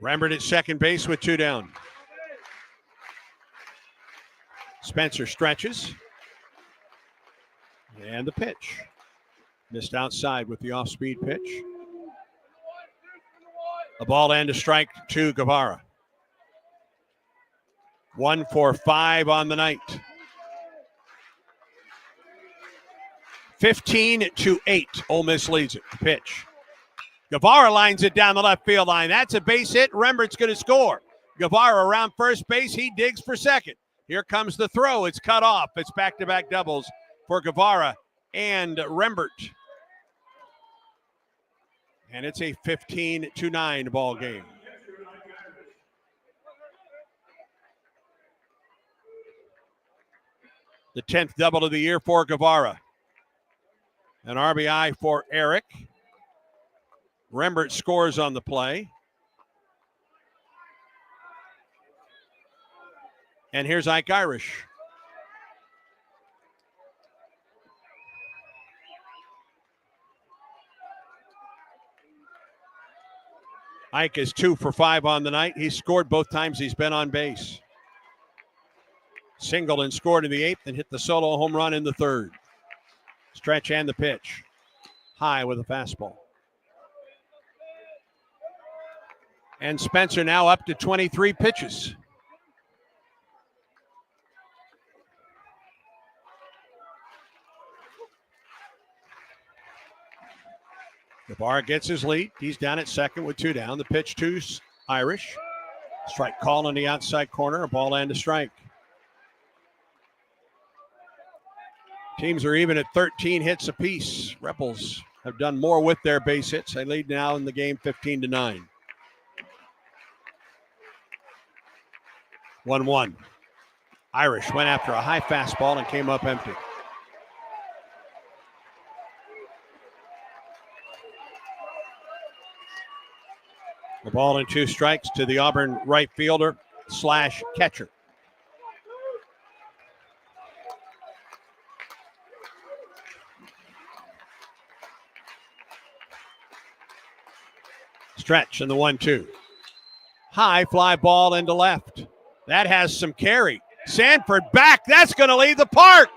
Rembert at second base with 2 down. Spencer stretches. And the pitch. Missed outside with the off-speed pitch. A ball and a strike to Guevara. 1 for 5 on the night. 15-8. Ole Miss leads it. The pitch. Guevara lines it down the left field line. That's a base hit. Rembert's going to score. Guevara around first base. He digs for second. Here comes the throw. It's cut off. It's back-to-back doubles for Guevara and Rembert. And it's a 15-9 ball game. The 10th double of the year for Guevara. An RBI for Eric. Rembert scores on the play. And here's Ike Irish. Ike is 2 for 5 on the night. He's scored both times he's been on base. Singled and scored in the 8th and hit the solo home run in the 3rd. Stretch and the pitch. High with a fastball. And Spencer now up to 23 pitches. Guevara gets his lead. He's down at second with 2 down. The pitch to Irish. Strike call on the outside corner. A ball and a strike. Teams are even at 13 hits apiece. Rebels have done more with their base hits. They lead now in the game 15-9. 1-1. Irish went after a high fastball and came up empty. The ball and 2 strikes to the Auburn right fielder / catcher. Stretch and the 1-2. High fly ball into left. That has some carry. Sanford back. That's going to leave the park.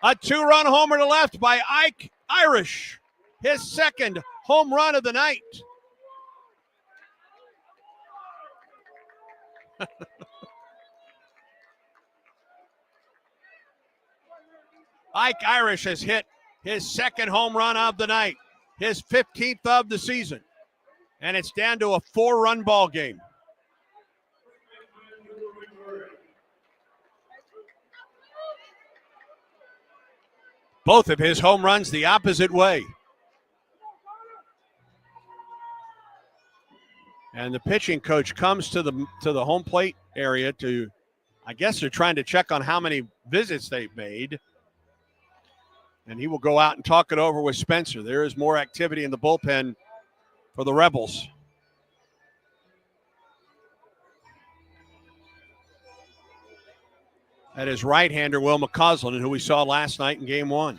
A 2-run homer to left by Ike Irish. His 2nd home run of the night. Ike Irish has hit his 2nd home run of the night, his 15th of the season, and it's down to a 4-run ball game. Both of his home runs the opposite way. And the pitching coach comes to the home plate area to, I guess they're trying to check on how many visits they've made. And he will go out and talk it over with Spencer. There is more activity in the bullpen for the Rebels. That is right-hander Will McCausland, who we saw last night in Game 1.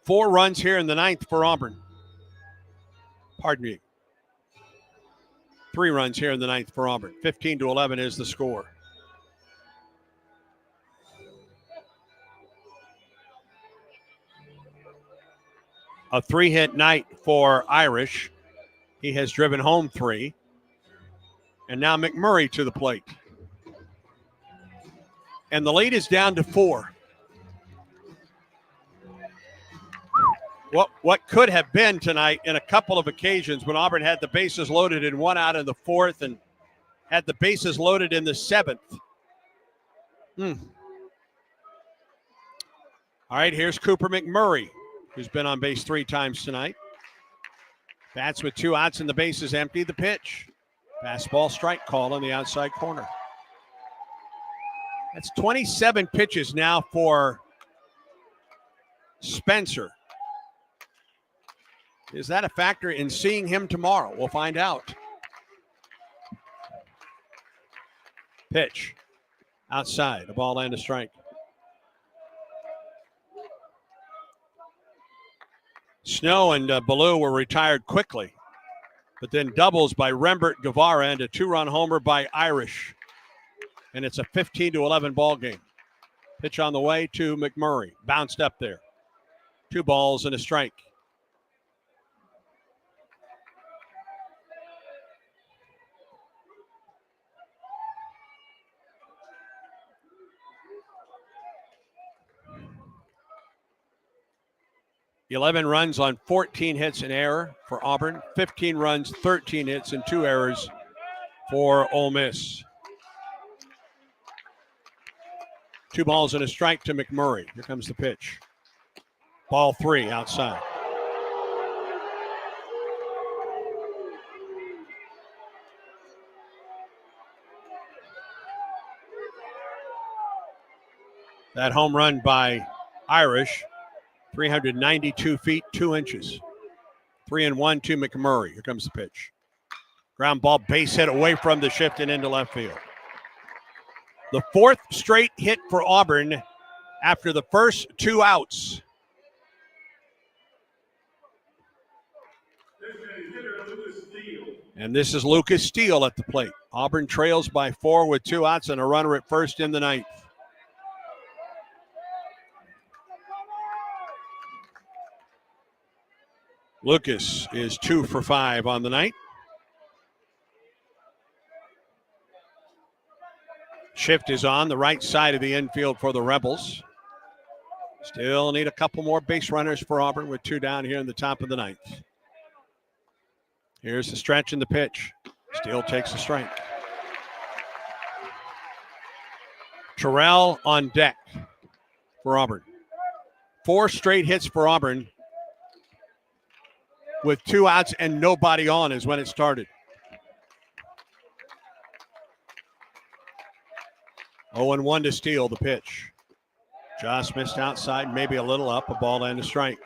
4 runs here in the 9th for Auburn. Pardon me. 3 runs here in the 9th for Auburn. 15-11 is the score. A 3-hit night for Irish. He has driven home 3. And now McMurray to the plate. And the lead is down to 4. What could have been tonight in a couple of occasions when Auburn had the bases loaded in 1 out in the 4th and had the bases loaded in the 7th. All right, here's Cooper McMurray, who's been on base 3 times tonight. Bats with 2 outs and the base is empty. The pitch. Fastball strike call on the outside corner. That's 27 pitches now for Spencer. Is that a factor in seeing him tomorrow? We'll find out. Pitch. Outside. A ball and a strike. Snow and Ballou were retired quickly. But then doubles by Rembert, Guevara, and a 2-run homer by Irish. And it's a 15-11 ball game. Pitch on the way to McMurray. Bounced up there. 2 balls and a strike. $11 runs on 14 hits and error for Auburn. 15 runs, 13 hits, and 2 errors for Ole Miss. 2 balls and a strike to McMurray. Here comes the pitch. Ball 3 outside. That home run by Irish, 392 feet, 2 inches. 3-1 to McMurray. Here comes the pitch. Ground ball, base hit away from the shift and into left field. The 4th straight hit for Auburn after the first 2 outs. And this is Lucas Steele at the plate. Auburn trails by 4 with 2 outs and a runner at first in the 9th. Lucas is 2 for 5 on the night. Shift is on the right side of the infield for the Rebels. Still need a couple more base runners for Auburn with 2 down here in the top of the 9th. Here's the stretch and the pitch. Steele takes a strike. Terrell on deck for Auburn. 4 straight hits for Auburn with 2 outs and nobody on is when it started. 0-1 to Steele, the pitch. Just missed outside, maybe a little up, a ball and a strike.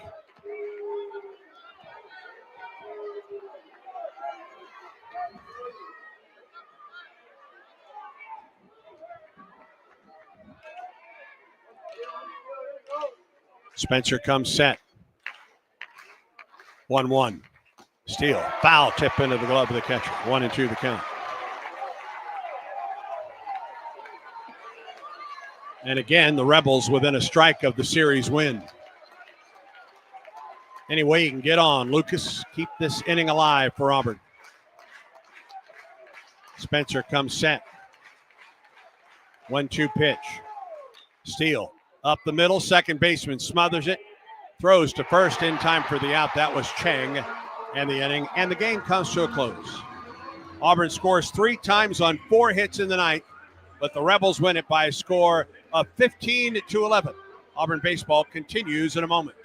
Spencer comes set. 1-1. Steele, foul tip into the glove of the catcher. 1-2 the count. And again, the Rebels within a strike of the series win. Any way you can get on, Lucas, keep this inning alive for Auburn. Spencer comes set. 1-2 pitch. Steele up the middle, second baseman smothers it, throws to first in time for the out. That was Cheng, and the inning, and the game comes to a close. Auburn scores 3 times on 4 hits in the night, but the Rebels win it by a score of 15-11. Auburn baseball continues in a moment.